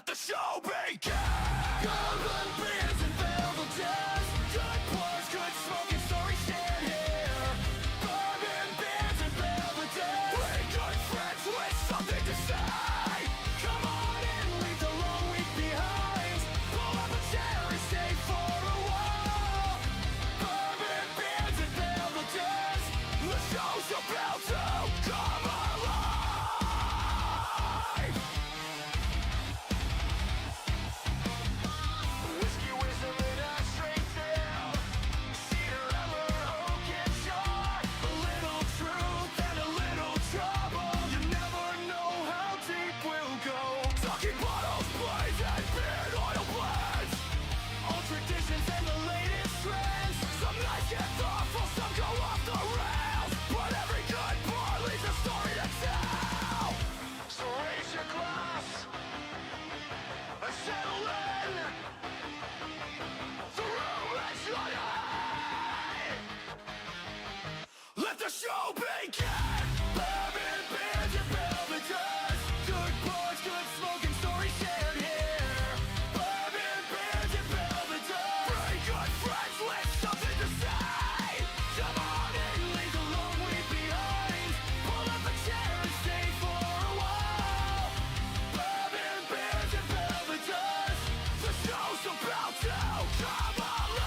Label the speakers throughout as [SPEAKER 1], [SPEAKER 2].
[SPEAKER 1] the show begin. Golden beers and Belvederes, good pours, good smoking stories shared here. Bourbon beers and Belvederes, three good friends with something to say. Come on in, leave the long week behind. Pull up a chair and stay for a while. Bourbon beers and Belvederes, the show's about to come alive. Let the show begin! Bourbon beers and Belvederes, good pours, good smoking stories shared here. Bourbon beers and Belvederes, three good friends with something to say. Come on in, leave the long week behind. Pull up a chair and stay for a while. Bourbon beers and Belvederes, the show's about to come alive.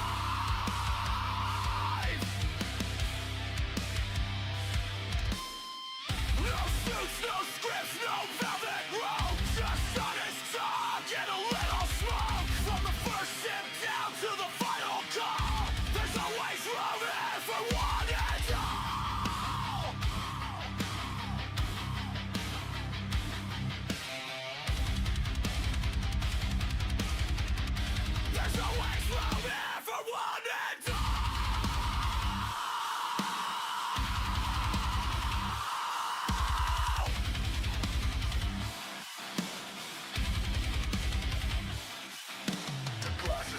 [SPEAKER 1] No scripts, no velvet rope, just honest talk and a little smoke. From the first sip down to the final call, there's always room here for one and all. There's always room here for one and all.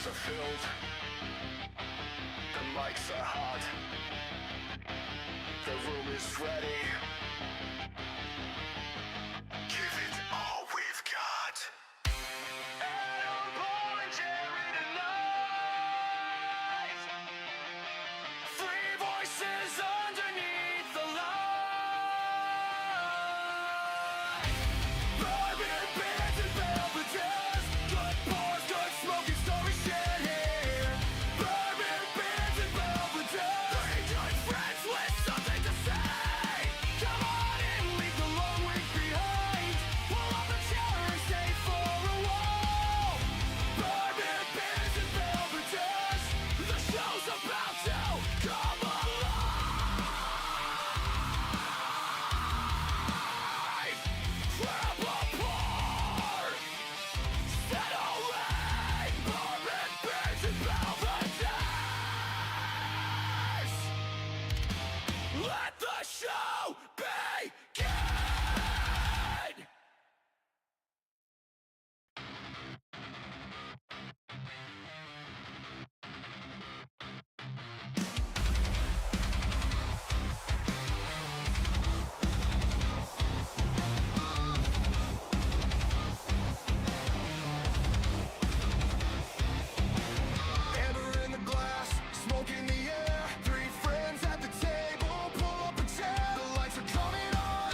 [SPEAKER 1] Are filled, the mics are hot, the room is ready. Give it all we've got. Adam, Paul, and Jerry tonight. Three voices underneath the light. Bourbon beers and Belvederes, good pours, good smoking stories shared here. Bourbon beers and Belvederes, three good friends with something to say. Come on in, leave the long week behind. Pull up a chair and stay for a while. Bourbon beers and Belvederes, the show's about to come alive. Grab a pour, settle in. Bourbon beers and Belvederes, let the show begin. Amber in the glass, smoke in the air. Three friends at the table, pull up a chair. The lights are coming on,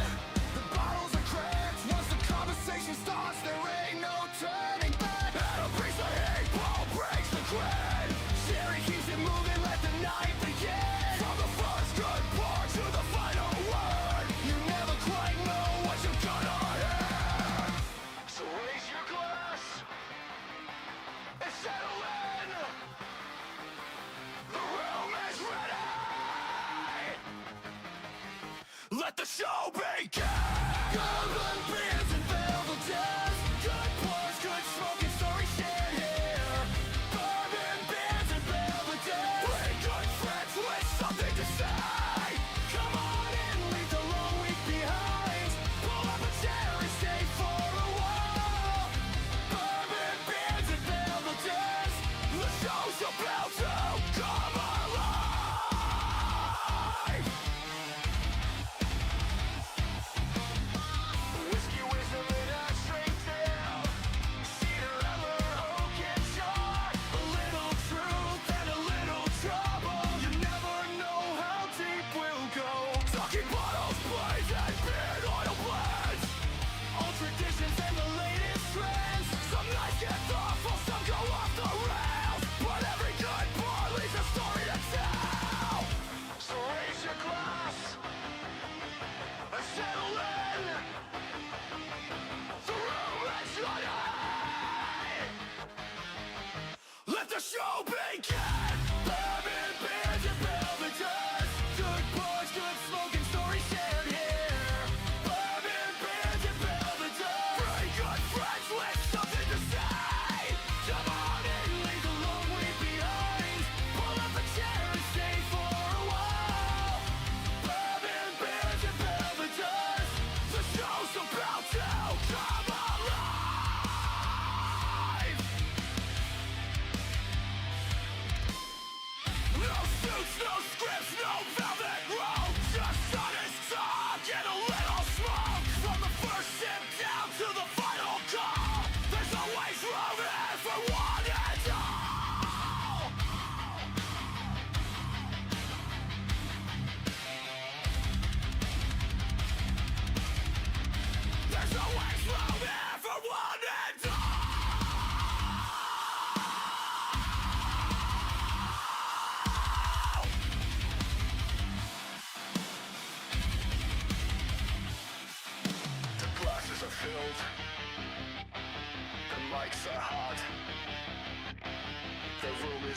[SPEAKER 1] the bottles are cracked. Once the conversation starts, there ain't no turning back. Adam brings the heat, Paul breaks the grid. Jerry keeps it moving, let the night begin. From the first good pour to the final word, you never quite know what you're gonna hear. So raise your glass and settle in. The room is ready. Let the show begin. Golden beers and Belvederes, good pours, good smoking stories shared here. Bourbon beers and Belvederes, three good friends with something to say. Come on in, leave the long week behind. Pull up a chair and stay for a while. Bourbon beers and Belvederes, the show's about to come alive.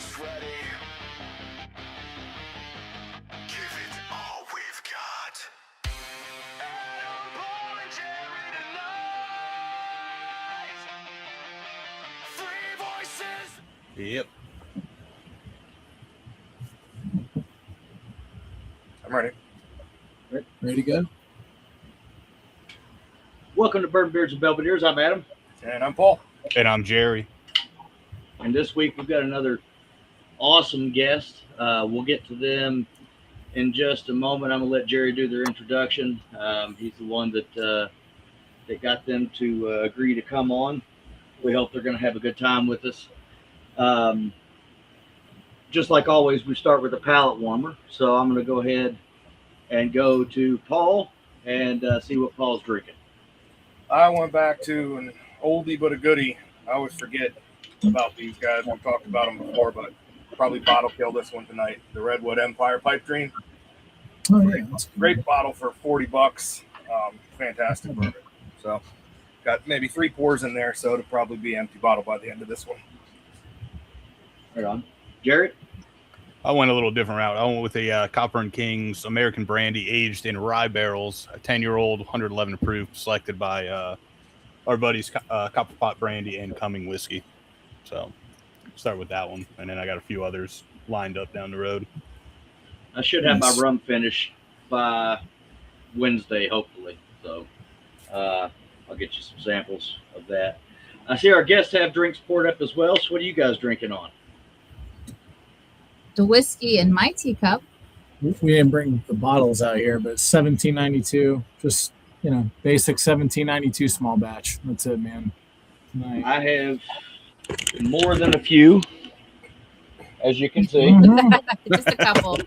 [SPEAKER 1] is ready. Give it all we've got. Adam, Paul, and Jerry tonight. Three voices.
[SPEAKER 2] Yep.
[SPEAKER 3] I'm ready.
[SPEAKER 4] Ready to go?
[SPEAKER 5] Welcome to Bourbon, Beards, and Belvederes. I'm Adam.
[SPEAKER 3] And I'm Paul.
[SPEAKER 2] And I'm Jerry.
[SPEAKER 5] And this week we've got another awesome guest. We'll get to them in just a moment. I'm going to let Jerry do their introduction. He's the one that got them to agree to come on. We hope they're going to have a good time with us. Just like always, we start with a palate warmer. So I'm going to go ahead and go to Paul and see what Paul's drinking.
[SPEAKER 3] I went back to an oldie but a goodie. I always forget about these guys. We've talked about them before, but probably bottle kill this one tonight. The Redwood Empire Pipe Dream.
[SPEAKER 4] Oh, yeah.
[SPEAKER 3] Great bottle for $40. Fantastic bourbon. So got maybe 3 pours in there, so it'll probably be an empty bottle by the end of this one.
[SPEAKER 5] Right on. Jared?
[SPEAKER 2] I went a little different route. I went with a Copper and Kings American brandy aged in rye barrels, a 10-year-old, 111 proof, selected by our buddies Copper Pot Brandy and Cumming Whiskey. So start with that one, and then I got a few others lined up down the road.
[SPEAKER 5] I should have my rum finished by Wednesday, hopefully. So I'll get you some samples of that. I see our guests have drinks poured up as well. So what are you guys drinking on?
[SPEAKER 6] The whiskey in my teacup.
[SPEAKER 4] We didn't bring the bottles out here, but 1792, just, basic 1792 small batch. That's it, man. Tonight.
[SPEAKER 5] I have more than a few, as you can see.
[SPEAKER 6] Just a couple.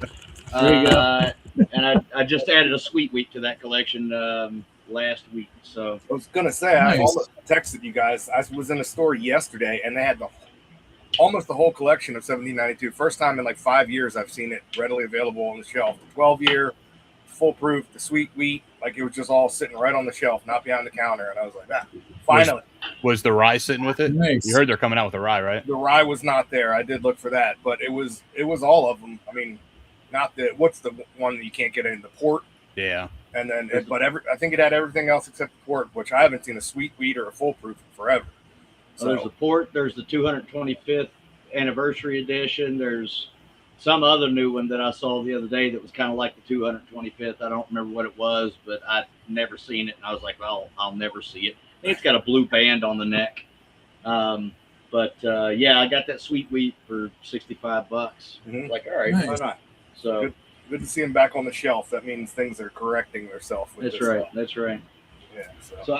[SPEAKER 4] There you go.
[SPEAKER 5] And I just added a sweet wheat to that collection last week. So
[SPEAKER 3] I was going to say, I almost texted you guys. I was in a store yesterday, and they had almost the whole collection of 1792. First time in like 5 years I've seen it readily available on the shelf. The 12-year, full proof, the sweet wheat, like it was just all sitting right on the shelf, not behind the counter. And I was like, finally.
[SPEAKER 2] Was the rye sitting with it?
[SPEAKER 4] Nice.
[SPEAKER 2] You heard they're coming out with the rye, right?
[SPEAKER 3] The rye was not there. I did look for that, but it was all of them. I mean, not the what's the one that you can't get in, the port.
[SPEAKER 2] Yeah.
[SPEAKER 3] And then, I think it had everything else except the port, which I haven't seen a sweet wheat or a full proof in forever.
[SPEAKER 5] So there's the port, there's the 225th anniversary edition. There's some other new one that I saw the other day that was kind of like the 225th. I don't remember what it was, but I'd never seen it. And I was like, well, I'll never see it. I think it's got a blue band on the neck. Yeah, I got that sweet wheat for $65.
[SPEAKER 3] Mm-hmm.
[SPEAKER 5] Like, all right,
[SPEAKER 4] Nice.
[SPEAKER 5] why not? So
[SPEAKER 3] good to see them back on the shelf. That means things are correcting themselves.
[SPEAKER 5] that's right. That's right.
[SPEAKER 3] Yeah.
[SPEAKER 5] So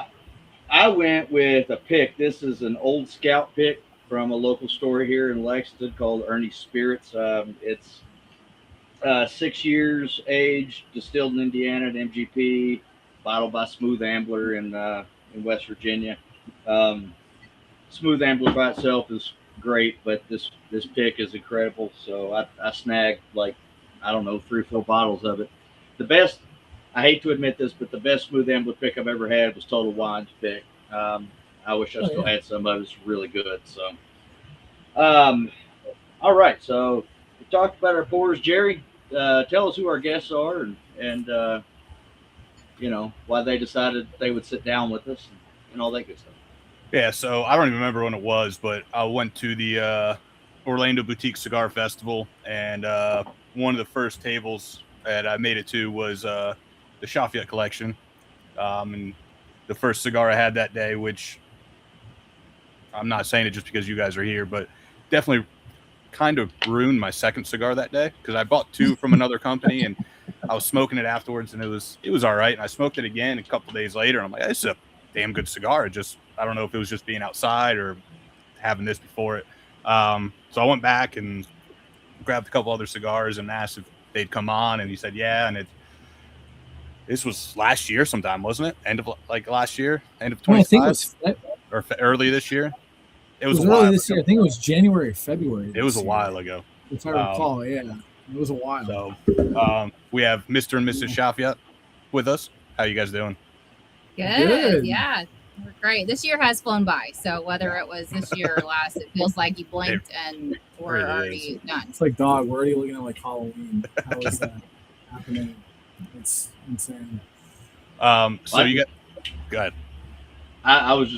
[SPEAKER 5] I went with a pick. This is an old Scout pick from a local store here in Lexington called Ernie's Spirits. It's 6 years aged, distilled in Indiana at MGP, bottled by Smooth Ambler in West Virginia. Smooth Ambler by itself is great, but this pick is incredible. So I snagged 3 or 4 bottles of it. The best, I hate to admit this, but the best Smooth Ambler pick I've ever had was Total Wine's pick. I wish I still had some of it. It's really good. So, all right. So we talked about our pours. Jerry, tell us who our guests are and why they decided they would sit down with us and all that good stuff.
[SPEAKER 2] Yeah, so I don't even remember when it was, but I went to the Orlando Boutique Cigar Festival, and one of the first tables that I made it to was the Chaffiot Collection. And the first cigar I had that day, which I'm not saying it just because you guys are here, but definitely kind of ruined my second cigar that day because I bought 2 from another company and I was smoking it afterwards and it was all right. And I smoked it again a couple of days later and I'm like, this is a damn good cigar. I don't know if it was just being outside or having this before it. So I went back and grabbed a couple other cigars and asked if they'd come on, and he said, yeah. And this was last year sometime, wasn't it? End of last year, end of 25?
[SPEAKER 4] I think it was
[SPEAKER 2] or early this year. It was a
[SPEAKER 4] early
[SPEAKER 2] while
[SPEAKER 4] this year. I think it was January, February.
[SPEAKER 2] It was a while ago.
[SPEAKER 4] If I recall, yeah. It was a while.
[SPEAKER 2] So we have Mr. and Mrs. Chaffiot with us. How you guys doing?
[SPEAKER 6] Good. Yeah. We're great. This year has flown by. So whether it was this year or last, it feels like you blinked and we're
[SPEAKER 2] really
[SPEAKER 6] already done.
[SPEAKER 4] It's like, dog, we're already looking at like Halloween. How is that happening? It's insane.
[SPEAKER 2] So you got, go ahead.
[SPEAKER 5] I was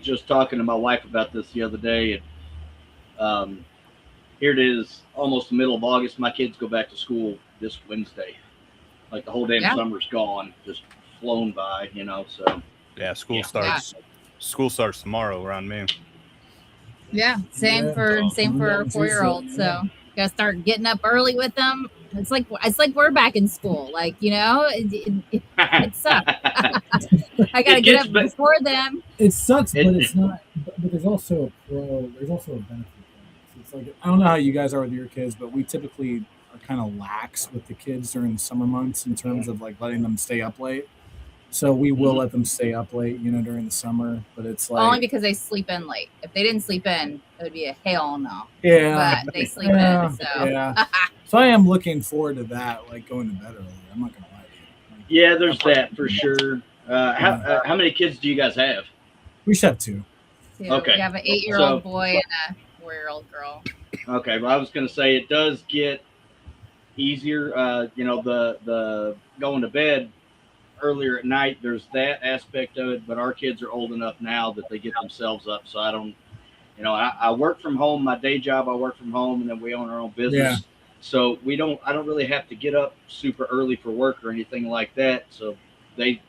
[SPEAKER 5] just talking to my wife about this the other day, and here it is, almost the middle of August. My kids go back to school this Wednesday. Like the whole damn summer's gone, just flown by, you know. So
[SPEAKER 2] yeah, school starts tomorrow around me.
[SPEAKER 6] Yeah, same for our 4-year-old. So you gotta start getting up early with them. It's like we're back in school. Like, you know, it sucks. I gotta get up before them.
[SPEAKER 4] It sucks, but it's not. But there's also there's also a benefit. It's like, I don't know how you guys are with your kids, but we typically are kind of lax with the kids during the summer months in terms of like letting them stay up late. So we will let them stay up late, you know, during the summer. But it's like
[SPEAKER 6] only because they sleep in late. If they didn't sleep in, it would be a hell no.
[SPEAKER 4] Yeah,
[SPEAKER 6] but they sleep in. So
[SPEAKER 4] so I am looking forward to that, like going to bed early. I'm not gonna lie to you. Like,
[SPEAKER 5] yeah, there's that for sure. How many kids do you guys have?
[SPEAKER 4] We should have 2.
[SPEAKER 5] Okay.
[SPEAKER 6] We have an 8-year-old boy and a 4-year-old girl.
[SPEAKER 5] Okay, well, I was going to say it does get easier. You know, the going to bed earlier at night. There's that aspect of it, but our kids are old enough now that they get themselves up. So I don't, you know, I work from home. My day job, I work from home, and then we own our own business.
[SPEAKER 4] Yeah.
[SPEAKER 5] So I don't really have to get up super early for work or anything like that. So they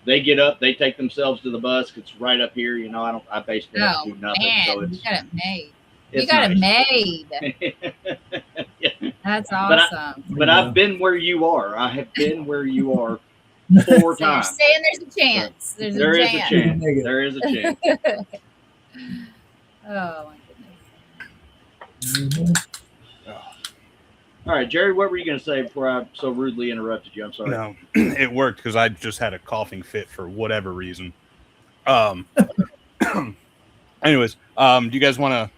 [SPEAKER 5] get up, they take themselves to the bus. It's right up here. You know, I basically have to do nothing.
[SPEAKER 6] Man,
[SPEAKER 5] So it's,
[SPEAKER 6] you got it made.
[SPEAKER 5] it's
[SPEAKER 6] You got
[SPEAKER 5] nice.
[SPEAKER 6] it made.
[SPEAKER 5] Yeah.
[SPEAKER 6] That's awesome.
[SPEAKER 5] But I've been where you are. I have been where you are 4
[SPEAKER 6] So you're
[SPEAKER 5] times.
[SPEAKER 6] saying there's a chance. There's
[SPEAKER 5] There
[SPEAKER 6] a
[SPEAKER 5] is
[SPEAKER 6] chance.
[SPEAKER 5] a chance. There is a chance.
[SPEAKER 6] Oh my goodness.
[SPEAKER 4] Mhm.
[SPEAKER 5] All right, Jerry, what were you going to say before I so rudely interrupted you? I'm sorry.
[SPEAKER 2] No, it worked because I just had a coughing fit for whatever reason. Anyways, do you guys want to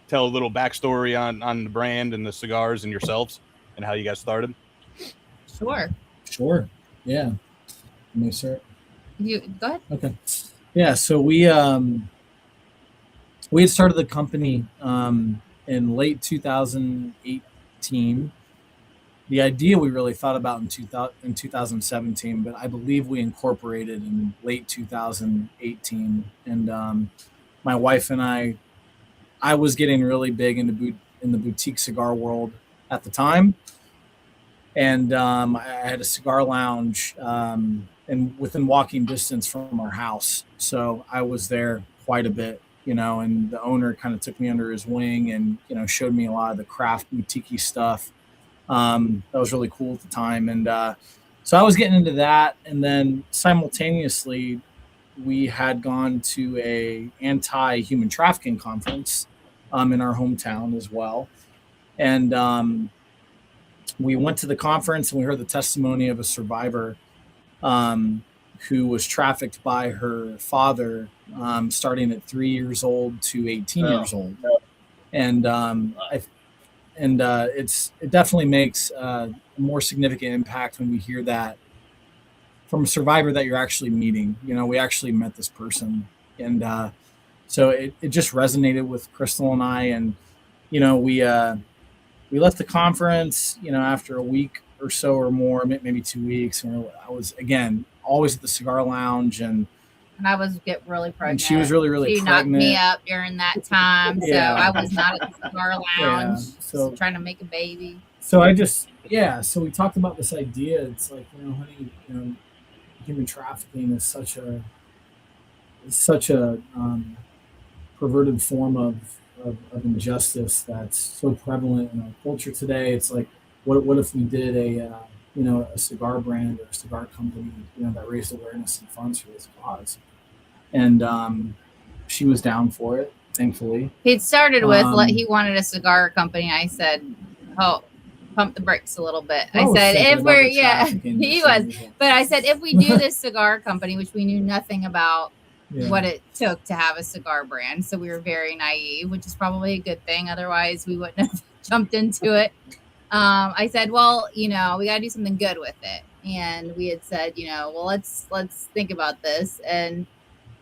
[SPEAKER 2] tell a little backstory on the brand and the cigars and yourselves and how you guys started?
[SPEAKER 6] Sure.
[SPEAKER 4] Sure. Yeah. Let me start.
[SPEAKER 6] You go ahead.
[SPEAKER 4] Okay. Yeah. So we had started the company in late 2018. The idea we really thought about in 2017, but I believe we incorporated in late 2018. And my wife and I was getting really big in the boutique cigar world at the time. And I had a cigar lounge and within walking distance from our house. So I was there quite a bit, you know, and the owner kind of took me under his wing and, you know, showed me a lot of the craft boutique stuff. That was really cool at the time. And so I was getting into that. And then simultaneously, we had gone to a anti-human trafficking conference in our hometown as well. And we went to the conference and we heard the testimony of a survivor who was trafficked by her father starting at 3 years old to 18 years old. And it definitely makes a more significant impact when we hear that from a survivor that you're actually meeting. You know, we actually met this person. And so it just resonated with Crystal and I. And, you know, we left the conference, you know, after a week or so or more, maybe 2 weeks. And I was, again, always at the cigar lounge. And
[SPEAKER 6] I was really pregnant.
[SPEAKER 4] And she was really
[SPEAKER 6] she
[SPEAKER 4] pregnant.
[SPEAKER 6] knocked me up during that time. So
[SPEAKER 4] Yeah.
[SPEAKER 6] I was not at the cigar lounge.
[SPEAKER 4] So-
[SPEAKER 6] just trying to make a baby.
[SPEAKER 4] So so we talked about this idea. It's like, you know, honey, you know, human trafficking is such a perverted form of injustice that's so prevalent in our culture today. It's like, what if we did a cigar brand or a cigar company, you know, that raised awareness and funds for this cause? And she was down for it, thankfully.
[SPEAKER 6] He'd started with he wanted a cigar company. I said, "Oh, pump the brakes a little bit." I said, "If we're he was," but I said, "If we do this cigar company, which we knew nothing about what it took to have a cigar brand, so we were very naive, which is probably a good thing. Otherwise, we wouldn't have jumped into it." I said, "Well, you know, we got to do something good with it," and we had said, "You know, well, let's think about this." And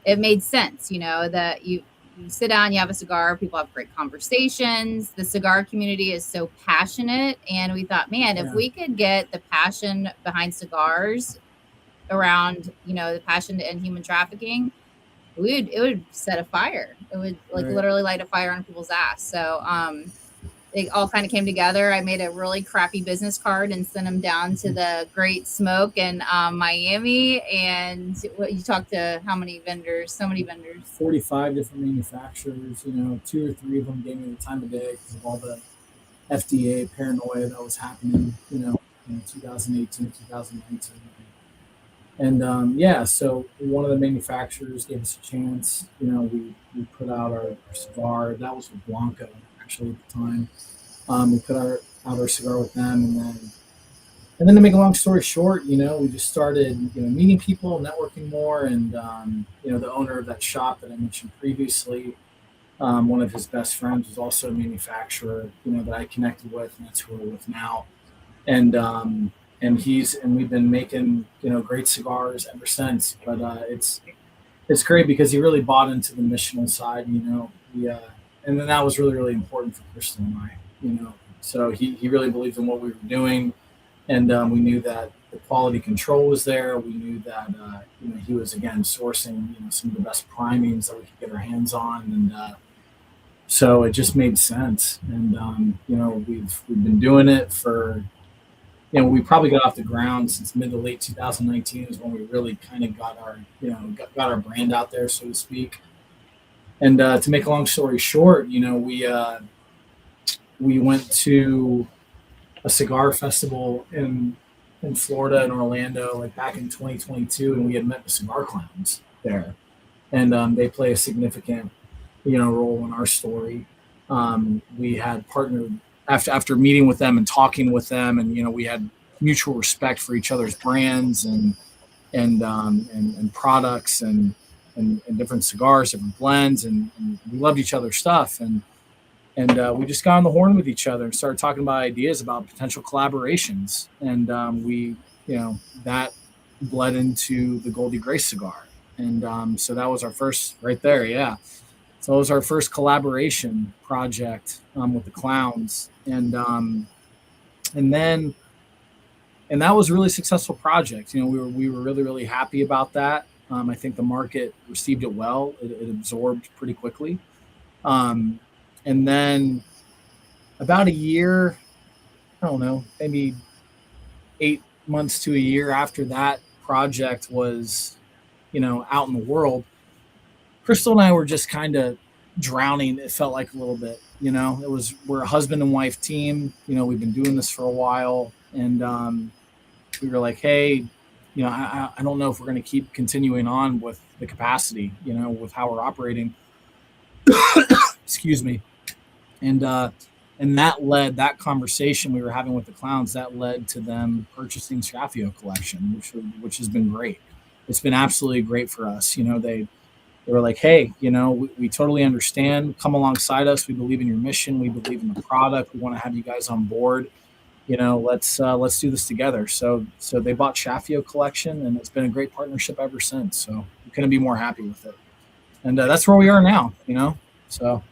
[SPEAKER 6] it made sense, that you sit down, you have a cigar, people have great conversations. The cigar community is so passionate. And we thought, man, if we could get the passion behind cigars around, the passion to end human trafficking, it would set a fire. It would literally light a fire on people's ass. So, it all kind of came together. I made a really crappy business card and sent them down to the Great Smoke in Miami. And you talked to how many vendors? So many vendors.
[SPEAKER 4] 45 different manufacturers. 2 or 3 of them gave me the time of day because of all the FDA paranoia that was happening, in 2018, 2019. And so one of the manufacturers gave us a chance. We put out our cigar. That was with Blanco, actually, at the time. We put out our cigar with them, and then to make a long story short, we just started, meeting people, networking more, and the owner of that shop that I mentioned previously, one of his best friends was also a manufacturer, that I connected with, and that's who we're with now, and we've been making, great cigars ever since. But it's great because he really bought into the missional side, and then that was really, really important for Crystal and I. So he really believed in what we were doing, and we knew that the quality control was there. We knew that he was again sourcing some of the best primings that we could get our hands on, and so it just made sense. And we've been doing it for we probably got off the ground since mid to late 2019 is when we really kind of got our got our brand out there, so to speak. And to make a long story short, we went to a cigar festival in Florida and Orlando, like back in 2022, and we had met the Cigar Clowns there, and they play a significant, role in our story. We had partnered after meeting with them and talking with them, and we had mutual respect for each other's brands and products and different cigars, different blends, and we loved each other's stuff, and we just got on the horn with each other and started talking about ideas about potential collaborations. And that bled into the Goldie Grace cigar. And so that was our first right there. Yeah. So it was our first collaboration project with the Clowns. And that was a really successful project. We were really, really happy about that. I think the market received it well. It absorbed pretty quickly. And then about a year, I don't know, maybe 8 months to a year after that project was, out in the world, Crystal and I were just kind of drowning. It felt like a little bit, we're a husband and wife team. We've been doing this for a while, and we were like, hey, I don't know if we're going to keep continuing on with the capacity, with how we're operating. Excuse me. And that conversation we were having with the Clowns, that led to them purchasing Chaffiot Collection, which has been great. It's been absolutely great for us. They were like, hey, we totally understand. Come alongside us. We believe in your mission. We believe in the product. We want to have you guys on board. Let's do this together. So they bought Chaffiot Collection, and it's been a great partnership ever since. So we couldn't be more happy with it. And that's where we are now, so.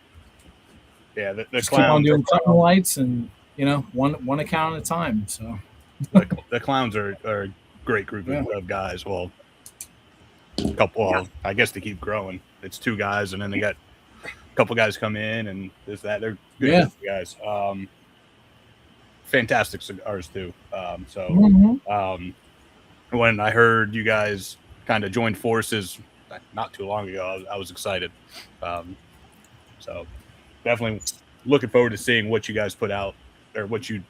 [SPEAKER 2] Yeah, the
[SPEAKER 4] just keep on doing cutting lights, and one account at a time. So
[SPEAKER 2] the Clowns are a great group of guys. Well, a couple, I guess they keep growing. It's 2 guys, and then they got a couple guys come in, and there's that. They're good guys. Fantastic cigars too. When I heard you guys kind of joined forces not too long ago, I was excited. So definitely looking forward to seeing what you guys put out, or what you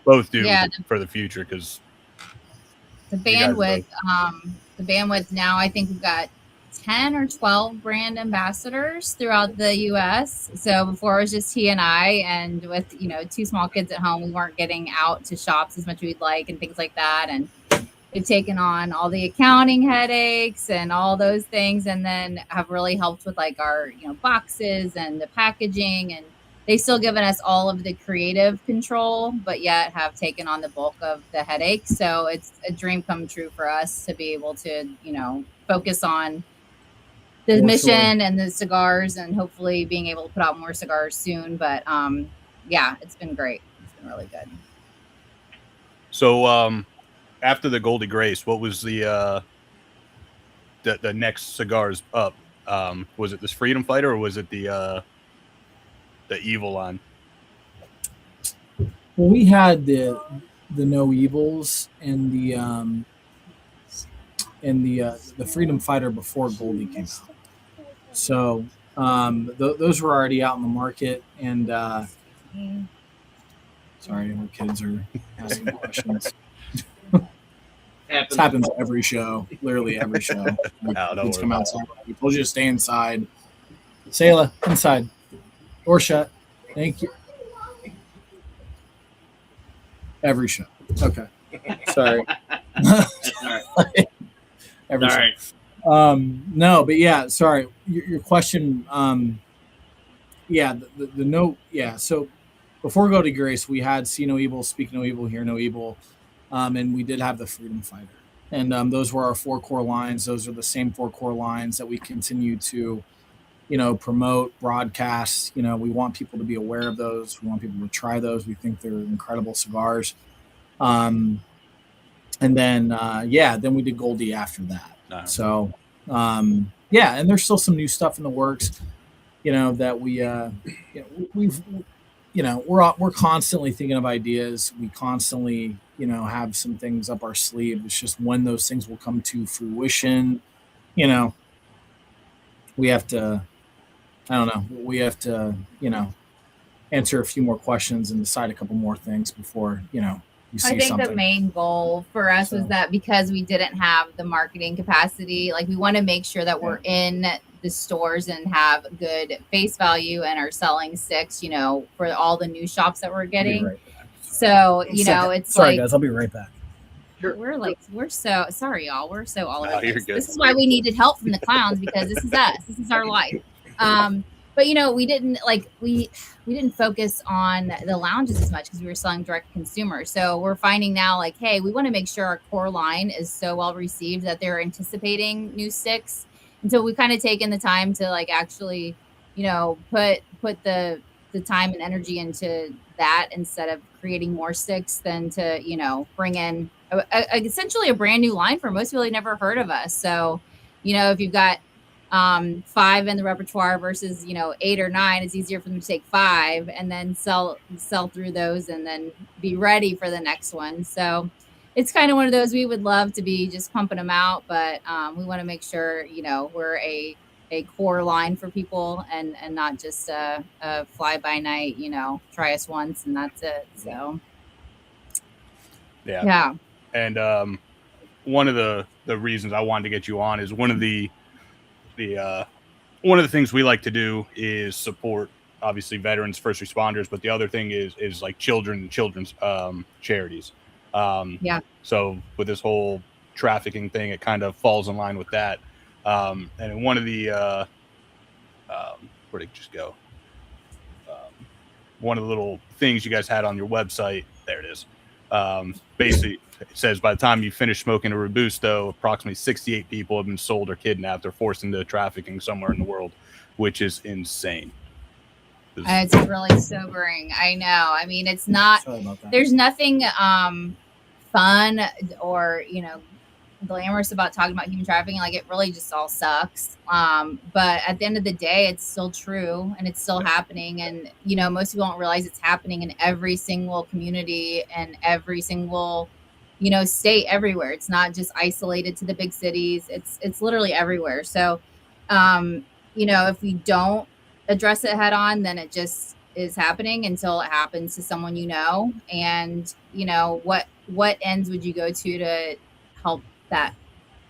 [SPEAKER 2] both do for the future, because
[SPEAKER 6] the bandwidth now, I think we've got 10 or 12 brand ambassadors throughout the US. So before it was just he and I, and with 2 small kids at home, we weren't getting out to shops as much as we'd like and things like that. And we've taken on all the accounting headaches and all those things, and then have really helped with like our boxes and the packaging, and they've still given us all of the creative control, but yet have taken on the bulk of the headache. So it's a dream come true for us to be able to focus on the mission and the cigars, and hopefully being able to put out more cigars soon. But yeah, it's been great. It's been really good.
[SPEAKER 2] So after the Goldie Grace, what was the next cigars up? Was it this Freedom Fighter, or was it the Evil line?
[SPEAKER 4] Well, we had the No Evils and the Freedom Fighter before Goldie came out. So those were already out in the market. And sorry, our kids are asking questions. This happens every show, literally every show. Kids come outside. We told you to stay inside. Sayla, inside. Door shut. Thank you. Every show. Okay. Sorry. Every show. No, but yeah, sorry. Your question. Yeah, the no. Yeah. So before Goldie Grace, we had See No Evil, Speak No Evil, Hear No Evil, and we did have the Freedom Fighter, and those were our 4 core lines. Those are the same 4 core lines that we continue to, promote, broadcast. We want people to be aware of those. We want people to try those. We think they're incredible cigars. And then, then we did Goldie after that. Nice. So, yeah, and there's still some new stuff in the works, that we're constantly thinking of ideas. We constantly, have some things up our sleeve. It's just when those things will come to fruition, we have to, answer a few more questions and decide a couple more things before,
[SPEAKER 6] I think the main goal for us was that because we didn't have the marketing capacity, like we want to make sure that we're in the stores and have good face value and are selling sticks, for all the new shops that we're getting. Right, so, it's
[SPEAKER 4] sorry, guys, I'll be right back.
[SPEAKER 6] We're so sorry, y'all. We're so all over this. This is why we needed help from the clowns, because this is us. This is our life. But we didn't we didn't focus on the lounges as much because we were selling direct to consumer. So we're finding now hey, we want to make sure our core line is so well received that they're anticipating new sticks. And so we kind of taken the time to actually, put the time and energy into that instead of creating more sticks than to, bring in essentially a brand new line for most people who never heard of us. So, if you've got 5 in the repertoire versus 8 or 9, it's easier for them to take 5 and then sell through those and then be ready for the next one. So it's kind of one of those, we would love to be just pumping them out, but we want to make sure we're a core line for people and not just a fly by night, try us once and that's it. So yeah.
[SPEAKER 2] And one of the reasons I wanted to get you on is one of the things we like to do is support obviously veterans, first responders, but the other thing is like children's charities. So with this whole trafficking thing, it kind of falls in line with that. And one of the where'd it just go? One of the little things you guys had on your website, there it is. Basically, it says by the time you finish smoking a Robusto, approximately 68 people have been sold or kidnapped or forced into trafficking somewhere in the world, which is insane.
[SPEAKER 6] It's really sobering. I know. I mean, it's not. There's nothing fun or glamorous about talking about human trafficking. It really just all sucks. But at the end of the day, it's still true and it's still happening. And most people don't realize it's happening in every single community and every single state, everywhere. It's not just isolated to the big cities. It's literally everywhere. So if we don't address it head on, then it just is happening until it happens to someone and what ends would you go to help that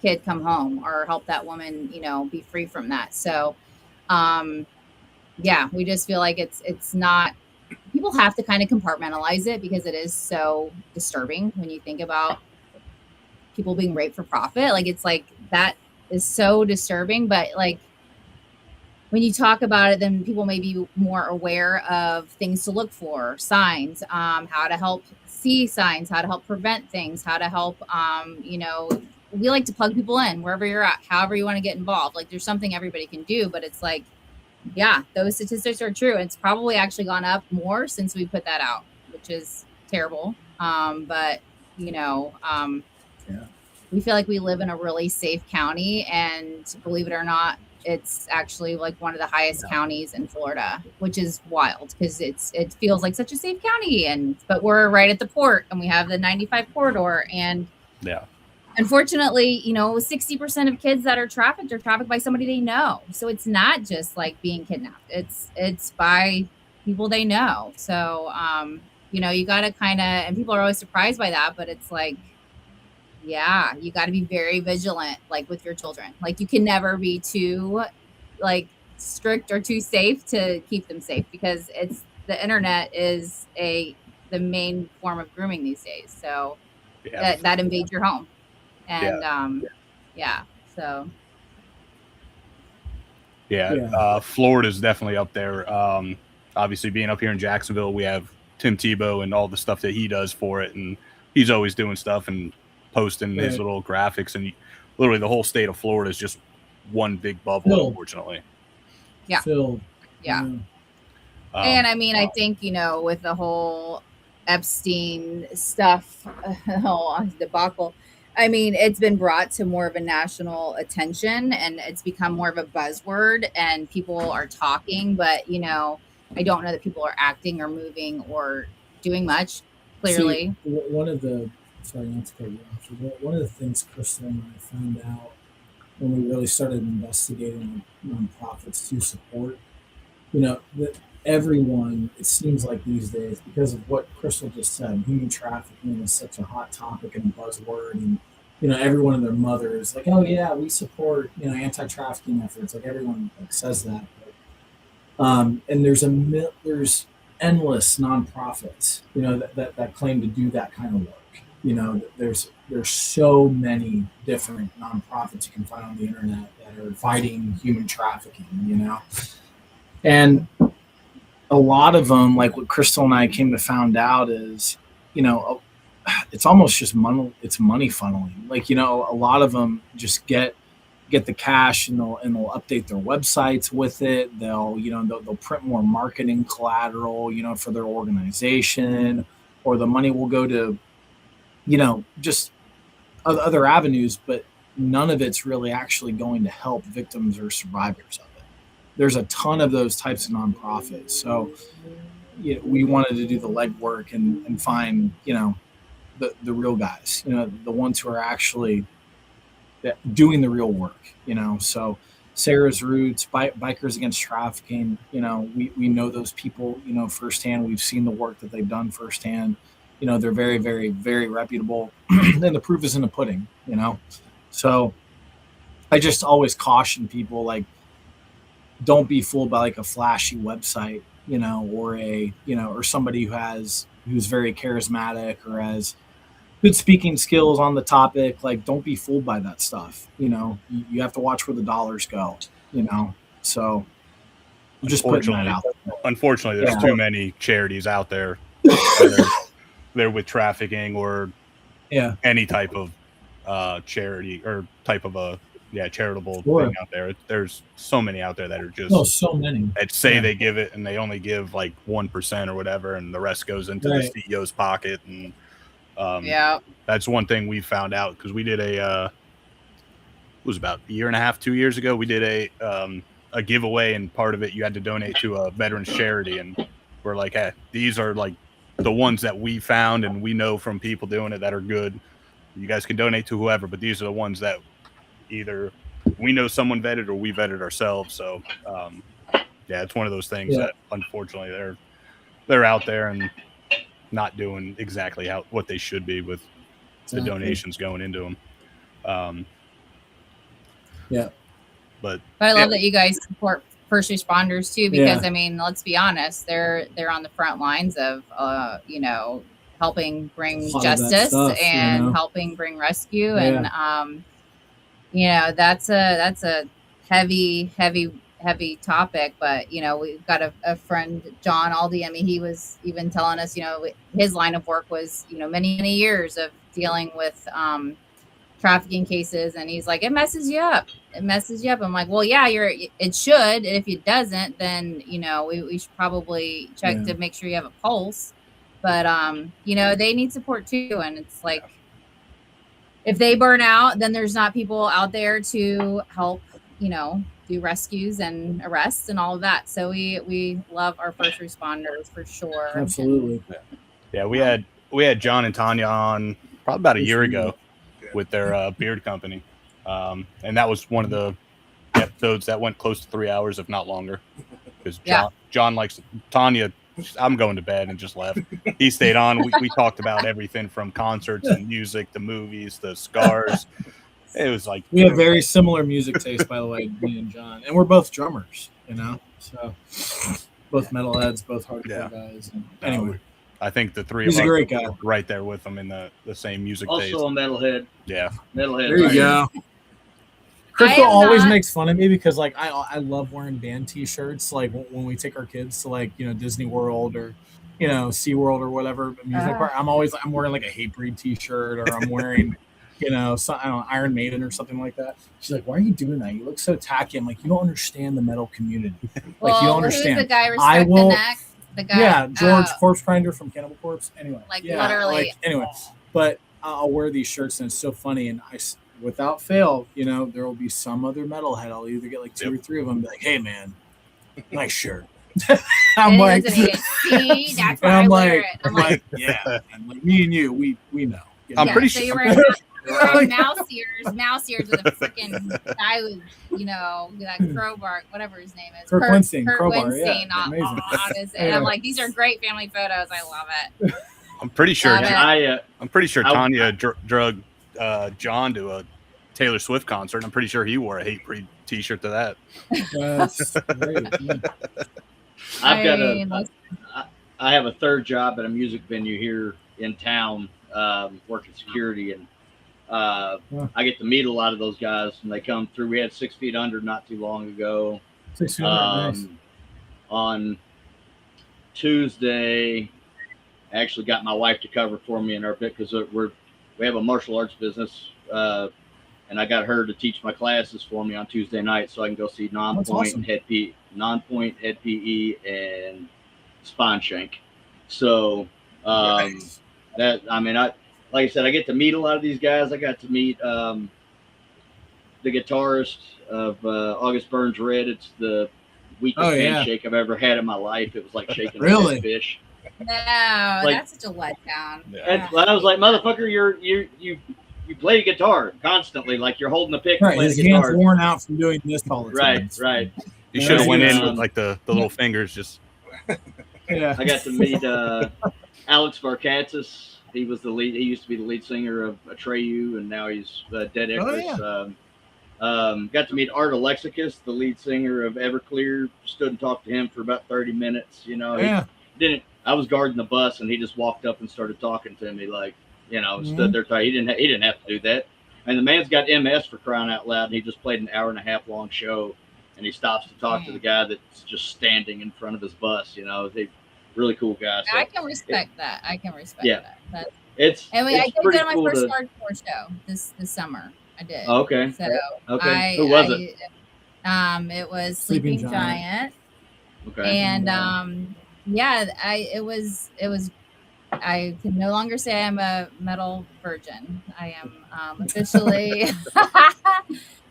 [SPEAKER 6] kid come home or help that woman be free from that. So we just feel like it's not, people have to kind of compartmentalize it because it is so disturbing when you think about people being raped for profit. It's that is so disturbing, but when you talk about it, then people may be more aware of things to look for, signs, how to help see signs, how to help prevent things, how to help, we like to plug people in wherever you're at, however you want to get involved. Like there's something everybody can do, but it's like, yeah, those statistics are true. It's probably actually gone up more since we put that out, which is terrible. But you know, we feel like we live in a really safe county, and believe it or not, it's actually like one of the highest counties in Florida, which is wild because it feels like such a safe county, but we're right at the port and we have the 95 corridor, and unfortunately, you know, 60% of kids that are trafficked by somebody they know. So it's not just like being kidnapped. It's by people they know. So you know, you gotta kinda, and people are always surprised by that, but it's like, yeah, you got to be very vigilant, like with your children. Like you can never be too like strict or too safe to keep them safe, because the internet is the main form of grooming these days. So that invades your home, and so
[SPEAKER 2] Florida's definitely up there. Obviously, being up here in Jacksonville, we have Tim Tebow and all the stuff that he does for it, and he's always doing stuff and posting his little graphics, and literally the whole state of Florida is just one big bubble, unfortunately.
[SPEAKER 6] And I mean, I think, you know, with the whole Epstein stuff, debacle, I mean, it's been brought to more of a national attention, and it's become more of a buzzword, and people are talking, but, you know, I don't know that people are acting or moving or doing much, clearly.
[SPEAKER 4] Sorry, not to cut you off. One of the things Crystal and I found out when we really started investigating nonprofits to support, you know, that everyone, it seems like these days, because of what Crystal just said, human trafficking is such a hot topic and a buzzword, and you know, everyone and their mother is like, oh yeah, we support, you know, anti-trafficking efforts. Like everyone says that, and there's endless nonprofits, you know, that claim to do that kind of work. You know, there's so many different nonprofits you can find on the internet that are fighting human trafficking, you know, and a lot of them, like what Crystal and I came to find out is, you know, it's almost just money. It's money funneling. Like, you know, a lot of them just get the cash, and they'll update their websites with it. They'll print more marketing collateral, you know, for their organization, or the money will go to, you know, just other avenues, but none of it's really actually going to help victims or survivors of it. There's a ton of those types of nonprofits. So you know, we wanted to do the legwork and find, you know, the real guys, you know, the ones who are actually doing the real work, you know. So Sarah's Roots, Bikers Against Trafficking, you know, we know those people, you know, firsthand. We've seen the work that they've done firsthand. You know, they're very, very, very reputable. And the proof is in the pudding, you know. So I just always caution people, like, don't be fooled by like a flashy website, you know, or somebody who's very charismatic or has good speaking skills on the topic. Like, don't be fooled by that stuff. You know, you have to watch where the dollars go, you know. So I'm just putting that out there.
[SPEAKER 2] Unfortunately, there's too many charities out there. They're with trafficking or any type of charity or type of a charitable thing out there. There's so many out there that are just
[SPEAKER 4] so many
[SPEAKER 2] that say they give it and they only give like 1% or whatever, and the rest goes into the CEO's pocket. And that's one thing we found out, because we did it was about a year and a half, 2 years ago. We did a giveaway, and part of it you had to donate to a veterans charity, and we're like, hey, these are like the ones that we found and we know from people doing it that are good. You guys can donate to whoever, but these are the ones that either we know someone vetted or we vetted ourselves. So it's one of those things that unfortunately they're out there and not doing exactly what they should be with the donations going into them. But
[SPEAKER 6] I love that you guys support first responders too, because I mean, let's be honest, they're on the front lines of you know, helping bring justice and you know, helping bring rescue, and you know, that's a heavy topic. But you know, we've got a friend, John Aldi. I mean, he was even telling us, you know, his line of work was, you know, many years of dealing with trafficking cases, and he's like, it messes you up. It messes you up. I'm like, well, yeah, it should. And if it doesn't, then, you know, we should probably check to make sure you have a pulse. But, you know, they need support too. And it's like, if they burn out, then there's not people out there to help, you know, do rescues and arrests and all of that. So we love our first responders for sure.
[SPEAKER 4] Absolutely.
[SPEAKER 2] Yeah, we had John and Tanya on probably about a year ago with their beard company, and that was one of the episodes that went close to 3 hours, if not longer, because John likes Tanya. I'm going to bed and just left. He stayed on. We talked about everything from concerts and music to movies to cigars. It was like
[SPEAKER 4] we have very similar music taste, by the way, me and John, and we're both drummers, you know, so both metalheads, both hardcore guys. And anyway,
[SPEAKER 2] I think the three
[SPEAKER 4] he's
[SPEAKER 2] of us
[SPEAKER 4] a great guy,
[SPEAKER 2] right there with him in the same music taste.
[SPEAKER 5] Also a metalhead.
[SPEAKER 2] Yeah,
[SPEAKER 5] metalhead.
[SPEAKER 4] There you go. Crystal always makes fun of me because like I love wearing band T-shirts. Like when we take our kids to like, you know, Disney World or, you know, SeaWorld or whatever music park, I'm wearing like a Hatebreed T-shirt, or I'm wearing, you know, I don't know, Iron Maiden or something like that. She's like, why are you doing that? You look so tacky. I'm like, you don't understand the metal community. Like, you don't understand.
[SPEAKER 6] Who's the guy Respect the Neck? The guy,
[SPEAKER 4] George Corpse Grinder from Cannibal Corpse. Anyway,
[SPEAKER 6] like literally.
[SPEAKER 4] Like, anyway, but I'll wear these shirts and it's so funny. And without fail, you know, there will be some other metalhead. I'll either get like 2 or 3 of them. And be like, hey man, nice shirt. I'm like,
[SPEAKER 6] see, that's why I wear it. I'm like,
[SPEAKER 4] yeah. And like me and you, we know.
[SPEAKER 2] I'm pretty sure.
[SPEAKER 6] You're wearing mouse ears with a freaking guy with, you know, that crowbar, whatever his name is.
[SPEAKER 4] Kurt Winstein,
[SPEAKER 6] And I'm like, these are great family photos. I love it.
[SPEAKER 2] I'm pretty sure. I'm pretty sure Tanya drug John to a Taylor Swift concert. I'm pretty sure he wore a Hatebreed T-shirt to that.
[SPEAKER 4] That's great.
[SPEAKER 5] I have a third job at a music venue here in town, working security, and I get to meet a lot of those guys, and they come through. We had 6 Feet Under not too long ago.
[SPEAKER 4] 6 Feet Under, nice.
[SPEAKER 5] On Tuesday, I actually got my wife to cover for me in our bit because we have a martial arts business, and I got her to teach my classes for me on Tuesday night, so I can go see non-point, head PE, and spine shank. So like I said, I get to meet a lot of these guys. I got to meet the guitarist of August Burns Red. It's the weakest handshake I've ever had in my life. It was like shaking a fish.
[SPEAKER 6] No, that's such a letdown.
[SPEAKER 5] Yeah. And I was like, motherfucker, you play guitar constantly, like you're holding a pick.
[SPEAKER 4] Right, his hands worn out from doing this all the time.
[SPEAKER 5] Right.
[SPEAKER 2] You should have went in with like the little fingers, just.
[SPEAKER 4] Yeah.
[SPEAKER 5] I got to meet Alex Varkatzis. He was the lead. He used to be the lead singer of Atreyu, and now he's Dead Icarus. Got to meet Art Alexakis, the lead singer of Everclear. Stood and talked to him for about 30 minutes. You know, he didn't. I was guarding the bus, and he just walked up and started talking to me, like, you know, stood there. He didn't have to do that. And the man's got MS, for crying out loud. And he just played an 1.5 hour long show, and he stops to talk to the guy that's just standing in front of his bus. You know, they really cool guy. So
[SPEAKER 6] I can respect that. I can respect that.
[SPEAKER 5] I
[SPEAKER 6] did go to my
[SPEAKER 5] cool
[SPEAKER 6] first hardcore show this summer. I did.
[SPEAKER 5] Okay.
[SPEAKER 6] So
[SPEAKER 5] who was it?
[SPEAKER 6] It was Sleeping Giant.
[SPEAKER 5] Okay.
[SPEAKER 6] And it was. I can no longer say I'm a metal virgin. I am officially.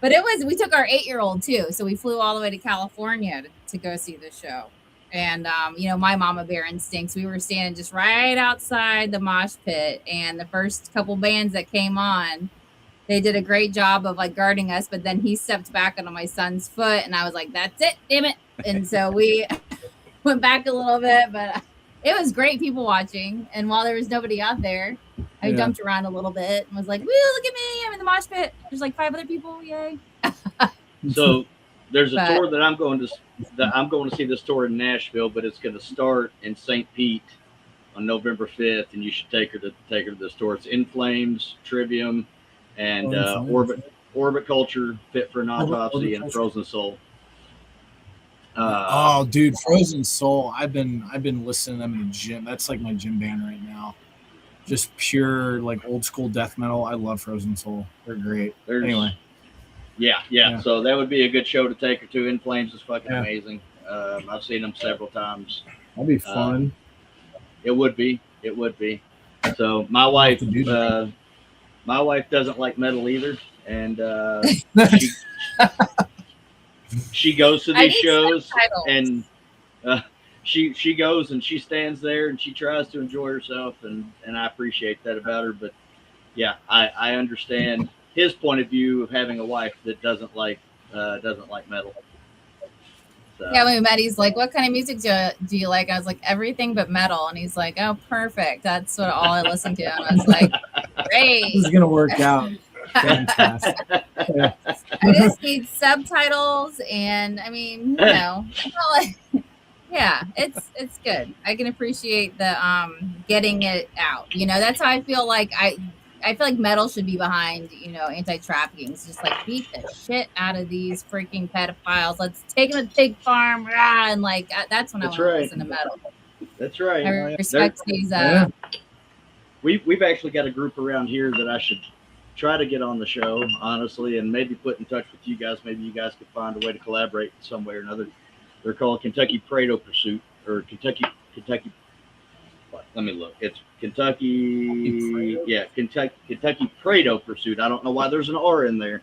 [SPEAKER 6] But we took our 8-year-old too, so we flew all the way to California to go see the show. And my Mama Bear instincts. We were standing just right outside the mosh pit, and the first couple bands that came on, they did a great job of like guarding us. But then he stepped back onto my son's foot, and I was like, "That's it, damn it!" And so we went back a little bit, but it was great people watching. And while there was nobody out there, I jumped around a little bit and was like, "Woo! Look at me! I'm in the mosh pit. There's like 5 other people. Yay!"
[SPEAKER 5] So there's a tour that I'm going to see this tour in Nashville, but it's going to start in St. Pete on November 5th, and you should take her to this tour. It's In Flames, Trivium, and Orbit Culture, Fit for an Autopsy, and Frozen Soul.
[SPEAKER 4] Dude, Frozen Soul. I've been listening to them in the gym. That's like my gym band right now. just pure like old school death metal. I love Frozen Soul. They're great. Anyway.
[SPEAKER 5] Yeah. So that would be a good show to take her to. In Flames is fucking amazing. I've seen them several times.
[SPEAKER 4] That'd be fun.
[SPEAKER 5] It would be. So my wife doesn't like metal either, and she goes to these shows, and she goes and she stands there and she tries to enjoy herself, and I appreciate that about her. But yeah, I understand his point of view of having a wife that doesn't like metal. So.
[SPEAKER 6] Yeah, when we met, he's like, "What kind of music do you like?" I was like, "Everything but metal." And he's like, "Oh, perfect. That's what all I listen to." And I was like, "Great.
[SPEAKER 4] This is gonna work out." Fantastic.
[SPEAKER 6] I just need subtitles, and I mean, yeah, it's good. I can appreciate the getting it out. That's how I feel like I feel like metal should be behind, anti-trafficking. It's just like beat the shit out of these freaking pedophiles. Let's take them to Pig Farm, and like that's when I want to listen to metal.
[SPEAKER 5] That's right.
[SPEAKER 6] I respect these.
[SPEAKER 5] We've actually got a group around here that I should try to get on the show, honestly, and maybe put in touch with you guys. Maybe you guys could find a way to collaborate in some way or another. They're called Kentucky Prado Pursuit, or Kentucky. Let me look. It's Kentucky Prado Pursuit. I don't know why there's an R in there,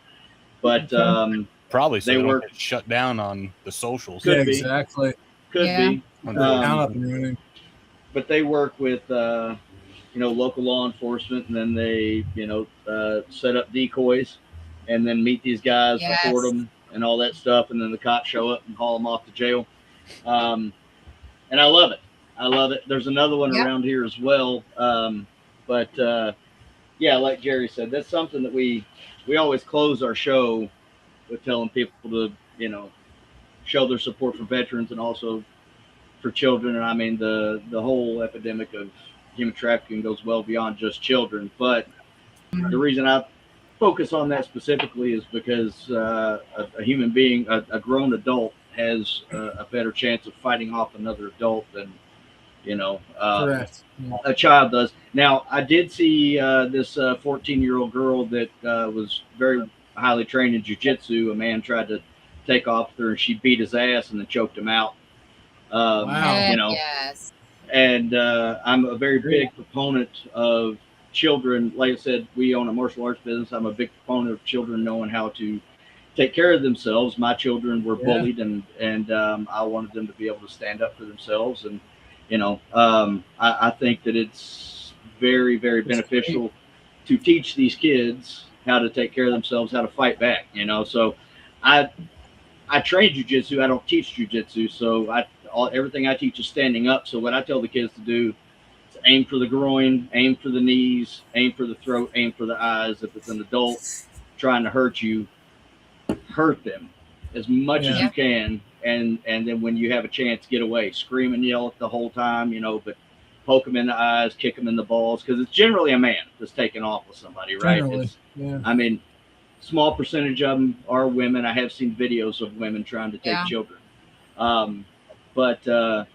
[SPEAKER 5] but
[SPEAKER 2] probably so they were shut down on the socials.
[SPEAKER 5] Could be.
[SPEAKER 4] Exactly.
[SPEAKER 5] Could be. But they work with local law enforcement, and then they set up decoys, and then meet these guys, report them, and all that stuff, and then the cops show up and haul them off to jail. And I love it. There's another one around here as well. But like Jerry said, that's something that we always close our show with telling people to, show their support for veterans and also for children. And I mean, the whole epidemic of human trafficking goes well beyond just children. But the reason I focus on that specifically is because a human being, a grown adult, has a better chance of fighting off another adult than a child does. Now, I did see this 14-year-old girl that was very highly trained in jiu-jitsu. A man tried to take off with her, and she beat his ass and then choked him out.
[SPEAKER 4] Wow.
[SPEAKER 6] Yes.
[SPEAKER 5] And I'm a very big proponent of children. Like I said, we own a martial arts business. I'm a big proponent of children knowing how to take care of themselves. My children were bullied, and I wanted them to be able to stand up for themselves. And I think that it's very, very beneficial to teach these kids how to take care of themselves, how to fight back. So I train jiu-jitsu. I don't teach jiu-jitsu. So everything I teach is standing up. So what I tell the kids to do is aim for the groin, aim for the knees, aim for the throat, aim for the eyes. If it's an adult trying to hurt you, hurt them as much as you can. And then when you have a chance, get away, scream and yell at the whole time, but poke them in the eyes, kick them in the balls, because it's generally a man that's taking off with somebody, right? I mean, small percentage of them are women. I have seen videos of women trying to take children. But the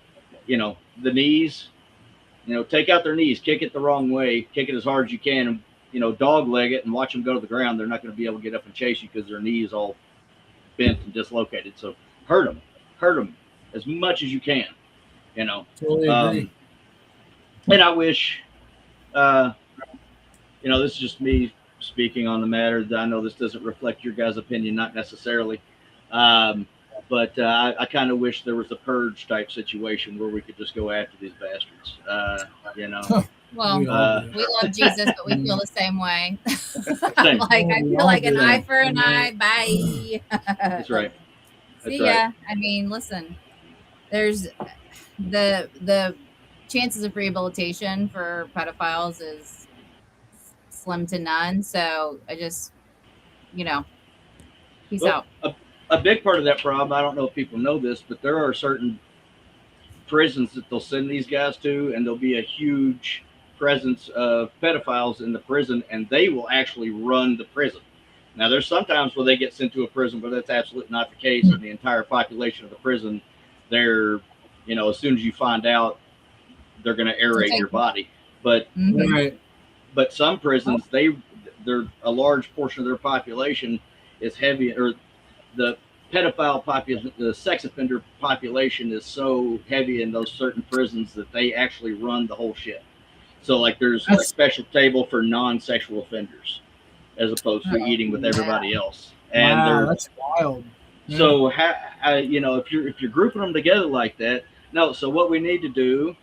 [SPEAKER 5] knees, take out their knees, kick it the wrong way, kick it as hard as you can, and, dog leg it and watch them go to the ground. They're not going to be able to get up and chase you because their knee is all bent and dislocated. So hurt them as much as you can,
[SPEAKER 4] Totally agree.
[SPEAKER 5] And I wish, this is just me speaking on the matter. I know this doesn't reflect your guys' opinion, not necessarily. But I kind of wish there was a purge type situation where we could just go after these bastards,
[SPEAKER 6] Well, we love Jesus, but we feel the same way.
[SPEAKER 5] Same.
[SPEAKER 6] I feel like an eye for an eye. Bye.
[SPEAKER 5] That's right.
[SPEAKER 6] See ya. I mean, listen, there's the chances of rehabilitation for pedophiles is slim to none. So I just, peace out.
[SPEAKER 5] A big part of that problem, I don't know if people know this, but there are certain prisons that they'll send these guys to, and there'll be a huge presence of pedophiles in the prison, and they will actually run the prison. Now, there's sometimes where they get sent to a prison, but that's absolutely not the case. And the entire population of the prison, they're, as soon as you find out, they're going to aerate your body. But
[SPEAKER 4] Right.
[SPEAKER 5] but some prisons, they're a large portion of their population is heavy, or the pedophile population, the sex offender population is so heavy in those certain prisons that they actually run the whole shit. So like there's a special table for non-sexual offenders as opposed to eating with everybody else. And
[SPEAKER 4] wow, that's wild.
[SPEAKER 5] so if you're grouping them together like that, no. So what we need to do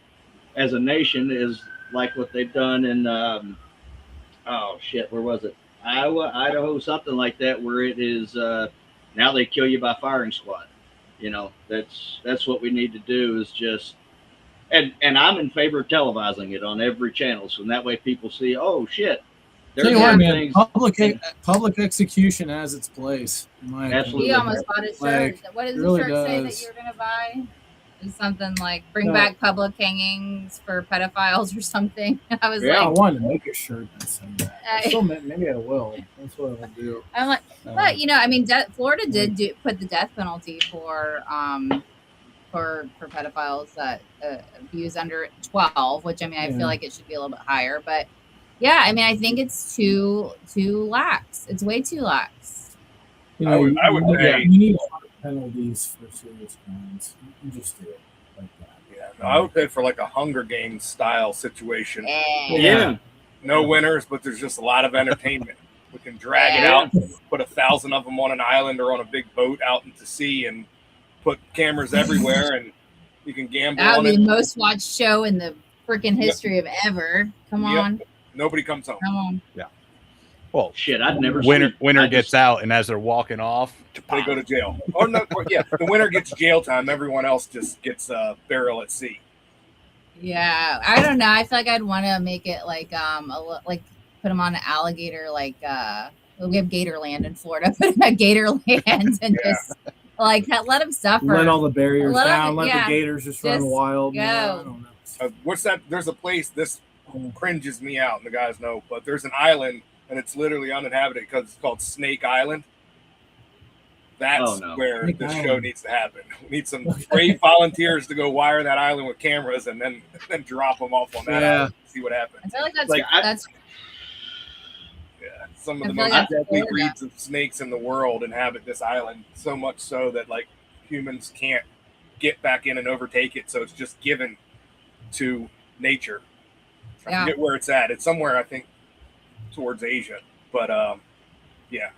[SPEAKER 5] as a nation is like what they've done in where was it? Iowa, Idaho, something like that, where it is now they kill you by firing squad. That's what we need to do is just and I'm in favor of televising it on every channel, so that way people see, oh shit.
[SPEAKER 4] Tell you what, man, public execution has its place.
[SPEAKER 5] Absolutely.
[SPEAKER 6] He almost bought a shirt. What does the shirt say that you're going to buy? It's something like bring back public hangings for pedophiles or something. I was
[SPEAKER 4] I wanted to make a shirt that said that. Maybe I will. That's what I'll do.
[SPEAKER 6] I'm like, but I mean, Florida did put the death penalty for pedophiles that abuse under 12, which I mean, I feel like it should be a little bit higher, but yeah, I mean, I think it's too lax. It's way too lax.
[SPEAKER 3] I would say
[SPEAKER 4] you need penalties for serious crimes. You just do it like that.
[SPEAKER 3] Yeah, no, I would pay for like a Hunger Games style situation.
[SPEAKER 5] Yeah.
[SPEAKER 3] No winners, but there's just a lot of entertainment. We can drag it out, put 1,000 of them on an island or on a big boat out into sea, and put cameras everywhere, and you can gamble.
[SPEAKER 6] That would
[SPEAKER 3] on
[SPEAKER 6] be
[SPEAKER 3] it.
[SPEAKER 6] the most watched show in the freaking history of ever. Come on.
[SPEAKER 3] Nobody comes home.
[SPEAKER 6] Come on.
[SPEAKER 2] Yeah. Well,
[SPEAKER 5] shit, I'd never.
[SPEAKER 2] Winner gets out, and as they're walking off,
[SPEAKER 3] they go to jail. Or no, the winner gets jail time. Everyone else just gets a barrel at sea.
[SPEAKER 6] Yeah, I don't know. I feel like I'd want to make it like like put them on an alligator, like we have Gatorland in Florida. Put them at Gatorland and just like let them suffer.
[SPEAKER 4] Let all the barriers down. Let the gators just run wild.
[SPEAKER 6] Go.
[SPEAKER 4] I don't know.
[SPEAKER 3] What's that? There's a place. This cringes me out, and the guys know. But there's an island, and it's literally uninhabited because it's called Snake Island. That's where this show needs to happen. We need some brave volunteers to go wire that island with cameras, and then drop them off on that island and see what happens.
[SPEAKER 6] I feel like that's
[SPEAKER 3] some of the most deadly breeds of snakes in the world inhabit this island, so much so that like humans can't get back in and overtake it, so it's just given to nature. I forget where it's at. It's somewhere, I think, towards Asia, but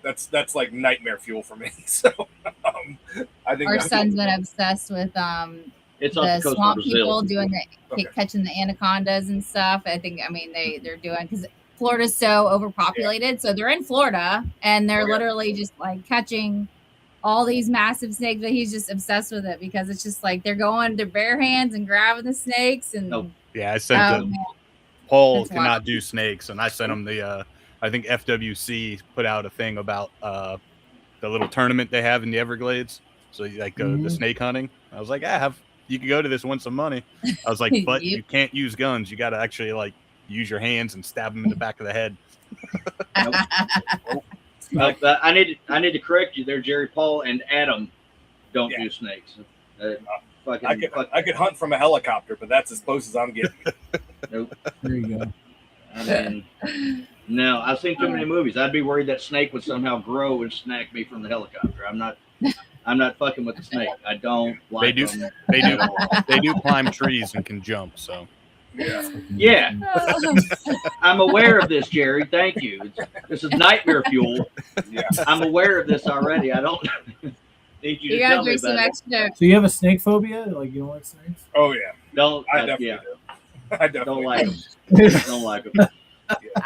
[SPEAKER 3] that's like nightmare fuel for me. So I think
[SPEAKER 6] our son's been obsessed with
[SPEAKER 5] it's
[SPEAKER 6] the swamp people doing catching the anacondas and stuff. I mean they're doing, because Florida's so overpopulated, so they're in Florida and they're literally just like catching all these massive snakes, but he's just obsessed with it because it's just like they're going to bare hands and grabbing the snakes. And
[SPEAKER 2] I sent Paul cannot do snakes, and I sent him the I think FWC put out a thing about the little tournament they have in the Everglades, so like the snake hunting. I was like, you can go to this, win some money. I was like, but you can't use guns. You got to actually like use your hands and stab them in the back of the head.
[SPEAKER 5] I need to correct you there, Jerry. Paul and Adam don't do snakes.
[SPEAKER 3] I could hunt from a helicopter, but that's as close as I'm getting.
[SPEAKER 5] Nope.
[SPEAKER 4] There you go.
[SPEAKER 5] I mean, no, I've seen too many movies. I'd be worried that snake would somehow grow and snack me from the helicopter. I'm not fucking with the snake. I don't like them.
[SPEAKER 2] They do climb trees and can jump. So
[SPEAKER 5] yeah. I'm aware of this, Jerry. Thank you. This is nightmare fuel. Yeah. I'm aware of this already. I don't need you to tell me about it.
[SPEAKER 4] So you have a snake phobia? Like you don't like snakes?
[SPEAKER 3] Oh yeah.
[SPEAKER 5] I definitely do.
[SPEAKER 3] I definitely
[SPEAKER 5] don't like them. Don't like them.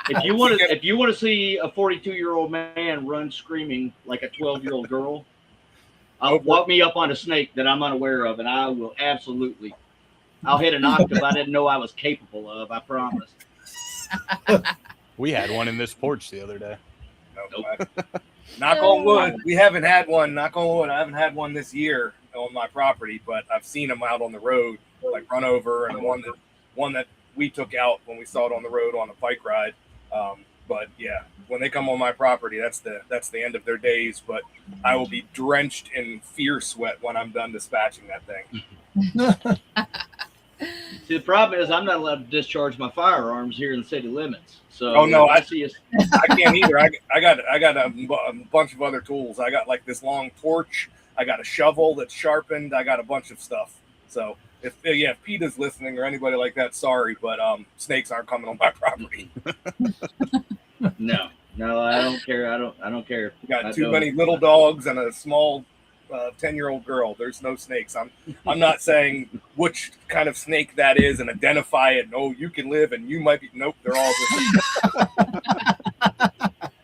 [SPEAKER 5] If you want to see a 42-year-old man run screaming like a 12-year-old girl, walk me up on a snake that I'm unaware of, and I will absolutely. I'll hit an octave I didn't know I was capable of. I promise.
[SPEAKER 2] We had one in this porch the other day.
[SPEAKER 3] Nope. Knock on wood. We haven't had one. Knock on wood. I haven't had one this year on my property, but I've seen them out on the road, like run over, and one that we took out when we saw it on the road on a bike ride. But yeah, when they come on my property, that's the end of their days. But I will be drenched in fear sweat when I'm done dispatching that thing.
[SPEAKER 5] See, the problem is I'm not allowed to discharge my firearms here in the city limits. So,
[SPEAKER 3] Oh no, I
[SPEAKER 5] see us.
[SPEAKER 3] I can't either. I got a bunch of other tools. I got like this long torch. I got a shovel that's sharpened. I got a bunch of stuff. So if PETA's listening or anybody like that, sorry, but snakes aren't coming on my property.
[SPEAKER 5] No, I don't care. I don't care.
[SPEAKER 3] You got too many little dogs and a small 10-year-old girl. There's no snakes. I'm not saying which kind of snake that is and identify it. No, you can live and you might be. Nope, they're all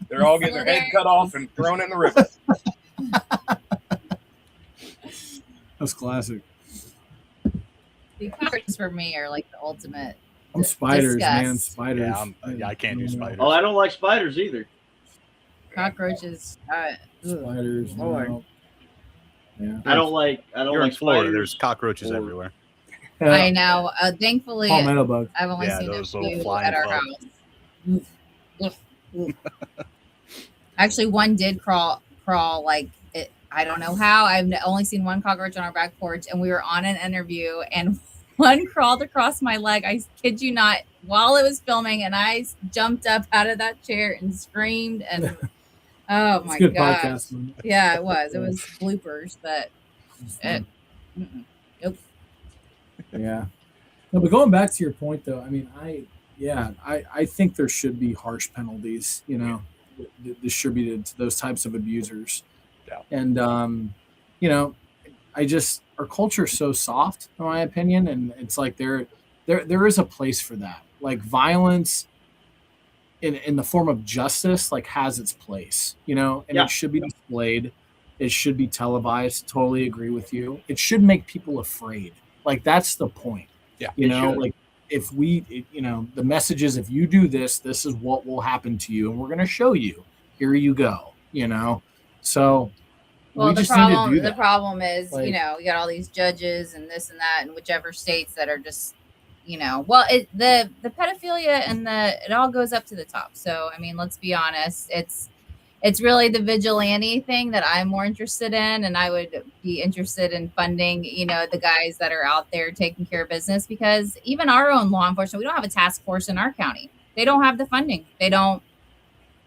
[SPEAKER 3] they're all getting their head cut off and thrown in the river.
[SPEAKER 4] That's classic.
[SPEAKER 6] The cockroaches for me are like the ultimate.
[SPEAKER 4] I'm spiders,
[SPEAKER 6] disgust.
[SPEAKER 4] man. Spiders.
[SPEAKER 2] Yeah, I can't do spiders.
[SPEAKER 5] Oh, I don't like spiders either.
[SPEAKER 6] Cockroaches.
[SPEAKER 4] Spiders. No. Yeah.
[SPEAKER 5] I don't like.
[SPEAKER 2] You're in Florida.
[SPEAKER 5] spiders.
[SPEAKER 2] There's cockroaches everywhere.
[SPEAKER 6] I know. Thankfully,
[SPEAKER 4] Palmetto bug.
[SPEAKER 6] I've only seen a
[SPEAKER 2] those little
[SPEAKER 6] few
[SPEAKER 2] flying
[SPEAKER 6] at our
[SPEAKER 2] bugs.
[SPEAKER 6] house. Actually, one did crawl like it. I don't know how. I've only seen one cockroach on our back porch, and we were on an interview, and one crawled across my leg. I kid you not, while it was filming, and I jumped up out of that chair and screamed. And oh my god, yeah, it was. It was bloopers, but nope.
[SPEAKER 4] Yeah. No, but going back to your point, though, I mean, I think there should be harsh penalties, distributed to those types of abusers.
[SPEAKER 2] Yeah.
[SPEAKER 4] And, our culture is so soft, in my opinion, and it's like there is a place for that. Like violence in the form of justice, like has its place, and it should be displayed. It should be televised. Totally agree with you. It should make people afraid. Like that's the point.
[SPEAKER 2] Yeah.
[SPEAKER 4] Like if the message is, if you do this, this is what will happen to you. And we're going to show you, here you go, so
[SPEAKER 6] well,
[SPEAKER 4] the
[SPEAKER 6] problem is, like, you got all these judges and this and that in whichever states that are just, the pedophilia and it all goes up to the top. So, I mean, let's be honest. It's really the vigilante thing that I'm more interested in. And I would be interested in funding, the guys that are out there taking care of business, because even our own law enforcement, we don't have a task force in our county. They don't have the funding. They don't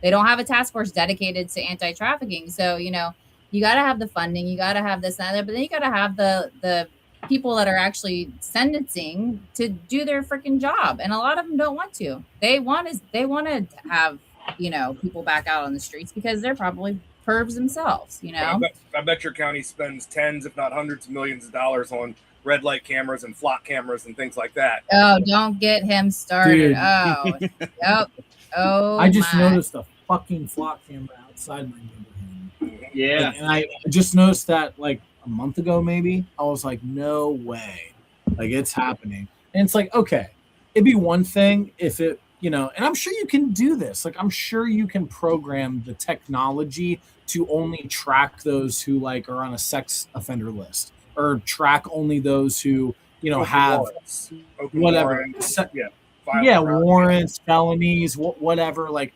[SPEAKER 6] have a task force dedicated to anti-trafficking. So, you got to have the funding, you got to have this and that, but then you got to have the people that are actually sentencing to do their freaking job. And a lot of them don't want to. They want to have, people back out on the streets because they're probably pervs themselves, I
[SPEAKER 3] bet your county spends tens, if not hundreds of millions of dollars on red light cameras and flock cameras and things like that.
[SPEAKER 6] Oh, don't get him started.
[SPEAKER 4] Dude.
[SPEAKER 6] Oh, yep. Oh,
[SPEAKER 4] I just noticed a fucking flock camera outside my neighborhood.
[SPEAKER 5] Yeah.
[SPEAKER 4] And I just noticed that like a month ago, maybe. I was like, no way. Like it's happening. And it's like, okay, it'd be one thing if it, and I'm sure you can do this. Like, I'm sure you can program the technology to only track those who like are on a sex offender list, or track only those who, have whatever. Warrants, felonies, whatever. Like,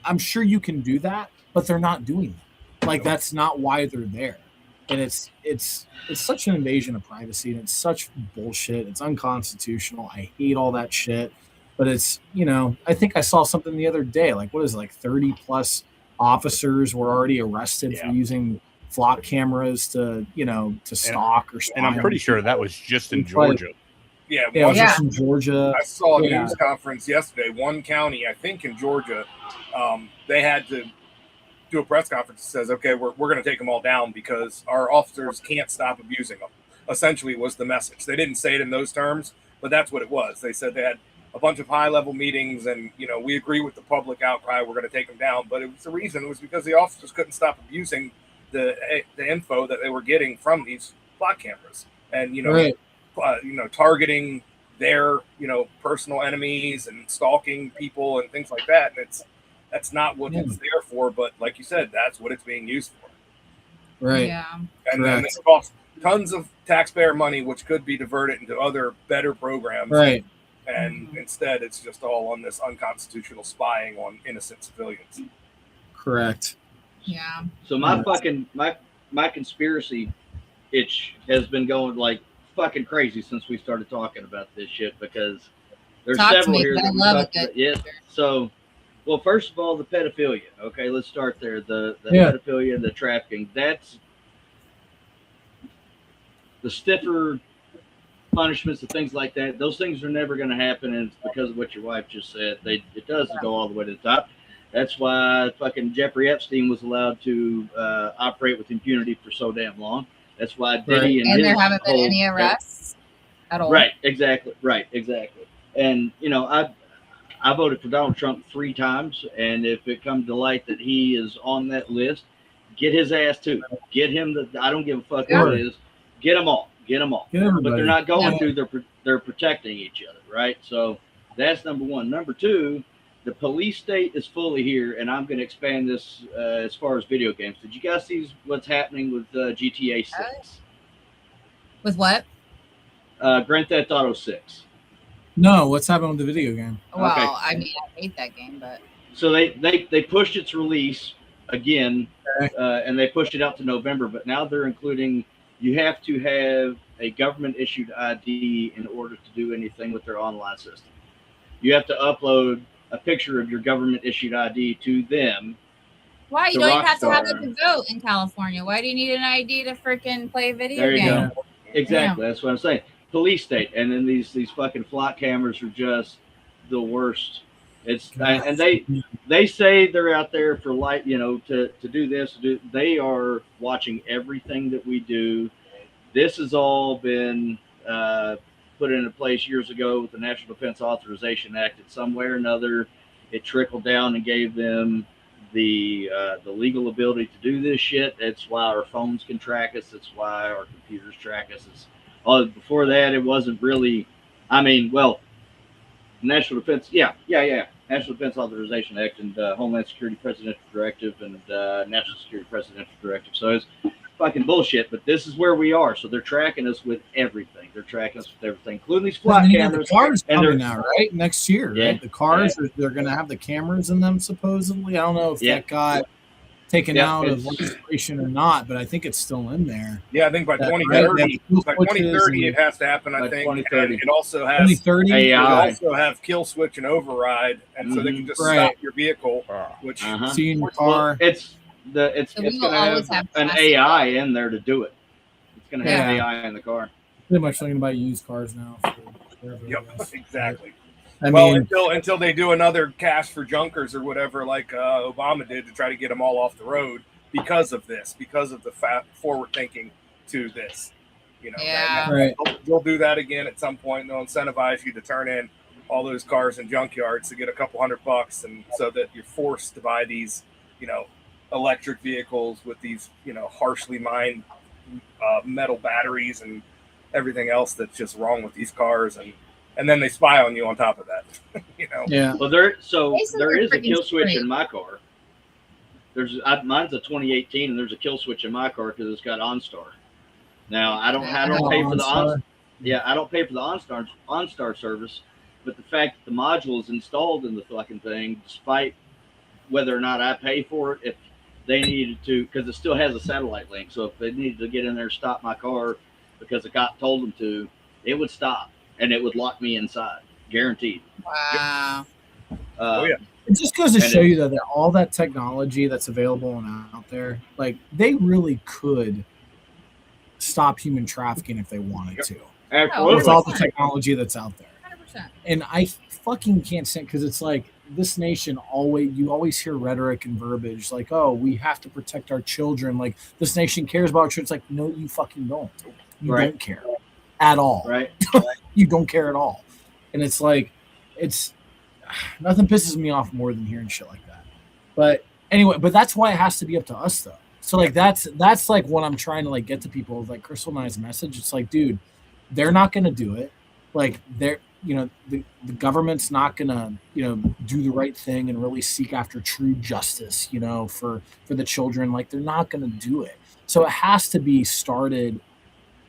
[SPEAKER 4] I'm sure you can do that, but they're not doing that. Like, that's not why they're there. And it's such an invasion of privacy, and it's such bullshit. It's unconstitutional. I hate all that shit. But it's, I think I saw something the other day, like, what is it, like 30 plus officers were already arrested for using flock cameras to stalk or spy.
[SPEAKER 2] And I'm pretty sure that was just in Georgia.
[SPEAKER 3] Yeah,
[SPEAKER 4] it was just in Georgia.
[SPEAKER 3] I saw a news conference yesterday. One county, I think in Georgia, they had to do a press conference that says, okay, we're going to take them all down because our officers can't stop abusing them. Essentially was the message. They didn't say it in those terms, but that's what it was. They said they had a bunch of high-level meetings, and we agree with the public outcry. We're going to take them down, but it was the reason. It was because the officers couldn't stop abusing the info that they were getting from these flock cameras, and targeting their personal enemies and stalking people and things like that. And that's not what it's there for. But like you said, that's what it's being used for.
[SPEAKER 4] Right.
[SPEAKER 6] Yeah.
[SPEAKER 3] And then it costs tons of taxpayer money, which could be diverted into other better programs.
[SPEAKER 4] Right.
[SPEAKER 3] And instead, it's just all on this unconstitutional spying on innocent civilians.
[SPEAKER 4] Correct.
[SPEAKER 6] Yeah.
[SPEAKER 5] So my conspiracy itch has been going like fucking crazy since we started talking about this shit because there's
[SPEAKER 6] Talk to
[SPEAKER 5] several
[SPEAKER 6] me,
[SPEAKER 5] here
[SPEAKER 6] I
[SPEAKER 5] that we
[SPEAKER 6] love
[SPEAKER 5] talked
[SPEAKER 6] a good
[SPEAKER 5] about. Yes.
[SPEAKER 6] picture.
[SPEAKER 5] So, well, first of all, the pedophilia. Okay, let's start there. The
[SPEAKER 4] Yeah.
[SPEAKER 5] pedophilia and the trafficking. That's the stiffer punishments and things like that. Those things are never going to happen, and it's because of what your wife just said. It doesn't go all the way to the top. That's why fucking Jeffrey Epstein was allowed to operate with impunity for so damn long. That's why Diddy
[SPEAKER 6] And there
[SPEAKER 5] his
[SPEAKER 6] haven't been
[SPEAKER 5] whole-
[SPEAKER 6] any arrests at all.
[SPEAKER 5] Right, exactly. And you know, I voted for Donald Trump 3 times, and if it comes to light that he is on that list, get his ass too. Get him. I don't give a fuck who it is. Get them all. Get them all.
[SPEAKER 4] Get everybody.
[SPEAKER 5] But they're not going
[SPEAKER 6] Yeah.
[SPEAKER 5] to. They're protecting each other, right? So that's number one. Number two, the police state is fully here, and I'm going to expand this as far as video games. Did you guys see what's happening with GTA 6?
[SPEAKER 6] With what?
[SPEAKER 5] Grand Theft Auto 6.
[SPEAKER 4] No, what's happening with the video game?
[SPEAKER 6] Well,
[SPEAKER 5] Okay.
[SPEAKER 6] I mean, I hate that game, but
[SPEAKER 5] So they pushed its release again,
[SPEAKER 4] Okay.
[SPEAKER 5] and they pushed it out to November. But now they're including you have to have a government issued ID in order to do anything with their online system. You have to upload a picture of your government issued ID to them.
[SPEAKER 6] why you
[SPEAKER 5] The
[SPEAKER 6] don't even have to have
[SPEAKER 5] Rockstar.
[SPEAKER 6] it to vote in California? Why do you need an ID to freaking play a video
[SPEAKER 5] There you
[SPEAKER 6] game?
[SPEAKER 5] go. Exactly. That's what I'm saying. Police state, and then these fucking flock cameras are just the worst. And they say they're out there for light, you know, to do this. They are watching everything that we do. This has all been put into place years ago with the National Defense Authorization Act. In some way or another, it trickled down and gave them the legal ability to do this shit. That's why our phones can track us. That's why our computers track us. Before that, it wasn't really. I mean, well, National Defense, National Defense Authorization Act and Homeland Security Presidential Directive and National Security Presidential Directive. So it's fucking bullshit. But this is where we are. So they're tracking us with everything. They're tracking us with everything, including these flock
[SPEAKER 4] The
[SPEAKER 5] cameras.
[SPEAKER 4] cars
[SPEAKER 5] and
[SPEAKER 4] coming
[SPEAKER 5] they're-
[SPEAKER 4] out, right? Next year,
[SPEAKER 5] Yeah.
[SPEAKER 4] right? The cars, they're going to have the cameras in them, supposedly. I don't know if that got taken out of legislation or not, but I think it's still in there.
[SPEAKER 3] Yeah, I think by
[SPEAKER 4] That-
[SPEAKER 3] 2030,
[SPEAKER 4] right,
[SPEAKER 3] by 2030 it has to happen. I
[SPEAKER 5] By
[SPEAKER 3] think
[SPEAKER 5] 2030.
[SPEAKER 3] And it also has
[SPEAKER 4] 2030?
[SPEAKER 3] They
[SPEAKER 5] AI.
[SPEAKER 3] also have kill switch and override, and so they can just
[SPEAKER 4] Right.
[SPEAKER 3] stop your vehicle, which
[SPEAKER 5] Uh-huh.
[SPEAKER 4] See in your
[SPEAKER 5] Well,
[SPEAKER 4] car.
[SPEAKER 5] it's
[SPEAKER 6] So
[SPEAKER 5] it's
[SPEAKER 6] we
[SPEAKER 5] going
[SPEAKER 6] will
[SPEAKER 5] to
[SPEAKER 6] always
[SPEAKER 5] have
[SPEAKER 6] have
[SPEAKER 5] an
[SPEAKER 6] plastic.
[SPEAKER 5] AI in there to do it. It's going to have
[SPEAKER 4] Yeah.
[SPEAKER 5] AI in the car.
[SPEAKER 4] Pretty much thinking about used cars now. For everything
[SPEAKER 3] yep,
[SPEAKER 4] else.
[SPEAKER 3] exactly.
[SPEAKER 4] I
[SPEAKER 3] Well,
[SPEAKER 4] mean,
[SPEAKER 3] until they do another cash for junkers or whatever, like Obama did to try to get them all off the road because of this, because of the forward thinking to this. You know,
[SPEAKER 6] Yeah.
[SPEAKER 4] right.
[SPEAKER 3] they'll do that again at some point. They'll incentivize you to turn in all those cars in junkyards to get a couple $100, and so that you're forced to buy these, you know, electric vehicles with these, you know, harshly mined metal batteries and everything else that's just wrong with these cars, and then they spy on you on top of that. You know,
[SPEAKER 4] Yeah.
[SPEAKER 5] Well, there is
[SPEAKER 6] Basically,
[SPEAKER 5] a
[SPEAKER 6] freaking
[SPEAKER 5] kill switch
[SPEAKER 6] straight.
[SPEAKER 5] in my car. Mine's a 2018, and there's a kill switch in my car because it's got OnStar. Now I don't pay for the
[SPEAKER 4] OnStar.
[SPEAKER 5] I don't pay for the OnStar service, but the fact that the module is installed in the fucking thing, despite whether or not I pay for it, if they needed to, because it still has a satellite link, so if they needed to get in there and stop my car because a cop told them to, it would stop and it would lock me inside, guaranteed.
[SPEAKER 6] Wow.
[SPEAKER 3] Oh, yeah.
[SPEAKER 4] It just goes to
[SPEAKER 5] And
[SPEAKER 4] show you that all that technology that's available and out there, like they really could stop human trafficking if they wanted to.
[SPEAKER 5] Absolutely.
[SPEAKER 4] With all the technology that's out there.
[SPEAKER 6] 100%.
[SPEAKER 4] And I fucking can't stand, because it's like this nation you always hear rhetoric and verbiage like, oh, we have to protect our children. Like this nation cares about our children. It's like, no, you fucking don't. You
[SPEAKER 5] Right.
[SPEAKER 4] don't care at all.
[SPEAKER 5] Right.
[SPEAKER 4] You don't care at all. And it's like, it's nothing pisses me off more than hearing shit like that. But anyway, but that's why it has to be up to us though. So like that's like what I'm trying to like get to people, like Crystal and I's message. It's like, dude, they're not gonna do it. Like they're, you know, the government's not gonna, you know, do the right thing and really seek after true justice, you know, for the children. Like they're not gonna do it. So it has to be started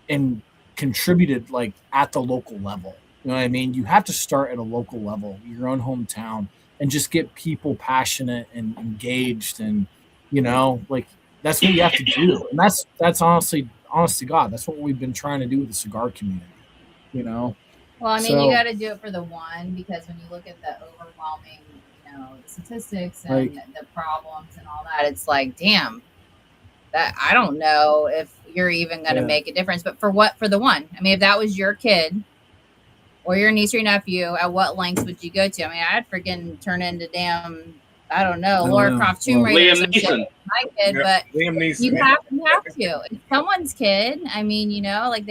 [SPEAKER 4] and contributed like at the local level. You know what I mean? You have to start at a local level, your own hometown, and just get people passionate and engaged, and you know, like that's what you have to do. And that's honestly honest to God, that's what we've been trying to do with the cigar community. You know.
[SPEAKER 6] Well, I mean,
[SPEAKER 4] So-
[SPEAKER 6] you got to do it for the one, because when you look at the overwhelming, the statistics and the problems and all that, it's like, damn, that I don't know if you're even going to make a difference. But for the one, I mean, if that was your kid or your niece or your nephew, at what lengths would you go to? I mean, I'd freaking turn into damn, I don't know, Laura Croft Tomb Raider or some shit. My kid, but
[SPEAKER 3] Liam Neeson.
[SPEAKER 6] you have to. It's someone's kid. I mean, like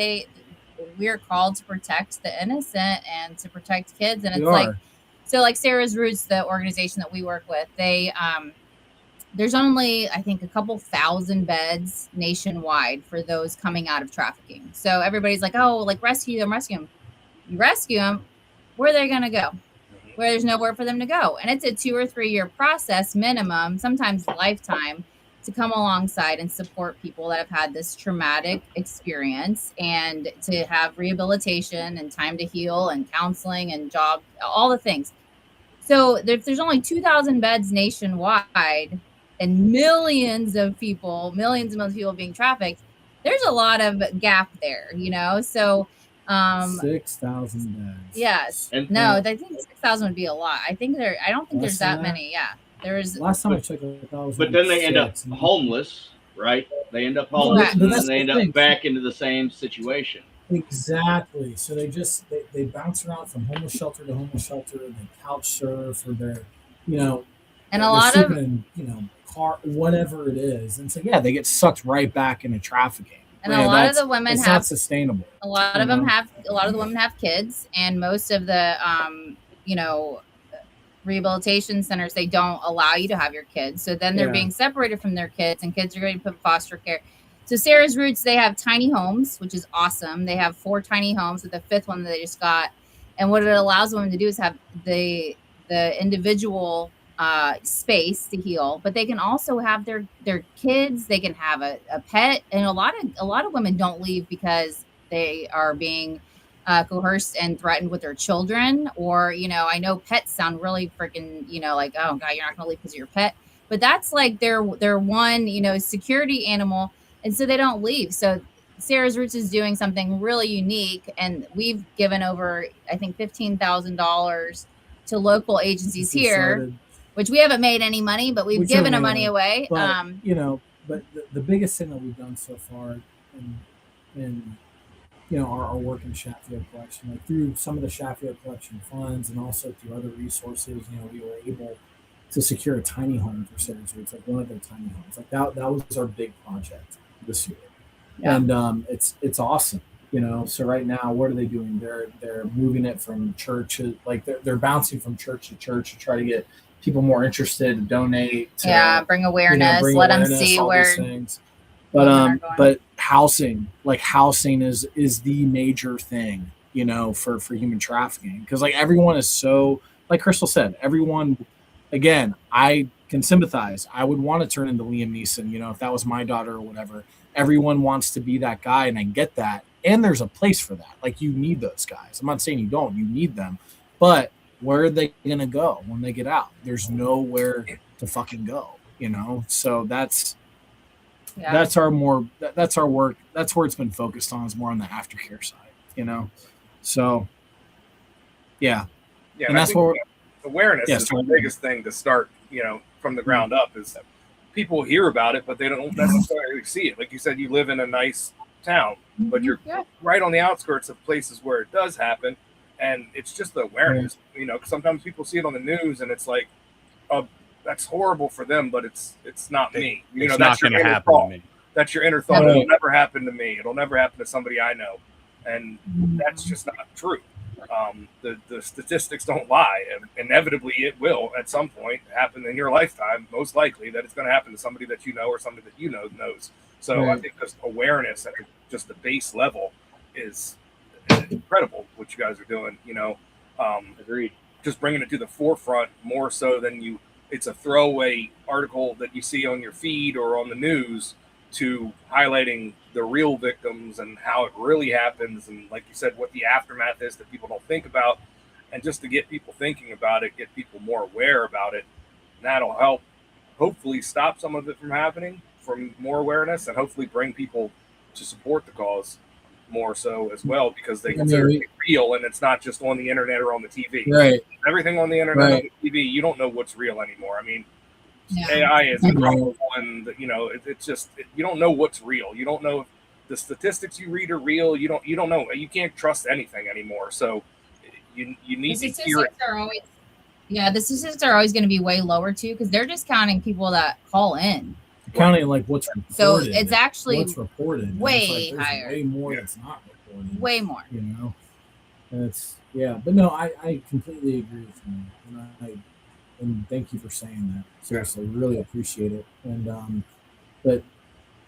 [SPEAKER 6] we're called to protect the innocent and to protect kids, and it's like Sarah's Roots, the organization that we work with, they there's only, I think, a couple thousand beds nationwide for those coming out of trafficking. So everybody's like, oh, like rescue them. You rescue them, where are they going to go? Where there's nowhere for them to go. And it's a 2 or 3 year process minimum, sometimes lifetime, to come alongside and support people that have had this traumatic experience, and to have rehabilitation and time to heal and counseling and job, all the things. So if there's only 2,000 beds nationwide and millions of people being trafficked, there's a lot of gap there, So
[SPEAKER 4] 6,000 beds.
[SPEAKER 6] Yes. No, I think 6,000 would be a lot. I don't think there's that many. Yeah. There's
[SPEAKER 4] last time I checked, was
[SPEAKER 5] but then they end up homeless, right? They end up homeless, and then they end up back into the same situation.
[SPEAKER 4] Exactly. So they bounce around from homeless shelter to homeless shelter, and they couch surf, or they're,
[SPEAKER 6] and a lot of
[SPEAKER 4] in, car, whatever it is, and so they get sucked right back into trafficking.
[SPEAKER 6] And a lot of the women have
[SPEAKER 4] not sustainable.
[SPEAKER 6] A lot of the women have kids, and most of the rehabilitation centers, they don't allow you to have your kids. So then they're being separated from their kids, and kids are going to put foster care. So Sarah's Roots, they have tiny homes, which is awesome. They have 4 tiny homes with the 5th one that they just got. And what it allows women to do is have the individual space to heal, but they can also have their kids. They can have a pet, and a lot of women don't leave because they are being coerced and threatened with their children, or I know pets sound really freaking like, oh god, you're not gonna leave because of your pet, but that's like their one security animal, and so they don't leave. So Sarah's Roots is doing something really unique, and we've given over, I think, $15,000 to local agencies here, which we haven't made any money, but we've given money away.
[SPEAKER 4] But, but the biggest thing that we've done so far in our work in Chaffiot Collection, like through some of the Chaffiot Collection funds, and also through other resources, we were able to secure a tiny home for Sarah's Roots, like one of their tiny homes. Like that was our big project this year. Yeah. And it's awesome. So right now, what are they doing? They're moving it from church, like they're bouncing from church to church to try to get people more interested to donate.
[SPEAKER 6] Bring awareness. Let them see where
[SPEAKER 4] things. But housing is the major thing, for human trafficking, because like everyone is so, like Crystal said, everyone. Again, I can sympathize. I would want to turn into Liam Neeson, if that was my daughter or whatever. Everyone wants to be that guy, and I get that. And there's a place for that. Like, you need those guys. I'm not saying you don't. You need them. But where are they going to go when they get out? There's nowhere to fucking go, So that's our work. That's where it's been focused on, is more on the aftercare side, So, yeah.
[SPEAKER 3] Yeah,
[SPEAKER 4] and that's what
[SPEAKER 3] awareness is the biggest thing to start, from the ground up, is that people hear about it, but they don't necessarily see it. Like you said, you live in a nice town, but you're right on the outskirts of places where it does happen, and it's just the awareness. Cause sometimes people see it on the news, and it's like, oh, that's horrible for them, but it's not me.
[SPEAKER 2] It's
[SPEAKER 3] that's
[SPEAKER 2] not
[SPEAKER 3] your
[SPEAKER 2] going to
[SPEAKER 3] inner
[SPEAKER 2] happen
[SPEAKER 3] thought.
[SPEAKER 2] to me.
[SPEAKER 3] That's your inner thought. It'll never happen to me. It'll never happen to somebody I know, and that's just not true. The statistics don't lie, and inevitably it will at some point happen in your lifetime. Most likely that it's going to happen to somebody that you know, or somebody that knows. So I think just awareness at just the base level is incredible. What you guys are doing,
[SPEAKER 5] Agreed.
[SPEAKER 3] Just bringing it to the forefront more so than it's a throwaway article that you see on your feed or on the news, to highlighting the real victims and how it really happens, and like you said, what the aftermath is that people don't think about, and just to get people thinking about it, get people more aware about it, and that'll help hopefully stop some of it from happening, from more awareness, and hopefully bring people to support the cause more so as well, because they consider it real and it's not just on the internet or on the TV.
[SPEAKER 4] Right.
[SPEAKER 3] Everything on the internet, on the TV, you don't know what's real anymore. I mean, AI is powerful, and it's just you don't know what's real. You don't know if the statistics you read are real. You don't know. You can't trust anything anymore. So you need to hear it.
[SPEAKER 6] The statistics are always going to be way lower too, because they're just counting people that call in.
[SPEAKER 4] Counting like what's reported.
[SPEAKER 6] So it's actually
[SPEAKER 4] what's reported
[SPEAKER 6] way higher.
[SPEAKER 4] Way more that's not reported.
[SPEAKER 6] Way more.
[SPEAKER 4] That's but no, I completely agree with you, and thank you for saying that. Seriously, really appreciate it. And but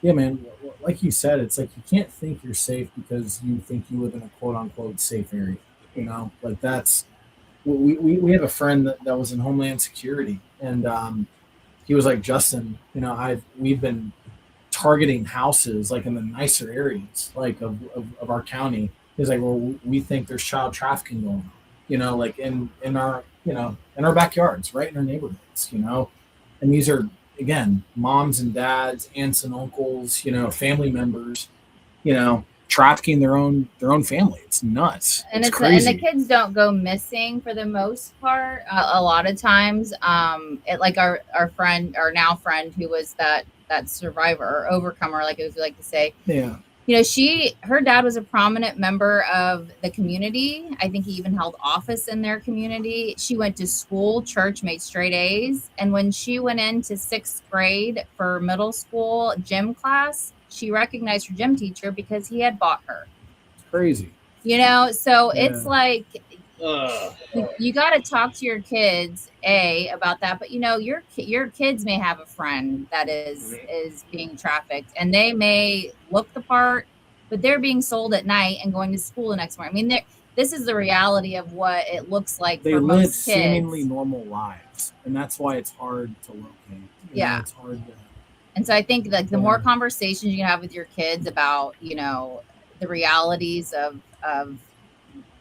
[SPEAKER 4] yeah, man, like you said, it's like you can't think you're safe because you think you live in a quote unquote safe area. Like that's we have a friend that was in Homeland Security, and he was like, Justin, we've been targeting houses like in the nicer areas like of our county. He's like, well, we think there's child trafficking going on, like in our in our backyards, right in our neighborhoods, and these are, again, moms and dads, aunts and uncles, family members, trafficking their own family. It's nuts.
[SPEAKER 6] And
[SPEAKER 4] it's crazy.
[SPEAKER 6] And the kids don't go missing for the most part. A lot of times, like our friend, our now friend, who was that survivor or overcomer, like we like to say.
[SPEAKER 4] Yeah.
[SPEAKER 6] Her dad was a prominent member of the community. I think he even held office in their community. She went to school, church, made straight A's. And when she went into 6th grade for middle school gym class, she recognized her gym teacher because he had bought her.
[SPEAKER 4] It's crazy.
[SPEAKER 6] So it's like, you got to talk to your kids about that, but your kids may have a friend that is being trafficked, and they may look the part, but they're being sold at night and going to school the next morning. I mean, this is the reality of what it looks like.
[SPEAKER 4] They
[SPEAKER 6] for
[SPEAKER 4] live
[SPEAKER 6] most kids.
[SPEAKER 4] Seemingly normal lives, and that's why it's hard to locate. It's hard to.
[SPEAKER 6] And so I think like the more conversations you can have with your kids about the realities of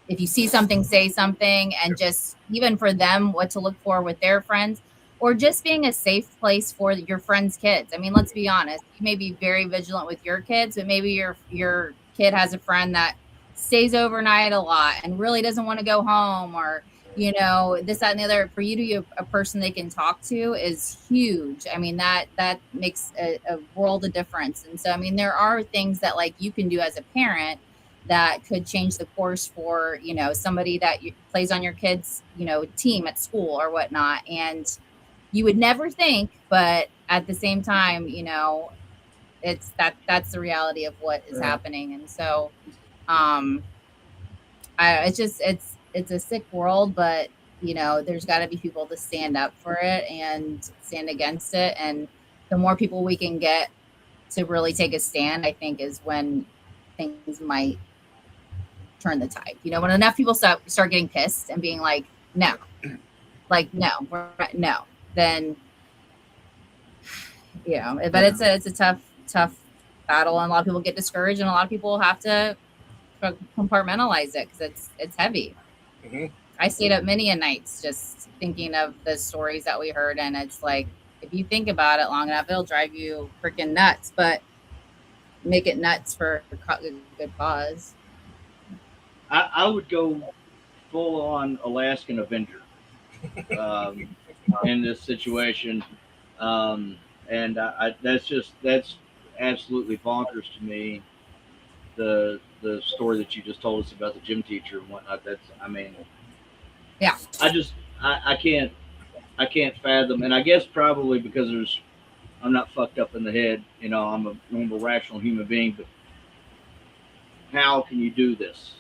[SPEAKER 6] if you see something, say something, and just even for them, what to look for with their friends, or just being a safe place for your friends' kids. I mean, let's be honest. You may be very vigilant with your kids, but maybe your kid has a friend that stays overnight a lot and really doesn't want to go home, or, this, that, and the other. For you to be a person they can talk to is huge. I mean, that makes a world of difference. And so, I mean, there are things that like you can do as a parent that could change the course for, somebody that plays on your kids, team at school or whatnot. And you would never think, but at the same time, it's that's the reality of what is happening. And so, it's a sick world, but there's got to be people to stand up for it and stand against it. And the more people we can get to really take a stand, I think, is when things might turn the tide. When enough people start getting pissed and being like, no, then but it's a tough battle, and a lot of people get discouraged, and a lot of people have to compartmentalize it because it's heavy.
[SPEAKER 3] Mm-hmm.
[SPEAKER 6] I stayed up many a nights just thinking of the stories that we heard, and it's like, if you think about it long enough, it'll drive you freaking nuts, but make it nuts for a good cause.
[SPEAKER 5] I would go full on Alaskan Avenger in this situation. And that's absolutely bonkers to me. The story that you just told us about the gym teacher and whatnot. I can't fathom. And I guess probably because I'm not fucked up in the head. I'm a normal, rational human being, but how can you do this?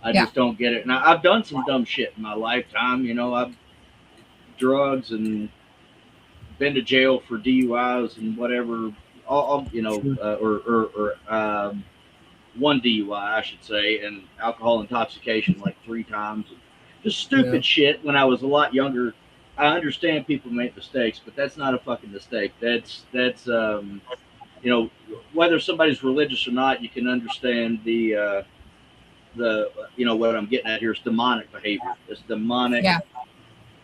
[SPEAKER 5] I just don't get it. And I've done some dumb shit in my lifetime. I've drugs and been to jail for DUIs and whatever. Or one DUI, I should say, and alcohol intoxication like 3 times. Just stupid shit when I was a lot younger. I understand people make mistakes, but that's not a fucking mistake. That's whether somebody's religious or not, you can understand the what I'm getting at here is demonic behavior. It's demonic.
[SPEAKER 4] Yeah.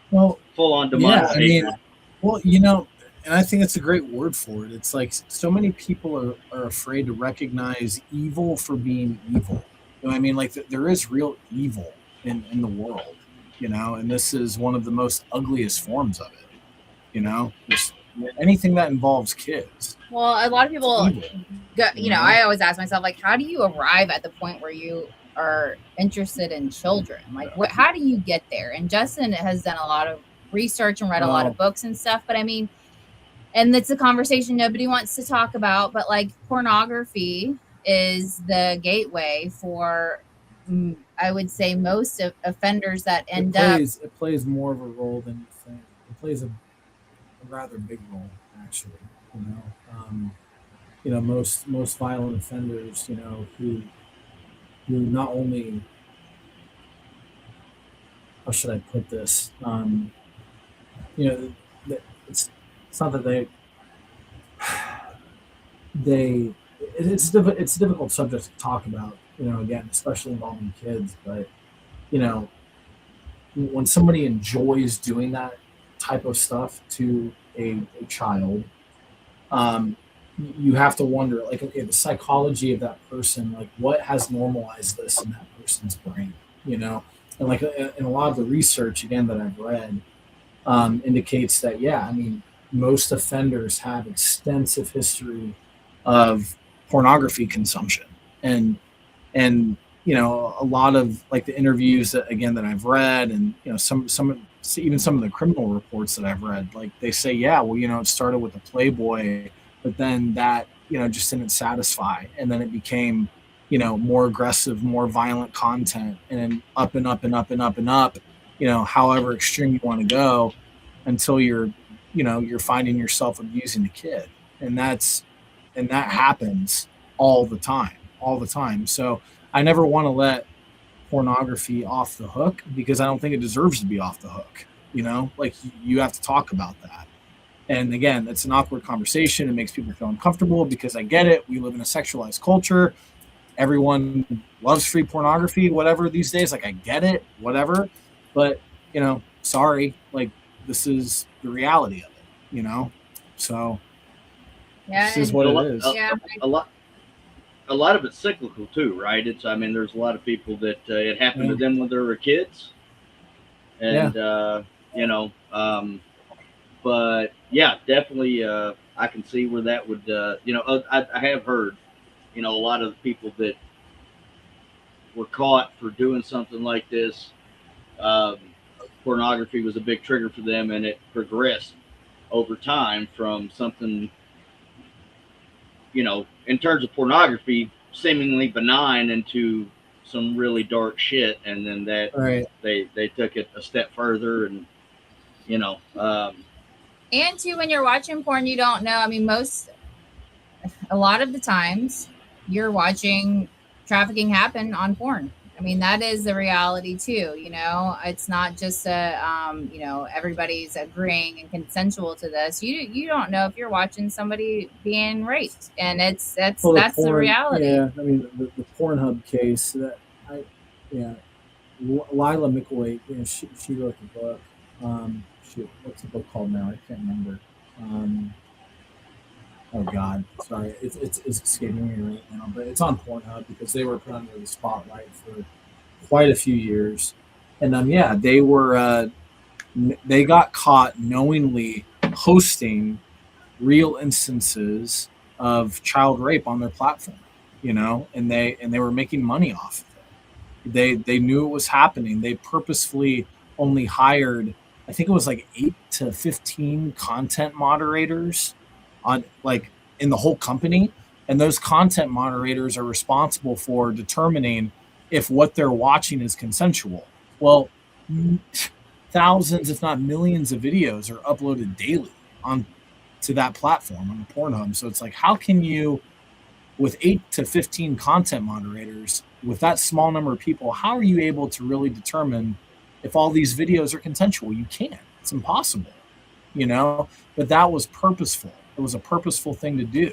[SPEAKER 4] Well,
[SPEAKER 5] full on demonic behavior.
[SPEAKER 4] Well, and I think it's a great word for it. It's like so many people are afraid to recognize evil for being evil. You know what I mean? Like there is real evil in the world, you know, and this is one of the most ugliest forms of it, you know, just anything that involves kids.
[SPEAKER 6] Well, a lot of people, you know, I always ask myself, like, how do you arrive at the point where you are interested in children? Like, how do you get there? And Justin has done a lot of research and read a lot of books and stuff, but I mean, and it's a conversation nobody wants to talk about, but like pornography is the gateway for, I would say, most offenders that end up.
[SPEAKER 4] It plays more of a role than you think. It plays a rather big role, actually. You know, most violent offenders, you know, who not only, how should I put this? You know, it's not that it's a difficult subject to talk about, you know, again, especially involving kids, but, you know, when somebody enjoys doing that type of stuff to a child, you have to wonder, like, okay, the psychology of that person, like, what has normalized this in that person's brain, you know? And like in a lot of the research, again, that I've read, indicates that, yeah, I mean, most offenders have extensive history of pornography consumption, and you know, a lot of like the interviews that I've read, and you know, some even some of the criminal reports that I've read, like they say, yeah, well, you know, it started with a Playboy, but then that, you know, just didn't satisfy, and then it became, you know, more aggressive, more violent content, and then up and up and up and up and up, you know, however extreme you want to go, until you're finding yourself abusing a kid, and that happens all the time. So I never want to let pornography off the hook, because I don't think it deserves to be off the hook. You know, like, you have to talk about that. And again, it's an awkward conversation. It makes people feel uncomfortable, because I get it. We live in a sexualized culture. Everyone loves free pornography, whatever, these days. Like, I get it, whatever. But, you know, sorry, like, this is the reality of it, you know? So
[SPEAKER 6] yeah,
[SPEAKER 4] this is what it is.
[SPEAKER 5] A lot of it's cyclical too, right? I mean, there's a lot of people that it happened to them when they were kids, and you know, but yeah, definitely, I can see where that would, you know, I have heard, you know, a lot of the people that were caught for doing something like this, pornography was a big trigger for them, and it progressed over time from something, you know, in terms of pornography, seemingly benign, into some really dark shit, and then that they took it a step further, and you know,
[SPEAKER 6] and too, when you're watching porn, you don't know. I mean, a lot of the times, you're watching trafficking happen on porn. I mean, that is the reality too. You know, it's not just you know, everybody's agreeing and consensual to this. You don't know if you're watching somebody being raped, and that's the reality.
[SPEAKER 4] Yeah, I mean, the Pornhub case, Lila Micklethwait, you know, she wrote the book. What's the book called now? I can't remember. Oh God, sorry, it's escaping me right now. But it's on Pornhub, because they were put under the spotlight for quite a few years, and they got caught knowingly hosting real instances of child rape on their platform, you know, and they were making money off of it. They knew it was happening. They purposefully only hired, I think it was like 8 to 15 content moderators on, like, in the whole company, and those content moderators are responsible for determining if what they're watching is consensual. Well, thousands, if not millions, of videos are uploaded daily on to that platform, on Pornhub. So it's like, how can you, with 8 to 15 content moderators, with that small number of people, how are you able to really determine if all these videos are consensual? You can't. It's impossible, you know. But that was purposeful. It was a purposeful thing to do,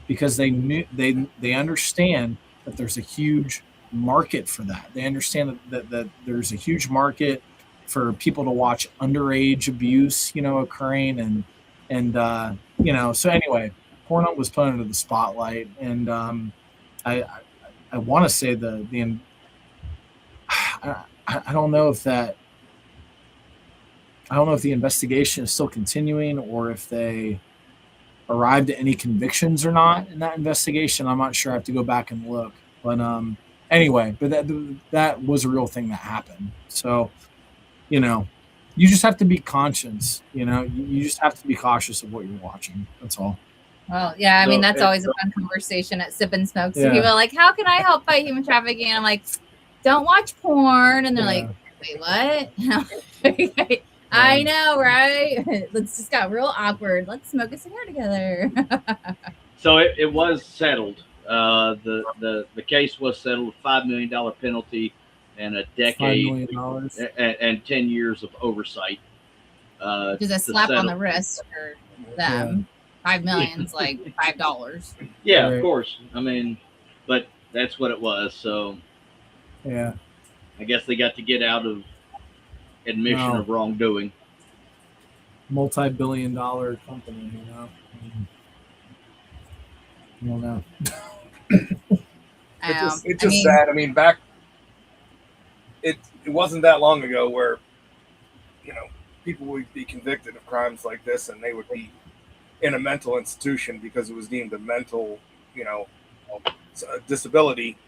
[SPEAKER 4] because they knew, they understand that there's a huge market for that. They understand that there's a huge market for people to watch underage abuse, you know, occurring, And so anyway, Pornhub was put under the spotlight, and I want to say I don't know if the investigation is still continuing or if they arrived at any convictions or not in that investigation. I'm not sure. I have to go back and look. But anyway, but that was a real thing that happened. So, you just have to be conscious. You just have to be cautious of what you're watching. That's all.
[SPEAKER 6] Well, yeah, I mean, that's always a fun conversation at Sip and Smoke. So people are like, how can I help fight human trafficking? And I'm like, don't watch porn. And they're like, wait, what? I know, right? It's just got real awkward. Let's smoke a cigar together.
[SPEAKER 5] So it was settled. The case was settled, $5 million penalty and a decade and 10 years of oversight.
[SPEAKER 6] Just a slap on the wrist for them. Yeah. $5 million's like $5.
[SPEAKER 5] Yeah, right. Of course. I mean, but that's what it was. So,
[SPEAKER 4] yeah,
[SPEAKER 5] I guess they got to get out of admission of wrongdoing.
[SPEAKER 4] Multi-billion-dollar company, I don't know.
[SPEAKER 3] It's just sad. I mean, back it wasn't that long ago where people would be convicted of crimes like this and they would be in a mental institution because it was deemed a mental, disability,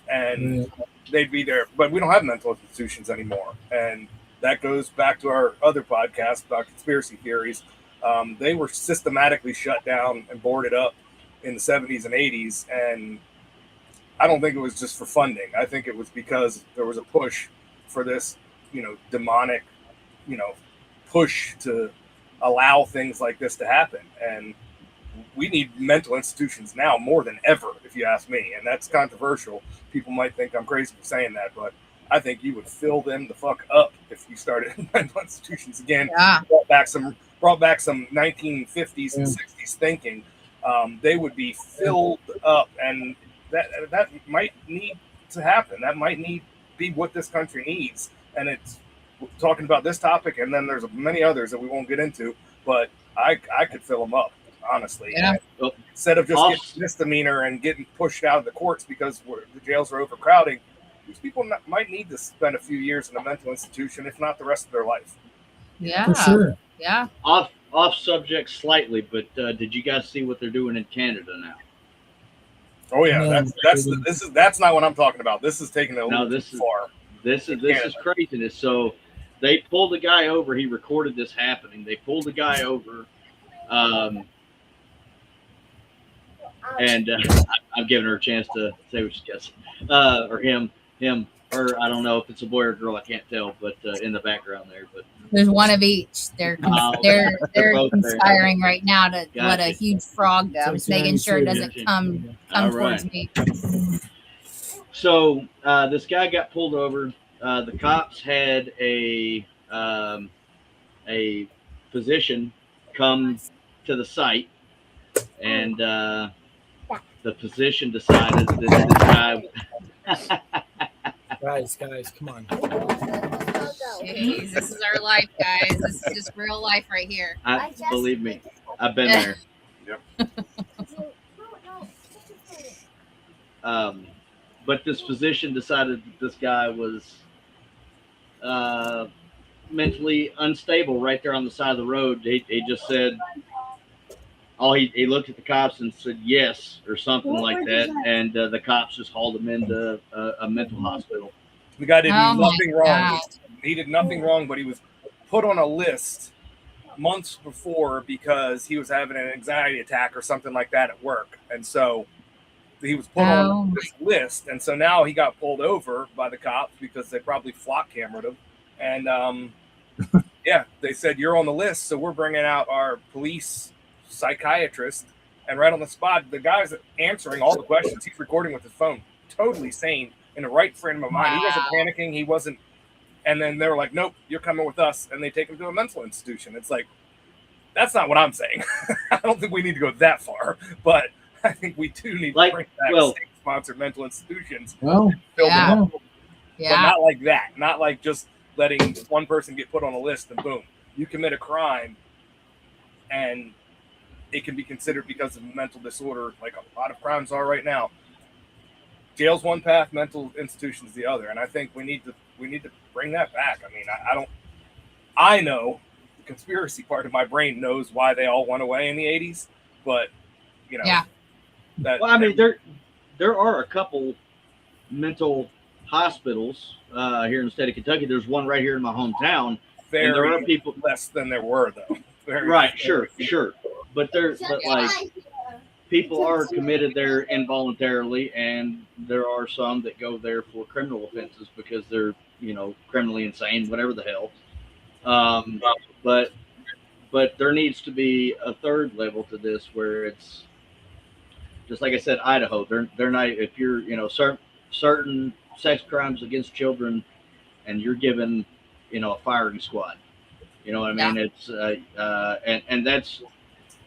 [SPEAKER 3] and they'd be there. But we don't have mental institutions anymore, and that goes back to our other podcast about conspiracy theories. They were systematically shut down and boarded up in the 70s and 80s, and I don't think it was just for funding. I think it was because there was a push for this, demonic, push to allow things like this to happen. And we need mental institutions now more than ever, if you ask me. And that's controversial. People might think I'm crazy for saying that, but I think you would fill them the fuck up if you started mental institutions again.
[SPEAKER 6] Yeah.
[SPEAKER 3] Brought back some 1950s and 60s thinking. They would be filled up, and that might need to happen. That might be what this country needs. And it's talking about this topic, and then there's many others that we won't get into, but I could fill them up, honestly.
[SPEAKER 6] Yeah.
[SPEAKER 3] Instead of just getting misdemeanor and getting pushed out of the courts because the jails are overcrowding, these people might need to spend a few years in a mental institution, if not the rest of their life.
[SPEAKER 6] Yeah,
[SPEAKER 4] for sure.
[SPEAKER 6] Yeah.
[SPEAKER 5] Off subject slightly, but did you guys see what they're doing in Canada now?
[SPEAKER 3] Oh yeah, that's not what I'm talking about. This is taking it a little too far.
[SPEAKER 5] This is craziness. So they pulled the guy over. He recorded this happening. They pulled the guy over, and I'm giving her a chance to say what she gets, or him, her. I don't know if it's a boy or girl. I can't tell, but in the background there. But
[SPEAKER 6] there's one of each. They're conspiring right now to let a huge frog go. Just making sure it doesn't come towards me.
[SPEAKER 5] So this guy got pulled over. The cops had a physician come to the site, and the physician decided that this guy.
[SPEAKER 4] Guys, come on.
[SPEAKER 6] Jeez, this is our life, guys. This is just real life right here.
[SPEAKER 5] Believe me, I've been there.
[SPEAKER 3] Yep.
[SPEAKER 5] But this physician decided that this guy was mentally unstable right there on the side of the road. He just said, he looked at the cops and said yes or something like that, and the cops just hauled him into a mental hospital.
[SPEAKER 3] The guy did nothing wrong. He did nothing wrong, but he was put on a list months before because he was having an anxiety attack or something like that at work, and so he was put on this list, and so now he got pulled over by the cops because they probably flock camered him, and they said you're on the list, so we're bringing out our police psychiatrist, and right on the spot, the guy's answering all the questions. He's recording with his phone, totally sane, in the right frame of mind. He wasn't panicking. He wasn't. And then they were like, "Nope, you're coming with us," and they take him to a mental institution. It's like, that's not what I'm saying. I don't think we need to go that far, but I think we do need to bring back state-sponsored mental institutions.
[SPEAKER 4] Well,
[SPEAKER 3] But not like that. Not like just letting one person get put on a list and boom, you commit a crime, and it can be considered because of mental disorder, like a lot of crimes are right now. Jail's one path, mental institution's the other, and I think we need to bring that back. I mean, I know the conspiracy part of my brain knows why they all went away in the 80s, but you know,
[SPEAKER 6] Yeah.
[SPEAKER 5] Well, I mean, there are a couple mental hospitals here in the state of Kentucky. There's one right here in my hometown, and there are people
[SPEAKER 3] less than there were though.
[SPEAKER 5] Right, sure, but like people are committed there involuntarily, and there are some that go there for criminal offenses because they're, you know, criminally insane, whatever the hell. But there needs to be a third level to this where it's just like I said, Idaho. They're not, if you're, you know, certain sex crimes against children, and you're given, you know, a firing squad. You know what I mean? Yeah. It's and that's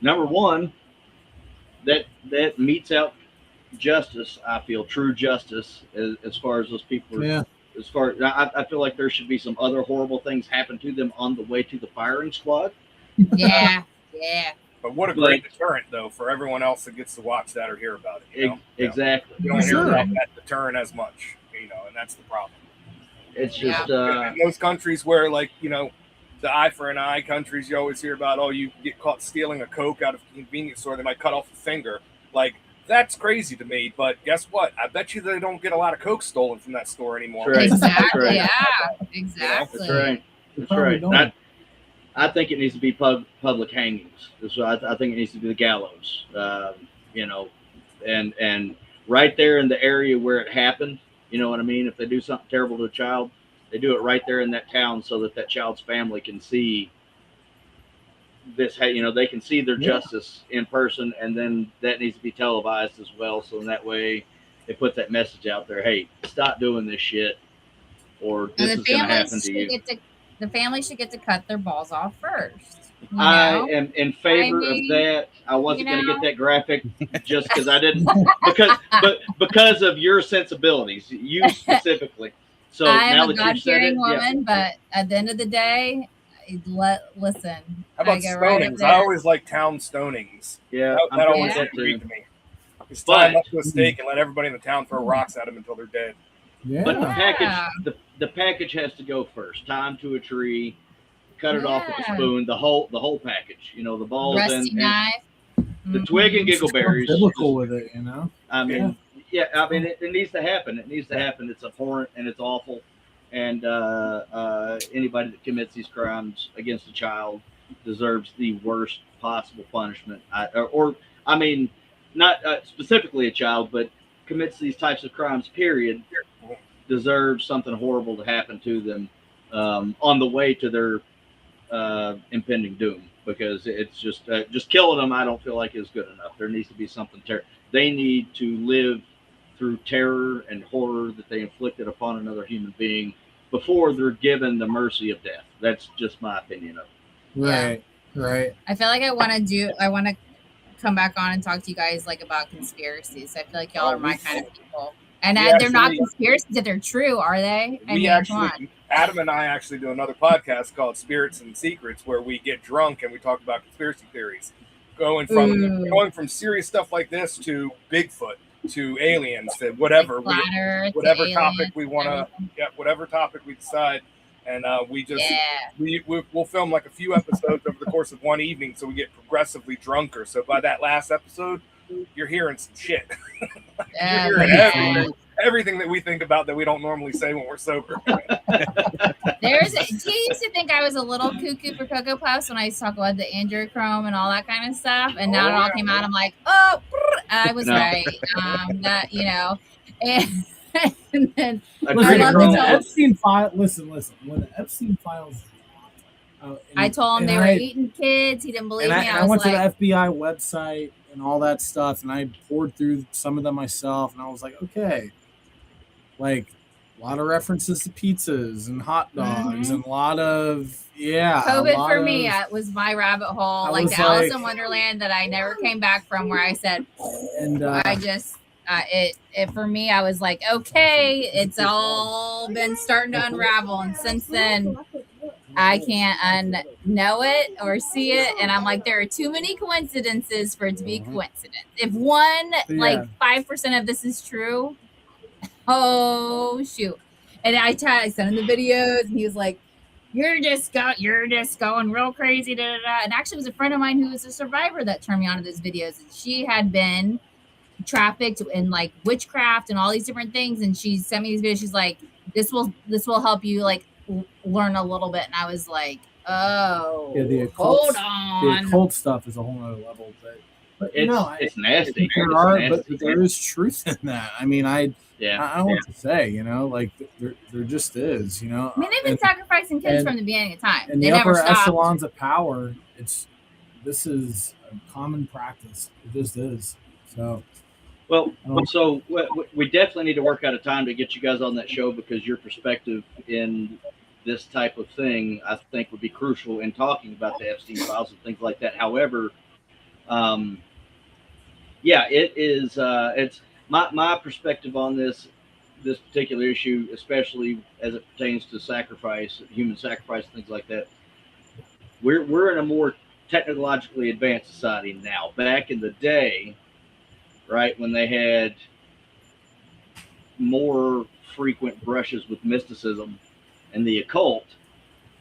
[SPEAKER 5] number one. That metes out justice. I feel true justice as far as those people are.
[SPEAKER 4] Yeah.
[SPEAKER 5] As far I feel like there should be some other horrible things happen to them on the way to the firing squad.
[SPEAKER 6] Yeah.
[SPEAKER 3] But what a great deterrent, though, for everyone else that gets to watch that or hear about it. You know?
[SPEAKER 5] Exactly.
[SPEAKER 3] You don't hear about that deterrent as much, you know, and that's the problem.
[SPEAKER 5] It's just
[SPEAKER 3] in those countries where, like, you know, the eye for an eye countries, you always hear about, oh, you get caught stealing a Coke out of a convenience store, they might cut off a finger. Like, that's crazy to me. But guess what? I bet you they don't get a lot of Coke stolen from that store anymore.
[SPEAKER 5] Right.
[SPEAKER 6] Exactly.
[SPEAKER 5] Right.
[SPEAKER 6] Yeah. Exactly.
[SPEAKER 5] That's right. That's right. I think it needs to be public hangings. So I think it needs to be the gallows. You know, and right there in the area where it happened. You know what I mean? If they do something terrible to a child, they do it right there in that town so that child's family can see this. You know, they can see their justice in person, and then that needs to be televised as well. So in that way, they put that message out there: hey, stop doing this shit, or this is going to happen to you.
[SPEAKER 6] The family should get to cut their balls off first. You know?
[SPEAKER 5] I am in favor of that. I wasn't going to get that graphic just because I didn't, because of your sensibilities, you specifically. So
[SPEAKER 6] I
[SPEAKER 5] now
[SPEAKER 6] am a
[SPEAKER 5] that you've said it,
[SPEAKER 6] woman, but at the end of the day, listen.
[SPEAKER 3] How about stonings? I always like town stonings.
[SPEAKER 5] Yeah,
[SPEAKER 3] that always intrigued me. Just tie them up to a stake and let everybody in the town throw rocks at them until they're dead.
[SPEAKER 4] Yeah.
[SPEAKER 5] But the package has to go first. Tie them to a tree, cut it off with a spoon. The whole package. You know, the balls
[SPEAKER 6] rusty knife,
[SPEAKER 5] the twig and giggleberries.
[SPEAKER 4] Biblical with it, you know.
[SPEAKER 5] I mean, I mean, it needs to happen. It needs to happen. It's abhorrent and it's awful. And anybody that commits these crimes against a child deserves the worst possible punishment. I mean, not specifically a child, but commits these types of crimes, period, deserves something horrible to happen to them on the way to their impending doom. Because it's just killing them, I don't feel like is good enough. There needs to be something terrible. They need to live through terror and horror that they inflicted upon another human being before they're given the mercy of death. That's just my opinion of it.
[SPEAKER 4] Right.
[SPEAKER 6] I feel like I want to come back on and talk to you guys like about conspiracies. I feel like y'all are my kind of people. And they're not conspiracies if they're true, are they?
[SPEAKER 3] Adam and I actually do another podcast called Spirits and Secrets, where we get drunk and we talk about conspiracy theories, going from serious stuff like this to Bigfoot, to aliens, to whatever topic we want to, whatever topic we decide, and we'll film like a few episodes over the course of one evening, so we get progressively drunker. So by that last episode, you're hearing some shit. You're hearing everything that we think about that we don't normally say when we're sober.
[SPEAKER 6] He used to think I was a little cuckoo for Cocoa Puffs when I used to talk about the androchrome and all that kind of stuff, and now it all came out. I'm like, I was right. That, you know, and then
[SPEAKER 4] Epstein file. Listen. When the Epstein files,
[SPEAKER 6] I told him they were eating kids. He didn't believe me.
[SPEAKER 4] I went to the FBI website and all that stuff, and I poured through some of them myself, and I was like, okay, like a lot of references to pizzas and hot dogs, and a lot of
[SPEAKER 6] COVID for me. It was my rabbit hole, like the Alice in Wonderland that I never came back from, where I said, and I just. It for me, I was like, okay, it's all been starting to unravel, and since then, I can't unknow it or see it. And I'm like, there are too many coincidences for it to be coincidence. If one, like 5% of this is true, oh shoot. And I sent him the videos and he was like, you're just going real crazy. Da, da, da. And actually it was a friend of mine who was a survivor that turned me on to those videos. And she had been trafficked in like witchcraft and all these different things. And she sent me these videos. She's like, this will help you like learn a little bit. And I was like, oh, yeah,
[SPEAKER 4] the occult,
[SPEAKER 6] hold on.
[SPEAKER 4] The occult stuff is a whole other level, but
[SPEAKER 5] it's nasty.
[SPEAKER 4] But there is truth in that. I mean, I don't know what to say, like there just is, I
[SPEAKER 6] mean, they've been sacrificing kids from the beginning of time.
[SPEAKER 4] And
[SPEAKER 6] they
[SPEAKER 4] the
[SPEAKER 6] never
[SPEAKER 4] upper
[SPEAKER 6] stopped.
[SPEAKER 4] echelons of power, this is a common practice. It just is. So,
[SPEAKER 5] so we definitely need to work out a time to get you guys on that show, because your perspective in this type of thing, I think, would be crucial in talking about the Epstein files and things like that. However, it is. It's my perspective on this particular issue, especially as it pertains to sacrifice, human sacrifice, things like that. We're in a more technologically advanced society now. Back in the day, right, when they had more frequent brushes with mysticism and the occult,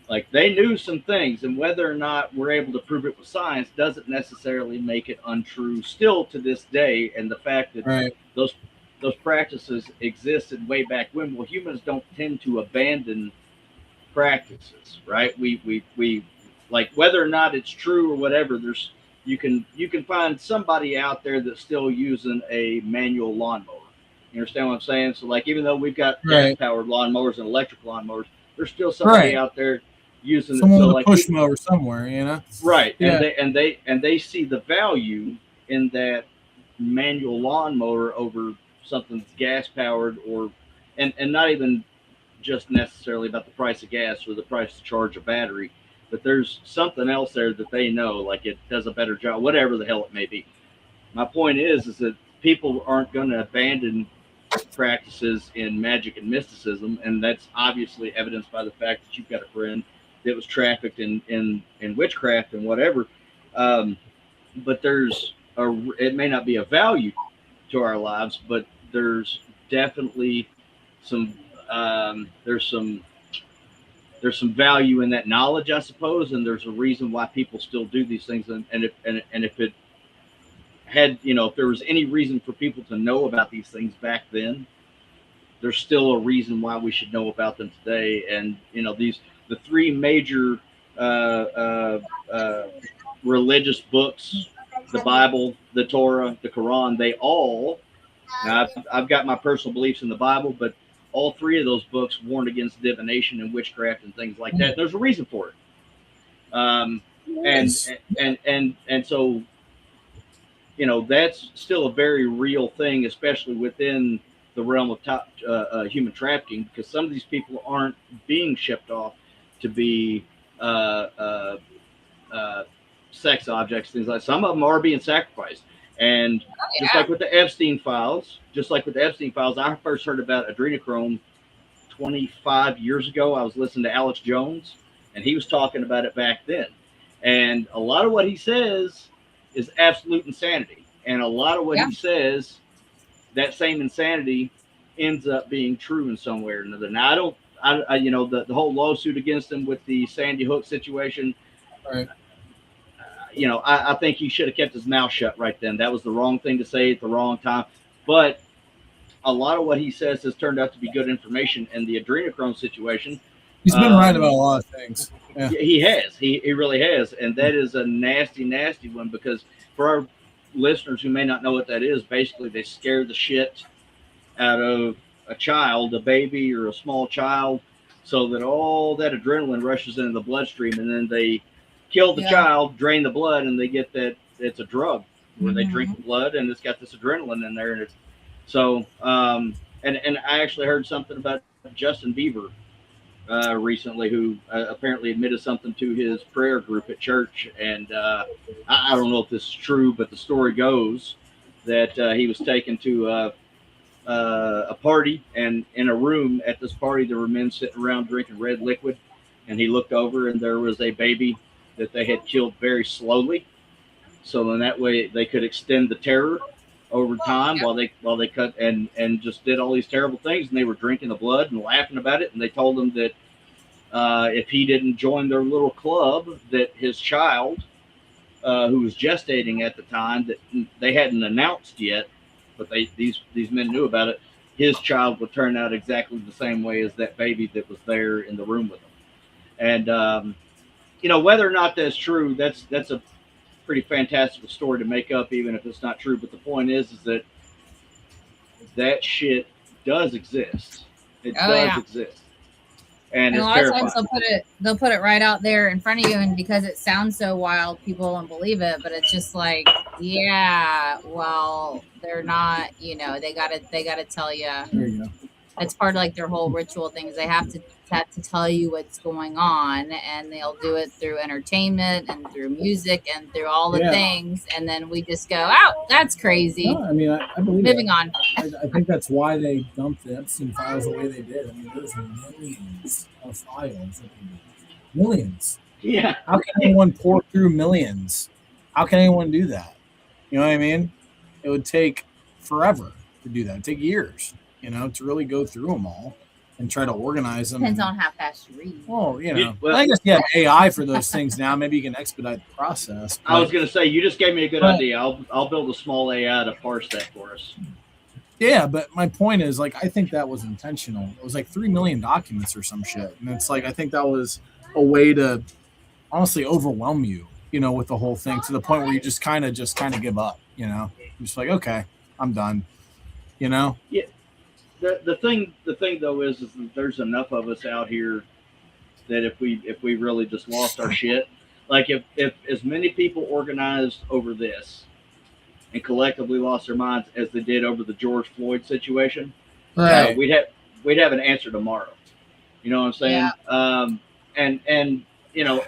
[SPEAKER 5] like, they knew some things, and whether or not we're able to prove it with science doesn't necessarily make it untrue still to this day. And the fact that those practices existed way back when, well, humans don't tend to abandon practices, right? We like, whether or not it's true or whatever, you can find somebody out there that's still using a manual lawnmower. You understand what I'm saying? So, like, even though we've got gas powered lawnmowers and electric lawnmowers, there's still somebody out there using
[SPEAKER 4] someone
[SPEAKER 5] it. So,
[SPEAKER 4] with
[SPEAKER 5] like,
[SPEAKER 4] a push mower somewhere,
[SPEAKER 5] right? Yeah. And they see the value in that manual lawnmower over something that's gas powered, and not even just necessarily about the price of gas or the price to charge a battery, but there's something else there that they know, like, it does a better job, whatever the hell it may be. My point is that people aren't going to abandon practices in magic and mysticism, and that's obviously evidenced by the fact that you've got a friend that was trafficked in witchcraft and whatever. But it may not be a value to our lives, but there's definitely some value in that knowledge, I suppose, and there's a reason why people still do these things. And if it had, if there was any reason for people to know about these things back then, there's still a reason why we should know about them today. And the three major religious books, the Bible, the Torah, the Quran, they all, now I've got my personal beliefs in the Bible, but all three of those books warned against divination and witchcraft and things like that. There's a reason for it. And so, that's still a very real thing, especially within the realm of human trafficking, because some of these people aren't being shipped off to be sex objects, things like that. Some of them are being sacrificed. And just like with the Epstein files, I first heard about adrenochrome 25 years ago. I was listening to Alex Jones, and he was talking about it back then. And a lot of what he says is absolute insanity. And a lot of what he says, that same insanity ends up being true in some way or another. Now, the whole lawsuit against him with the Sandy Hook situation, I think he should have kept his mouth shut right then. That was the wrong thing to say at the wrong time. But a lot of what he says has turned out to be good information. And the adrenochrome situation,
[SPEAKER 4] he's been right about a lot of things. Yeah.
[SPEAKER 5] He has. He really has. And that is a nasty, nasty one, because for our listeners who may not know what that is, basically they scare the shit out of a child, a baby or a small child, so that all that adrenaline rushes into the bloodstream, and then they kill the child, drain the blood, and they get that it's a drug where they drink the blood and it's got this adrenaline in there. And it's so, and I actually heard something about Justin Bieber recently, who apparently admitted something to his prayer group at church. And I don't know if this is true, but the story goes that he was taken to a party, and in a room at this party, there were men sitting around drinking red liquid. and he looked over, and there was a baby that they had killed very slowly. So then that way they could extend the terror over time while they cut and just did all these terrible things, and they were drinking the blood and laughing about it. And they told him that if he didn't join their little club, that his child, who was gestating at the time, that they hadn't announced yet, but these men knew about it, his child would turn out exactly the same way as that baby that was there in the room with him. And whether or not that's true, that's a pretty fantastical story to make up, even if it's not true. But the point is that shit does exist. It does exist, and
[SPEAKER 6] a
[SPEAKER 5] it's
[SPEAKER 6] lot
[SPEAKER 5] terrifying.
[SPEAKER 6] of times they'll put it right out there in front of you, and because it sounds so wild, people won't believe it. But it's just like, yeah, well, they're not. They gotta tell you.
[SPEAKER 4] There you go.
[SPEAKER 6] It's part of like their whole ritual things. They have to tell you what's going on, and they'll do it through entertainment and through music and through all the things. And then we just go, "Oh, that's crazy."
[SPEAKER 4] No, I mean, I believe
[SPEAKER 6] Moving on.
[SPEAKER 4] I think that's why they dumped the Epstein files the way they did. I mean, there's millions of files. Millions.
[SPEAKER 5] Yeah.
[SPEAKER 4] How can anyone pour through millions? How can anyone do that? You know what I mean? It would take forever to do that. It'd take years, to really go through them all and try to organize them.
[SPEAKER 6] Depends on how fast you read.
[SPEAKER 4] Well, I guess you have AI for those things now. Maybe you can expedite the process.
[SPEAKER 5] I was going to say, you just gave me a good idea. I'll build a small AI to parse that for us.
[SPEAKER 4] Yeah, but my point is, I think that was intentional. It was 3 million documents or some shit. And it's I think that was a way to honestly overwhelm you, with the whole thing, to the point where you just kind of give up, You're just okay, I'm done, Yeah.
[SPEAKER 5] The thing though is that there's enough of us out here that if we really just lost our shit, if as many people organized over this and collectively lost their minds as they did over the George Floyd situation,
[SPEAKER 4] right,
[SPEAKER 5] we'd have an answer tomorrow. You know what I'm saying?
[SPEAKER 6] Yeah.
[SPEAKER 5] And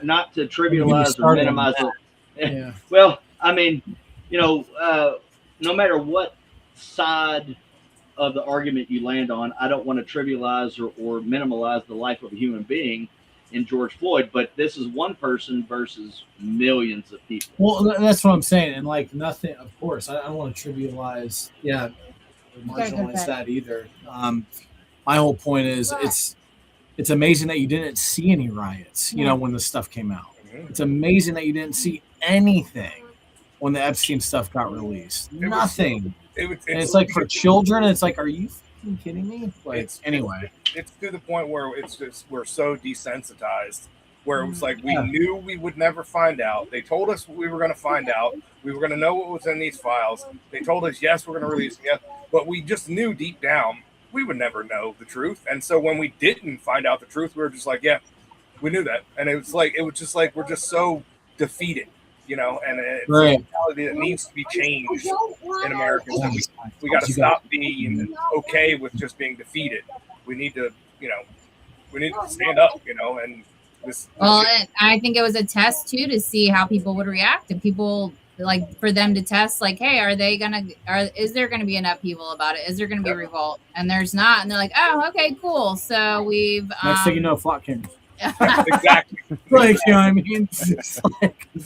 [SPEAKER 5] not to trivialize or minimize it.
[SPEAKER 4] Yeah.
[SPEAKER 5] Well, I mean, no matter what side of the argument you land on, I don't want to trivialize or minimize the life of a human being in George Floyd, but this is one person versus millions of people.
[SPEAKER 4] Well, that's what I'm saying. And nothing, of course, I don't want to trivialize, marginalize that either. My whole point is it's amazing that you didn't see any riots, when the stuff came out. It's amazing that you didn't see anything when the Epstein stuff got released. Nothing. It's for children. It's are you fucking kidding me? Anyway.
[SPEAKER 3] It's to the point where we're so desensitized, where it was we knew we would never find out. They told us we were going to find out. We were going to know what was in these files. They told us, yes, we're going to release them, yes. But we just knew deep down we would never know the truth. And so when we didn't find out the truth, we were just yeah, we knew that. And it was we're just so defeated. And it's a mentality that needs to be changed in America. We got to stop being okay with just being defeated. We need to, stand up, and this.
[SPEAKER 6] Well, I think it was a test too to see how people would react, and people for them to test, hey, is there gonna be an upheaval about it? Is there gonna be a revolt? And there's not, and they're oh, okay, cool. So we've
[SPEAKER 4] next thing you know, flock came.
[SPEAKER 3] Exactly.
[SPEAKER 4] You know what I mean?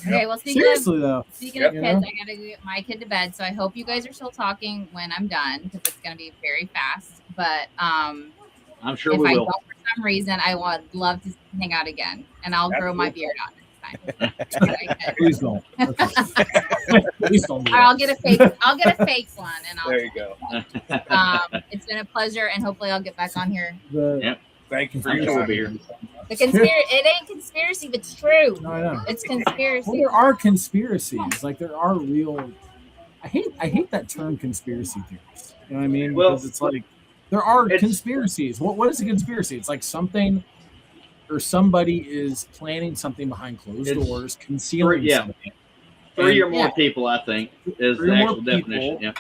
[SPEAKER 6] Okay, well, speaking of kids, I gotta get my kid to bed. So I hope you guys are still talking when I'm done, because it's gonna be very fast. But
[SPEAKER 5] I'm sure
[SPEAKER 6] if
[SPEAKER 5] we
[SPEAKER 6] I
[SPEAKER 5] will.
[SPEAKER 6] don't for some reason, I would love to hang out again, and I'll grow my beard out next time.
[SPEAKER 4] Please don't. Please don't.
[SPEAKER 6] I'll get a fake one, and I'll.
[SPEAKER 3] There you go.
[SPEAKER 6] It's been a pleasure, and hopefully I'll get back on here.
[SPEAKER 3] Thank you for
[SPEAKER 5] I'm
[SPEAKER 3] your
[SPEAKER 5] sure we'll
[SPEAKER 3] time.
[SPEAKER 5] be here.
[SPEAKER 6] The it ain't conspiracy, but it's true.
[SPEAKER 4] No, I know.
[SPEAKER 6] It's conspiracy.
[SPEAKER 4] Well, there are conspiracies. There are real. I hate that term, conspiracy theories. You know what I mean?
[SPEAKER 5] Well,
[SPEAKER 4] because it's there are conspiracies. What is a conspiracy? It's something, or somebody is planning something behind closed doors, concealing something.
[SPEAKER 5] Three or more people, I think, is the actual definition. Yeah.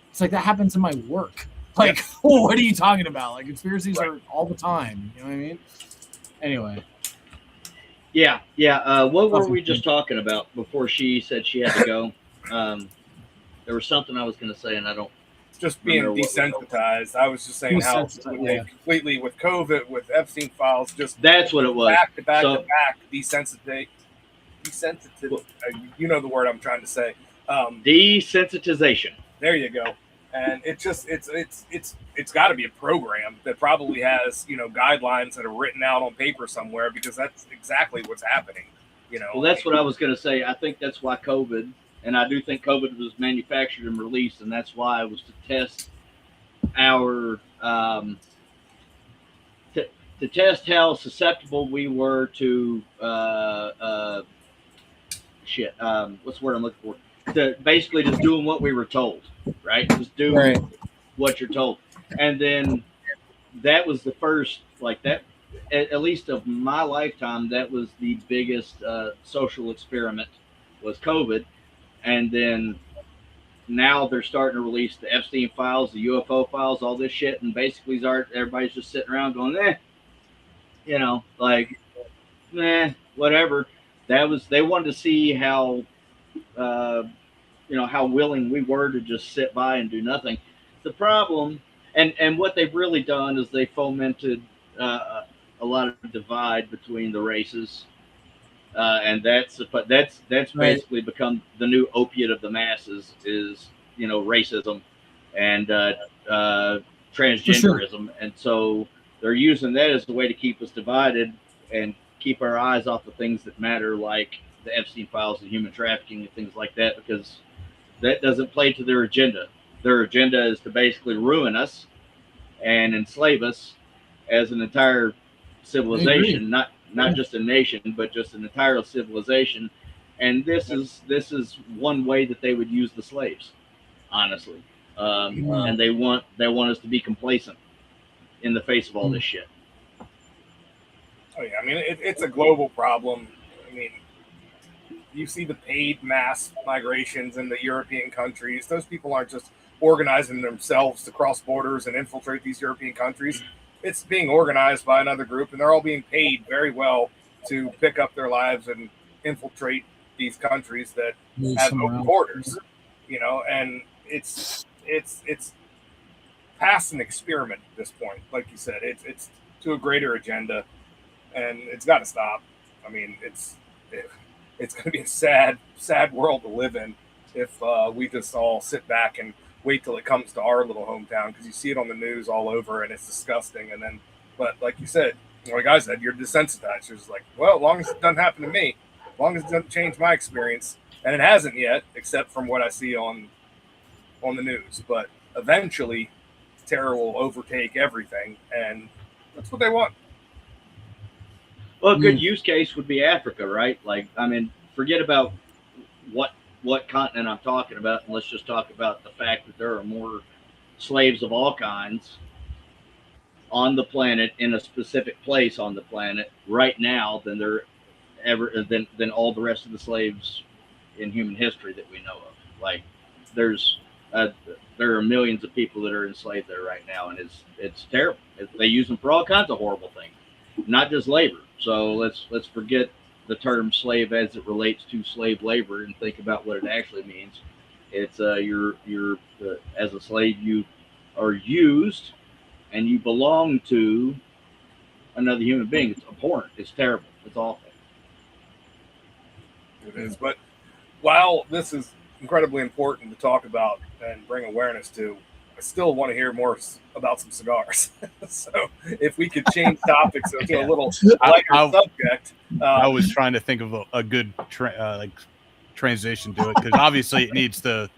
[SPEAKER 4] It's that happens in my work. What are you talking about? Conspiracies are all the time. You know what I mean? Anyway.
[SPEAKER 5] Yeah. What were we just talking about before she said she had to go? There was something I was going to say, and I don't
[SPEAKER 3] just being desensitized. I was just saying how completely with COVID, with Epstein files, just
[SPEAKER 5] that's what it was.
[SPEAKER 3] Back to back, desensitization. You know the word I'm trying to say.
[SPEAKER 5] Desensitization.
[SPEAKER 3] There you go. And it's got to be a program that probably has, you know, guidelines that are written out on paper somewhere, because that's exactly what's happening. You know.
[SPEAKER 5] Well, that's what I was going to say. I think that's why COVID, and I do think COVID was manufactured and released, and that's why it was to test our to test how susceptible we were to what's the word I'm looking for? To basically just doing what we were told, right? Just do what you're told. And then that was the first, like that, at least of my lifetime, that was the biggest social experiment, was COVID. And then now they're starting to release the Epstein files, the UFO files, all this shit. And basically everybody's just sitting around going, you know, like, whatever. They wanted to see how, you know, how willing we were to just sit by and do nothing. The problem, and what they've really done is they fomented a lot of divide between the races, and that's basically become the new opiate of the masses, is, you know, racism and transgenderism, and so they're using that as a way to keep us divided and keep our eyes off the things that matter, like the Epstein files and human trafficking and things like that, because that doesn't play to their agenda. Their agenda is to basically ruin us and enslave us as an entire civilization, not just a nation, but just an entire civilization. And this is one way that they would use the slaves, honestly. And they want us to be complacent in the face of all this shit.
[SPEAKER 3] Oh yeah, I mean it's a global problem. I mean, you see the paid mass migrations in the European countries. Those people aren't just organizing themselves to cross borders and infiltrate these European countries. It's being organized by another group, and they're all being paid very well to pick up their lives and infiltrate these countries that have open borders. You know, and it's past an experiment at this point. Like you said, it's to a greater agenda, and it's got to stop. I mean, it's going to be a sad world to live in if we just all sit back and wait till it comes to our little hometown, because you see it on the news all over and it's disgusting. And then, but like you said, like I said, you're desensitized. You're just like, well, as long as it doesn't happen to me, as long as it doesn't change my experience, and it hasn't yet, except from what I see on the news. But eventually, terror will overtake everything, and that's what they want.
[SPEAKER 5] Well, a good use case would be Africa, right? Like, I mean, forget about what continent I'm talking about, and let's just talk about the fact that there are more slaves of all kinds on the planet, in a specific place on the planet right now, than there ever than all the rest of the slaves in human history that we know of. Like, there are millions of people that are enslaved there right now, and it's terrible. They use them for all kinds of horrible things, not just labor. So let's forget the term slave as it relates to slave labor and think about what it actually means. It's you're as a slave, you are used and you belong to another human being. It's abhorrent. It's terrible. It's awful.
[SPEAKER 3] It is. But while this is incredibly important to talk about and bring awareness to, I still want to hear more about some cigars. So if we could change topics to a little lighter subject.
[SPEAKER 2] I was trying to think of a good transition to it, because obviously it needs to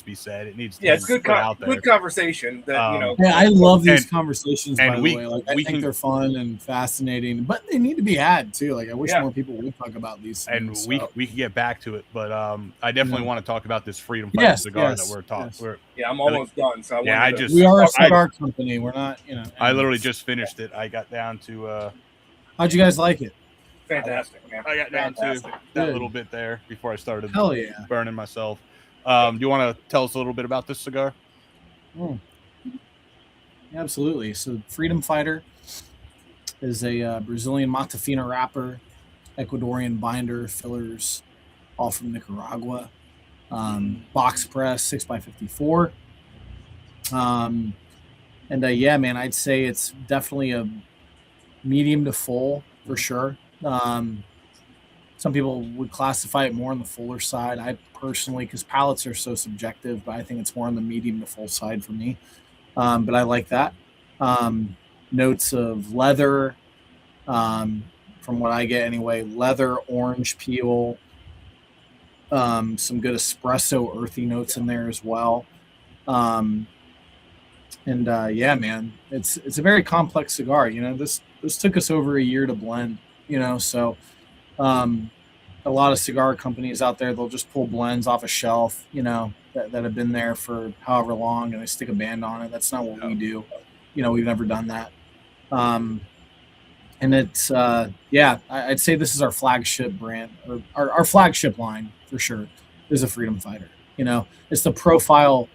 [SPEAKER 2] be said. It needs to
[SPEAKER 3] it's good out there. Good conversation that, you know.
[SPEAKER 4] Yeah, I love these conversations, by the way. Like, I think they're fun and fascinating, but they need to be had too. Like, I wish more people would talk about these things.
[SPEAKER 2] And we can get back to it, but I definitely want to talk about this Freedom Fighter cigar that we're talking.
[SPEAKER 3] Yeah, I'm almost done. So
[SPEAKER 4] we are a cigar company. We're not, you know.
[SPEAKER 2] I literally just finished it. I got down to.
[SPEAKER 4] How'd you guys like it?
[SPEAKER 3] Fantastic, man.
[SPEAKER 2] I got down to that little bit there before I started burning myself. Do you want to tell us a little bit about this cigar?
[SPEAKER 4] Absolutely. So Freedom Fighter is a Brazilian Matafina wrapper, Ecuadorian binder, fillers, all from Nicaragua. Box press, 6x54. Yeah, man, I'd say it's definitely a medium to full for sure. Some people would classify it more on the fuller side. I personally, because palates are so subjective, but I think it's more on the medium to full side for me. But I like that. Notes of leather, from what I get anyway, leather, orange peel, some good espresso earthy notes in there as well. Yeah, man, it's a very complex cigar. This took us over a year to blend. So a lot of cigar companies out there, they'll just pull blends off a shelf, that have been there for however long, and they stick a band on it. That's not what we do. We've never done that. And it's I'd say this is our flagship brand, or our flagship line for sure is a Freedom Fighter. It's the profile,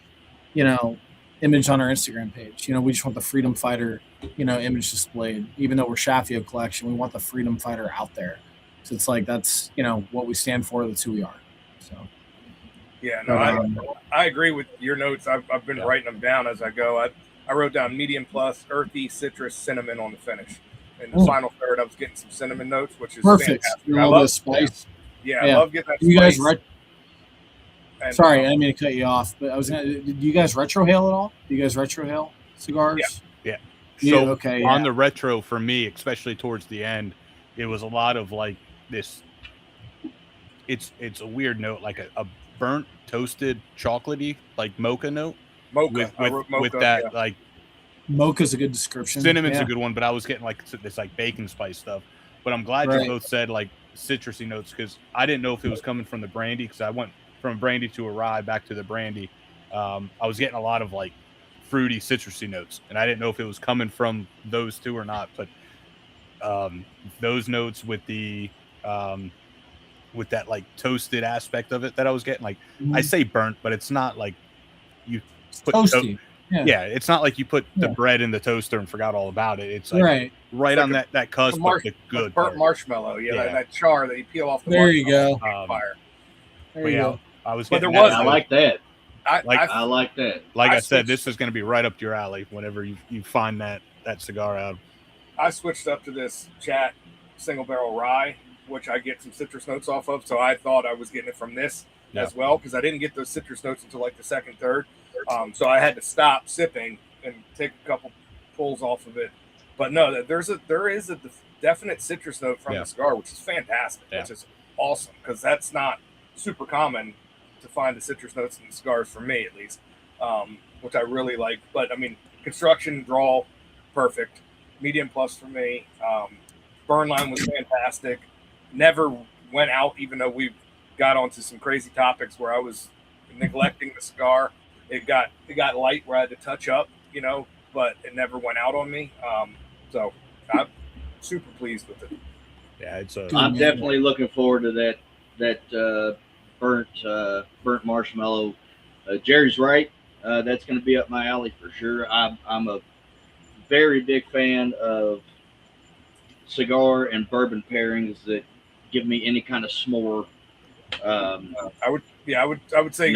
[SPEAKER 4] image on our Instagram page. We just want the Freedom Fighter, image displayed. Even though we're Chaffiot Collection, we want the Freedom Fighter out there. So it's like that's what we stand for. That's who we are. So
[SPEAKER 3] yeah, no, I agree with your notes. I've been writing them down as I go. I wrote down medium plus, earthy, citrus, cinnamon on the finish. And the final third, I was getting some cinnamon notes, which is
[SPEAKER 4] perfect.
[SPEAKER 3] fantastic.
[SPEAKER 4] I love spice.
[SPEAKER 3] Yeah, I love getting that.
[SPEAKER 4] You
[SPEAKER 3] spice.
[SPEAKER 4] Guys, sorry, I didn't mean to cut you off, but did you guys retrohale at all? Do you guys retrohale cigars?
[SPEAKER 2] Yeah.
[SPEAKER 4] So
[SPEAKER 2] okay. On the retro, for me, especially towards the end, it was a lot of like this. It's a weird note, like a burnt, toasted, chocolatey, like mocha note.
[SPEAKER 3] Mocha
[SPEAKER 2] with that like.
[SPEAKER 4] Mocha's a good description.
[SPEAKER 2] Cinnamon's a good one, but I was getting like this like baking spice stuff. But I'm glad you both said like citrusy notes, because I didn't know if it was coming from the brandy, because I went from brandy to a rye back to the brandy. I was getting a lot of like fruity, citrusy notes, and I didn't know if it was coming from those two or not. But those notes with the with that like toasted aspect of it that I was getting, like I say burnt, but it's not like you put
[SPEAKER 4] toasty.
[SPEAKER 2] Yeah, it's not like you put the bread in the toaster and forgot all about it. It's like right on that cusp of the good
[SPEAKER 3] burnt marshmallow. That char that you peel off the
[SPEAKER 4] there you go.
[SPEAKER 3] Fire.
[SPEAKER 4] There you go.
[SPEAKER 2] I was.
[SPEAKER 5] I like that.
[SPEAKER 3] I
[SPEAKER 5] like that.
[SPEAKER 2] Like I said, this is going to be right up your alley whenever you find that cigar out.
[SPEAKER 3] I switched up to this Chat single barrel rye, which I get some citrus notes off of. So I thought I was getting it from this as well, because I didn't get those citrus notes until like the second, third. So I had to stop sipping and take a couple pulls off of it. But no, there is a definite citrus note from the cigar, which is fantastic, which is awesome, because that's not super common to find the citrus notes in the cigars, for me at least, which I really like. But I mean, construction, draw, perfect. Medium plus for me. Burn line was fantastic. Never went out, even though we got onto some crazy topics where I was neglecting the cigar. It got light where I had to touch up, but it never went out on me. So I'm super pleased with it.
[SPEAKER 2] Yeah,
[SPEAKER 5] I'm definitely looking forward to that burnt marshmallow. Jerry's right. That's going to be up my alley for sure. I'm a very big fan of cigar and bourbon pairings that give me any kind of s'more.
[SPEAKER 3] I would say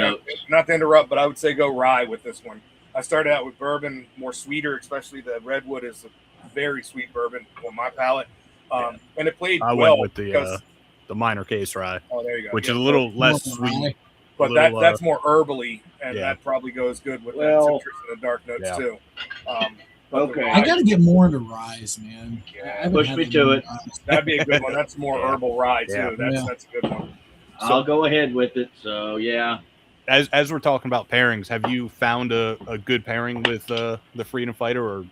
[SPEAKER 3] not to interrupt, but I would say go rye with this one. I started out with bourbon, more sweeter, especially the Redwood is a very sweet bourbon on my palate. And it played well. I went
[SPEAKER 2] with the minor case rye.
[SPEAKER 3] Oh, there you go.
[SPEAKER 2] Which is a little less sweet.
[SPEAKER 3] But that's more herbally, and that probably goes good with that citrus and the dark notes too.
[SPEAKER 5] Okay.
[SPEAKER 4] I got to get more into ryes, man.
[SPEAKER 3] Yeah.
[SPEAKER 5] Push me to it.
[SPEAKER 3] That'd be a good one. That's more herbal rye too. That's a good one.
[SPEAKER 5] I'll go ahead with it. So yeah.
[SPEAKER 2] As we're talking about pairings, have you found a good pairing with the Freedom Fighter, or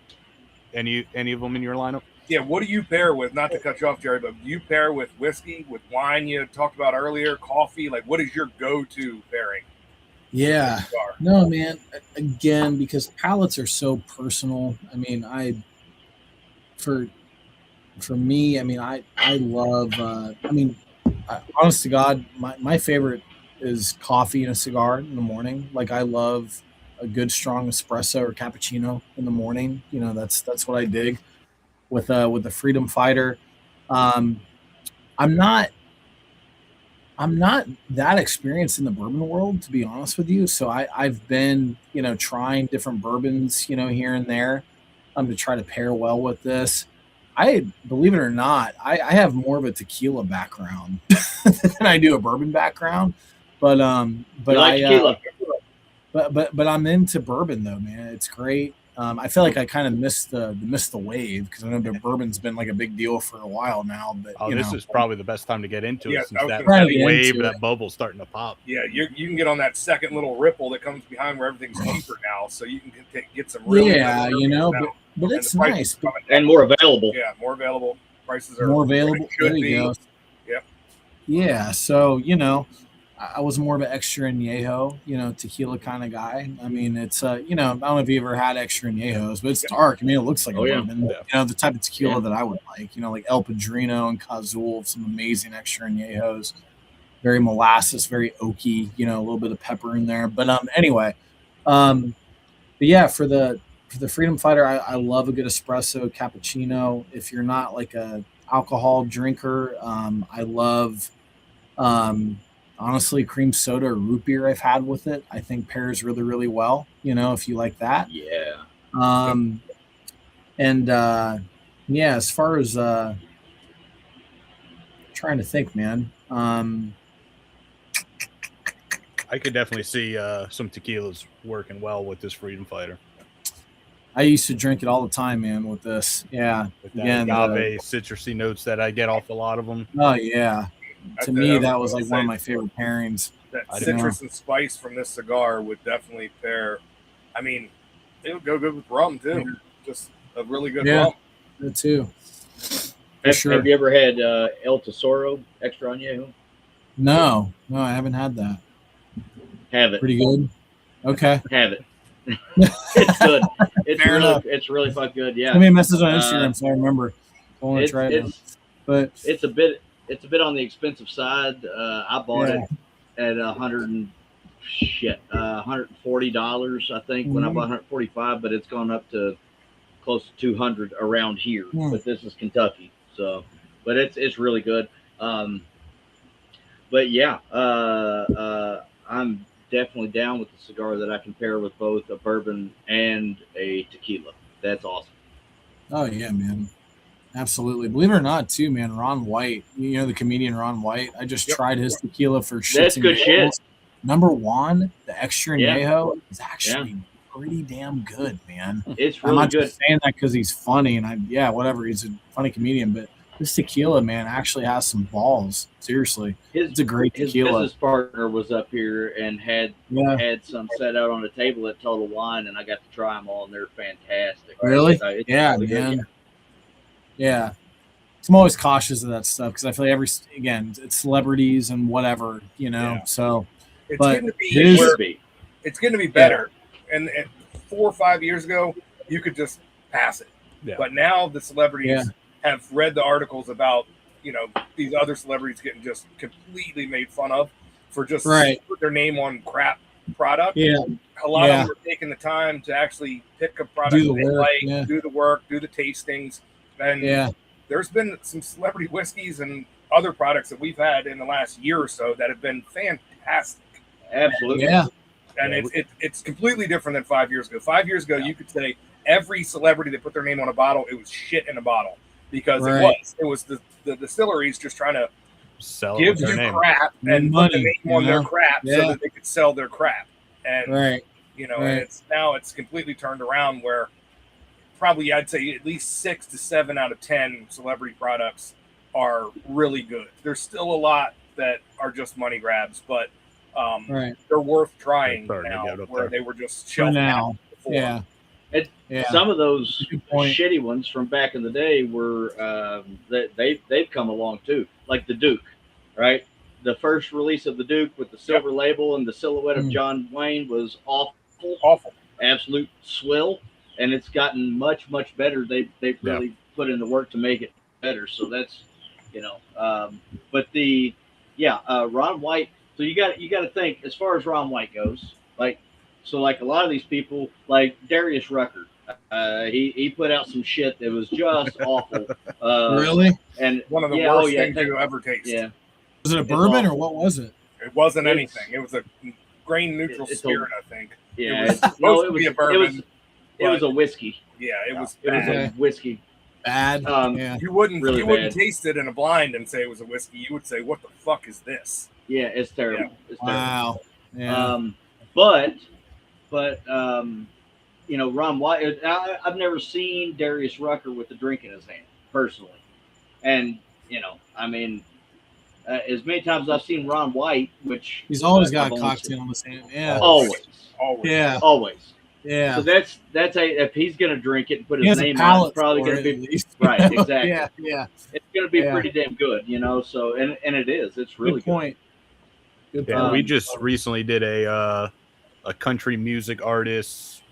[SPEAKER 2] any of them in your lineup?
[SPEAKER 3] Yeah, what do you pair with? Not to cut you off, Jerry, but do you pair with whiskey, with wine you talked about earlier, coffee? Like, what is your go-to pairing?
[SPEAKER 4] Yeah. No, man. Again, because palates are so personal. I mean, for me, I mean, I love. Honest to God, my favorite is coffee and a cigar in the morning. Like, I love a good strong espresso or cappuccino in the morning. That's what I dig with the Freedom Fighter. I'm not I'm not that experienced in the bourbon world, to be honest with you. So I've been, trying different bourbons, here and there, to try to pair well with this. I believe it or not, I have more of a tequila background than I do a bourbon background. But
[SPEAKER 5] You like tequila?
[SPEAKER 4] But I'm into bourbon though, man. It's great. I feel like I kind of missed the wave because I know the bourbon's been like a big deal for a while now. But
[SPEAKER 2] this is probably the best time to get into it since that
[SPEAKER 3] say,
[SPEAKER 2] wave, that bubble's starting to pop.
[SPEAKER 3] Yeah, you can get on that second little ripple that comes behind where everything's cheaper now, so you can get some really
[SPEAKER 4] but it's nice
[SPEAKER 5] and more available.
[SPEAKER 3] Yeah, more available. Prices are
[SPEAKER 4] more available. There you go.
[SPEAKER 3] Yep.
[SPEAKER 4] Yeah, so I was more of an extra añejo, tequila kind of guy. I mean, it's I don't know if you ever had extra añejos, but it's dark. I mean, it looks like a bourbon. Yeah. The type of tequila that I would like. Like El Padrino and Cazul, some amazing extra añejos. Very molasses, very oaky. A little bit of pepper in there. But anyway, but yeah, for the Freedom Fighter, I love a good espresso cappuccino. If you're not like a alcohol drinker, I love. Honestly, cream soda or root beer I've had with it, I think pairs really, really well, if you like that.
[SPEAKER 5] Yeah.
[SPEAKER 4] As far as trying to think, man.
[SPEAKER 2] I could definitely see some tequilas working well with this Freedom Fighter.
[SPEAKER 4] I used to drink it all the time, man, with this. Yeah.
[SPEAKER 2] With that agave citrusy notes that I get off a lot of them.
[SPEAKER 4] Oh, yeah. To me, that was like one of my favorite pairings.
[SPEAKER 3] That citrus and spice from this cigar would definitely pair. I mean, it would go good with rum too. Just a really good rum.
[SPEAKER 4] That too.
[SPEAKER 5] Have you ever had El Tesoro extra añejo?
[SPEAKER 4] No, I haven't had that.
[SPEAKER 5] Have it.
[SPEAKER 4] Pretty good. Okay.
[SPEAKER 5] Have it. It's good. It's really fucking good. Yeah.
[SPEAKER 4] Send me a message on Instagram so I remember. I want to try it. But
[SPEAKER 5] it's a bit on the expensive side. I bought it at $140, I think, when I bought $145, but it's gone up to close to $200 around here. But this is Kentucky, so but it's really good. But yeah, I'm definitely down with the cigar that I can pair with both a bourbon and a tequila. That's awesome.
[SPEAKER 4] Oh yeah, man. Absolutely. Believe it or not, too, man, Ron White, the comedian Ron White, I just tried his tequila for shit.
[SPEAKER 5] That's good shit.
[SPEAKER 4] Number one, the extra añejo is actually pretty damn good, man.
[SPEAKER 5] It's really
[SPEAKER 4] I'm not
[SPEAKER 5] good.
[SPEAKER 4] just saying that because he's funny and whatever, he's a funny comedian, but this tequila, man, actually has some balls. Seriously. It's a great tequila.
[SPEAKER 5] His business partner was up here and had some set out on the table at Total Wine, and I got to try them all, and they're fantastic.
[SPEAKER 4] Really?
[SPEAKER 5] Really
[SPEAKER 4] man.
[SPEAKER 5] Good.
[SPEAKER 4] Yeah. I'm always cautious of that stuff because I feel like it's celebrities and whatever, so.
[SPEAKER 3] It's going to be better. Yeah. And 4 or 5 years ago, you could just pass it. Yeah. But now the celebrities have read the articles about, these other celebrities getting just completely made fun of for just put their name on crap product.
[SPEAKER 4] Yeah.
[SPEAKER 3] A lot of them are taking the time to actually pick a product do the work, do the tastings. And there's been some celebrity whiskeys and other products that we've had in the last year or so that have been fantastic.
[SPEAKER 5] Absolutely.
[SPEAKER 4] Yeah.
[SPEAKER 3] And it's completely different than 5 years ago. 5 years ago, you could say every celebrity that put their name on a bottle, it was shit in a bottle because it was the distilleries just trying to give you crap and put the name on their crap so that they could sell their crap. And and it's completely turned around where probably I'd say at least 6 to 7 out of 10 celebrity products are really good. There's still a lot that are just money grabs, but they're worth trying now where they were just shelved out before.
[SPEAKER 5] Some of those shitty ones from back in the day were they've come along too, like the Duke, right? The first release of the Duke with the silver label and the silhouette of John Wayne was awful, absolute swill. And it's gotten much, much better. They've really put in the work to make it better. So that's, but Ron White. So you got to think as far as Ron White goes, like a lot of these people, like Darius Rucker, he put out some shit that was just awful.
[SPEAKER 4] Really?
[SPEAKER 3] And one of the worst things you ever taste.
[SPEAKER 5] Yeah.
[SPEAKER 4] Was it a bourbon or what was it?
[SPEAKER 3] It wasn't anything. It was a grain neutral spirit, I think.
[SPEAKER 5] Yeah,
[SPEAKER 3] it was supposed to be a bourbon.
[SPEAKER 5] It was a whiskey.
[SPEAKER 3] Yeah, it was
[SPEAKER 5] a whiskey.
[SPEAKER 4] Bad.
[SPEAKER 3] You wouldn't taste it in a blind and say it was a whiskey. You would say, "What the fuck is this?"
[SPEAKER 5] Yeah, it's terrible.
[SPEAKER 3] Yeah.
[SPEAKER 5] It's
[SPEAKER 4] wow.
[SPEAKER 5] terrible.
[SPEAKER 4] Yeah.
[SPEAKER 5] But Ron White. I've never seen Darius Rucker with a drink in his hand personally, and as many times as I've seen Ron White, which
[SPEAKER 4] he's always got a cocktail in his hand. Yeah.
[SPEAKER 5] Always.
[SPEAKER 4] Yeah.
[SPEAKER 5] Always.
[SPEAKER 4] Yeah.
[SPEAKER 5] So that's if he's gonna drink it and put his name on, it's probably gonna be right. Exactly.
[SPEAKER 4] Yeah.
[SPEAKER 5] It's gonna be pretty damn good, So and it is. It's really
[SPEAKER 4] good point.
[SPEAKER 5] Good.
[SPEAKER 2] Yeah, we just recently did a country music artist,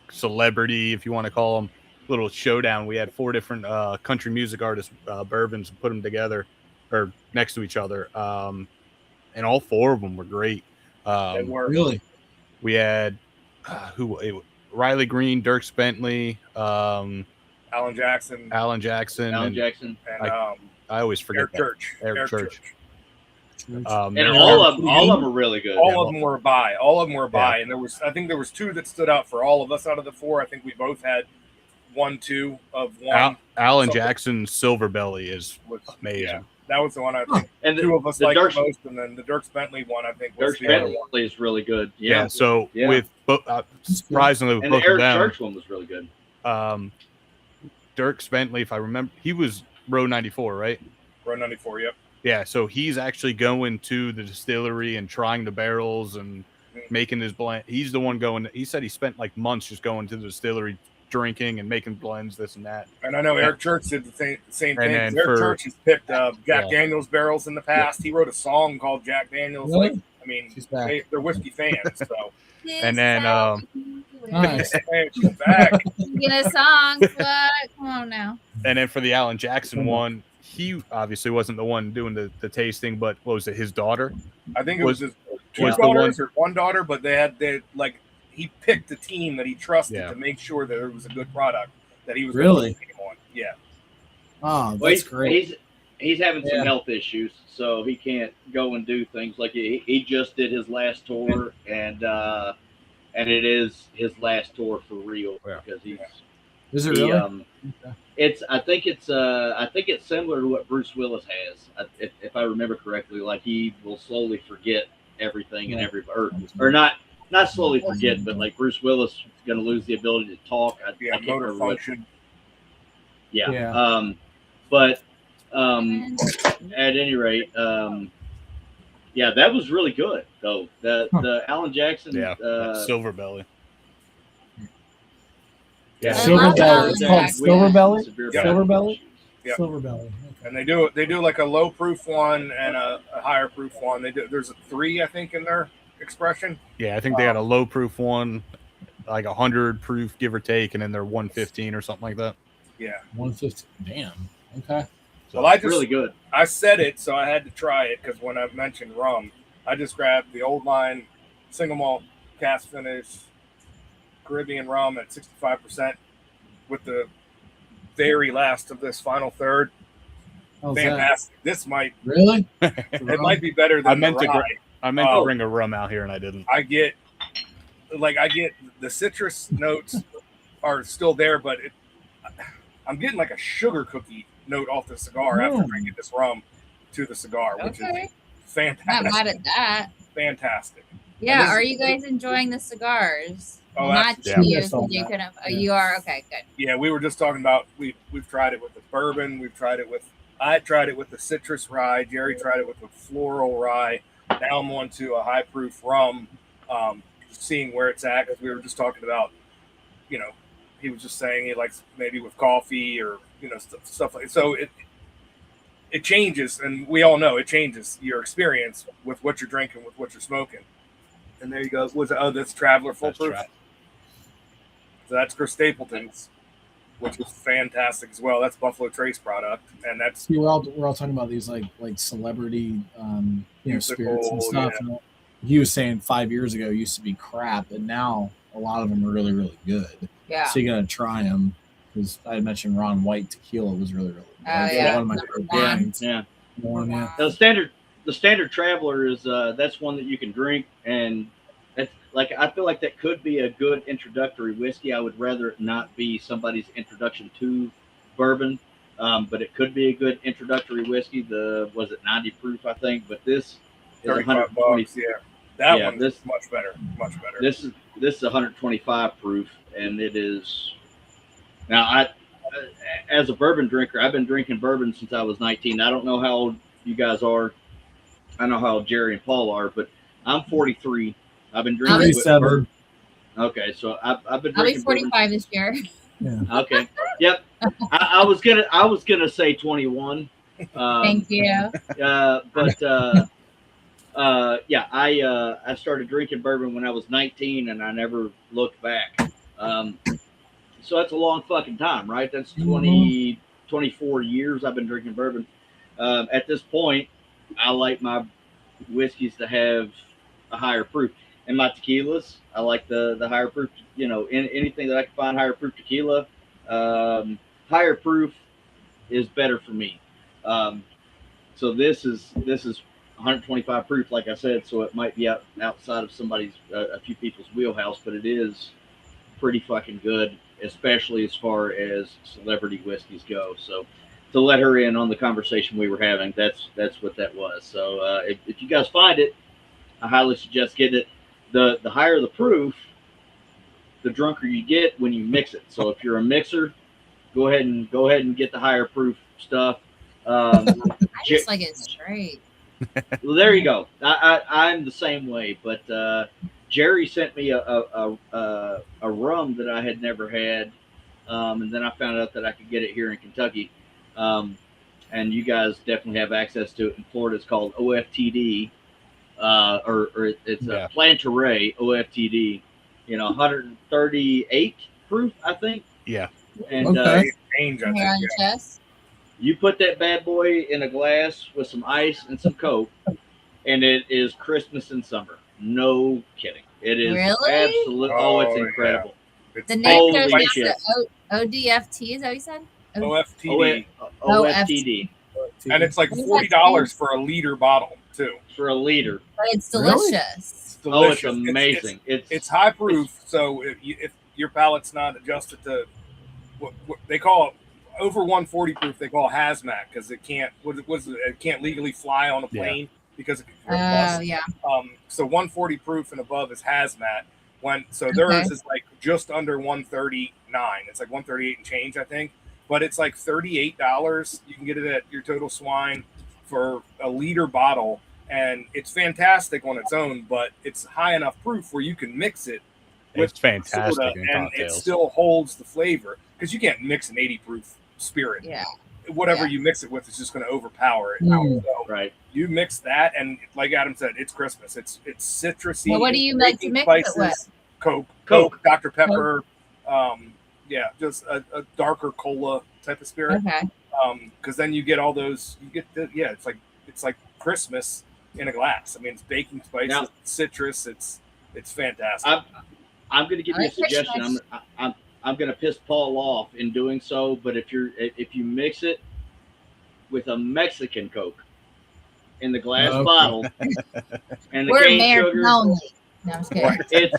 [SPEAKER 2] celebrity, if you want to call them, little showdown. We had 4 different country music artists bourbons and put them together or next to each other, and all 4 of them were great.
[SPEAKER 3] They were.
[SPEAKER 4] Really.
[SPEAKER 2] We had Riley Green, Dierks Bentley,
[SPEAKER 3] Alan Jackson,
[SPEAKER 5] and
[SPEAKER 3] I
[SPEAKER 2] always forget
[SPEAKER 3] Eric Church.
[SPEAKER 5] And all of them are really good.
[SPEAKER 3] All of them were by. And I think there was 2 that stood out for all of us out of the 4. I think we both had 1, 2 of one.
[SPEAKER 2] Alan Jackson's Silver Belly was amazing.
[SPEAKER 3] Yeah, that was the one I think.
[SPEAKER 5] And
[SPEAKER 3] 2 of us liked the most, and then the Dierks Bentley one I think was
[SPEAKER 5] Dierks Bentley is really good. Yeah.
[SPEAKER 2] So with surprisingly with
[SPEAKER 5] and
[SPEAKER 2] both
[SPEAKER 5] the Eric
[SPEAKER 2] of them,
[SPEAKER 5] Church one was really good.
[SPEAKER 2] Dierks Bentley, if I remember, he was row 94, right?
[SPEAKER 3] Row 94, yep.
[SPEAKER 2] Yeah, so he's actually going to the distillery and trying the barrels and making his blend. He's the one going. He said he spent like months just going to the distillery, drinking and making blends, this and that.
[SPEAKER 3] And I know Eric Church did the same thing. Eric Church has picked Jack Daniels barrels in the past. He wrote a song called Jack Daniels.
[SPEAKER 4] Really?
[SPEAKER 3] They're whiskey fans. So.
[SPEAKER 2] And then
[SPEAKER 4] nice.
[SPEAKER 3] She's back.
[SPEAKER 6] Get a song. Come on now.
[SPEAKER 2] And then for the Alan Jackson one, he obviously wasn't the one doing the tasting, but what was it? His daughter?
[SPEAKER 3] I think it was his 2 daughters or 1 daughter, but he picked a team that he trusted to make sure that it was a good product that he was
[SPEAKER 4] really
[SPEAKER 3] on. Yeah.
[SPEAKER 4] Oh, that's great.
[SPEAKER 5] He's having some health issues, so he can't go and do things like he just did his last tour, and it is his last tour for real because he's.
[SPEAKER 4] Is it really?
[SPEAKER 5] I think it's similar to what Bruce Willis has, if I remember correctly. Like he will slowly forget everything and everybody, or not slowly forget, but like Bruce Willis is going to lose the ability to talk. I can't
[SPEAKER 3] motor function.
[SPEAKER 5] But at any rate, that was really good though. The Alan Jackson,
[SPEAKER 2] Silver Belly.
[SPEAKER 3] Yeah,
[SPEAKER 4] Silver Belly. It's called Silver Belly.
[SPEAKER 3] Silver
[SPEAKER 4] Belly.
[SPEAKER 3] Yep.
[SPEAKER 4] Silver Belly. Okay.
[SPEAKER 3] And they do like a low proof one and a higher proof one. There's a 3 I think in their expression.
[SPEAKER 2] Yeah, I think they got a low proof one, like 100 proof, give or take, and then they're 115 or something like that.
[SPEAKER 3] Yeah,
[SPEAKER 4] 115. Damn. Okay.
[SPEAKER 3] So well,
[SPEAKER 5] really good.
[SPEAKER 3] I said it, so I had to try it because when I mentioned rum, I just grabbed the old line single malt cask finish Caribbean rum at 65% with the very last of this final third. Fantastic! This might
[SPEAKER 4] really.
[SPEAKER 3] It might be better than
[SPEAKER 2] I meant to bring a rum out here and I didn't.
[SPEAKER 3] I get the citrus notes are still there, but I'm getting like a sugar cookie note off the cigar after drinking this rum to the cigar, which is fantastic.
[SPEAKER 6] Not mad at that.
[SPEAKER 3] Fantastic.
[SPEAKER 6] Yeah, are you guys enjoying the cigars?
[SPEAKER 3] Oh,
[SPEAKER 6] not you. You are okay. Good.
[SPEAKER 3] Yeah, we were just talking about we've tried it with the bourbon. I tried it with the citrus rye. Jerry tried it with the floral rye. Now I'm on to a high proof rum. Seeing where it's at, because we were just talking about, he was just saying he likes maybe with coffee or stuff like so. It changes, and we all know it changes your experience with what you're drinking, with what you're smoking. And there you go. That's Traveler Full Proof. So that's Chris Stapleton's, which is fantastic as well. That's Buffalo Trace product, and that's
[SPEAKER 4] we're all talking about these like celebrity spirits and stuff. Yeah. And he was saying 5 years ago it used to be crap, and now a lot of them are really, really good.
[SPEAKER 6] Yeah.
[SPEAKER 4] So you're gonna try them because I mentioned Ron White tequila was really, really good.
[SPEAKER 6] Yeah.
[SPEAKER 4] One of my favorite wines.
[SPEAKER 5] Yeah.
[SPEAKER 4] One, yeah.
[SPEAKER 5] The standard traveler is that's one that you can drink, and that's like I feel like that could be a good introductory whiskey. I would rather it not be somebody's introduction to bourbon, but it could be a good introductory whiskey. Was it 90 proof, I think, but this is 120.
[SPEAKER 3] $35. Yeah, that one
[SPEAKER 5] this
[SPEAKER 3] is much better. Much better.
[SPEAKER 5] This is 125 proof, and it is now. As a bourbon drinker, I've been drinking bourbon since I was 19. I don't know how old you guys are. I know how old Jerry and Paul are, but I'm 43. I've been drinking.
[SPEAKER 4] 37.
[SPEAKER 5] Okay, so I've been
[SPEAKER 6] I'll be
[SPEAKER 5] drinking
[SPEAKER 6] 45
[SPEAKER 5] bourbon.
[SPEAKER 6] this year.
[SPEAKER 4] Yeah.
[SPEAKER 5] Okay. Yep. I was gonna say 21.
[SPEAKER 6] Thank you.
[SPEAKER 5] Yeah, I started drinking bourbon when I was 19, and I never looked back. So that's a long fucking time, right? That's 24 years I've been drinking bourbon. At this point, I like my whiskeys to have a higher proof. And my tequilas, I like the higher proof, anything that I can find higher proof tequila. Higher proof is better for me. So this is 125 proof, like I said, so it might be outside of a few people's wheelhouse, but it is pretty fucking good, especially as far as celebrity whiskeys go. So to let her in on the conversation we were having, that's what that was. So if you guys find it, I highly suggest getting it. The higher the proof, the drunker you get when you mix it. So if you're a mixer, go ahead and get the higher proof stuff.
[SPEAKER 6] I just like it straight.
[SPEAKER 5] Well, there you go. I'm the same way, but Jerry sent me a rum that I had never had, and then I found out that I could get it here in Kentucky, and you guys definitely have access to it in Florida. It's called OFTD, or it's a Plantaray OFTD, 138 proof, I think.
[SPEAKER 2] Yeah.
[SPEAKER 5] And
[SPEAKER 3] Change, I
[SPEAKER 6] Hair
[SPEAKER 3] think,
[SPEAKER 6] on your chest.
[SPEAKER 5] you put that bad boy in a glass with some ice and some Coke, and it is Christmas in summer. No kidding. It is
[SPEAKER 6] Really?
[SPEAKER 5] absolutely. Oh, it's
[SPEAKER 3] Oh,
[SPEAKER 5] incredible.
[SPEAKER 3] It's
[SPEAKER 6] The name
[SPEAKER 5] Holy
[SPEAKER 6] goes down
[SPEAKER 5] shit.
[SPEAKER 6] to ODFT. Is that what you said?
[SPEAKER 3] OFTD,
[SPEAKER 5] OFTD
[SPEAKER 3] and it's like
[SPEAKER 6] What does that
[SPEAKER 3] $40
[SPEAKER 6] stand
[SPEAKER 3] for a liter bottle too.
[SPEAKER 5] for a liter.
[SPEAKER 6] But it's
[SPEAKER 4] Really?
[SPEAKER 6] delicious.
[SPEAKER 3] It's
[SPEAKER 5] Oh, it's
[SPEAKER 3] delicious.
[SPEAKER 5] amazing.
[SPEAKER 3] It's high proof, so if your palate's not adjusted to what they call over 140 proof, they call hazmat because it can't. It can't legally fly on a plane because it can
[SPEAKER 6] Oh, yeah.
[SPEAKER 3] So 140 proof and above is hazmat. Theirs is like just under 139. It's like 138 and change, I think. But it's like $38. You can get it at your Total Swine for a liter bottle, and it's fantastic on its own. But it's high enough proof where you can mix it with
[SPEAKER 2] It's fantastic
[SPEAKER 3] soda,
[SPEAKER 2] in
[SPEAKER 3] and it
[SPEAKER 2] cocktails.
[SPEAKER 3] still holds the flavor because you can't mix an 80 proof spirit.
[SPEAKER 6] Yeah.
[SPEAKER 3] Whatever
[SPEAKER 6] Yeah.
[SPEAKER 3] you mix it with is just going to overpower it.
[SPEAKER 4] Mm.
[SPEAKER 3] So
[SPEAKER 5] Right.
[SPEAKER 3] you mix that, and like Adam said, it's Christmas. It's citrusy.
[SPEAKER 6] Well, what do you like to
[SPEAKER 3] baking
[SPEAKER 6] mix it with?
[SPEAKER 3] Coke, Dr. Pepper. Just a darker cola type of spirit.
[SPEAKER 6] Okay.
[SPEAKER 3] Because then you get all those. It's like Christmas in a glass. I mean, it's baking spices,
[SPEAKER 5] Now-
[SPEAKER 3] citrus. It's fantastic.
[SPEAKER 5] I'm going to give
[SPEAKER 6] I
[SPEAKER 5] you a
[SPEAKER 6] like Christmas.
[SPEAKER 5] suggestion. I'm going to piss Paul off in doing so, but if you mix it with a Mexican Coke in the glass
[SPEAKER 4] Okay.
[SPEAKER 5] bottle and the
[SPEAKER 6] We're
[SPEAKER 5] cane
[SPEAKER 6] American
[SPEAKER 5] sugar,
[SPEAKER 6] only. No, I'm just kidding.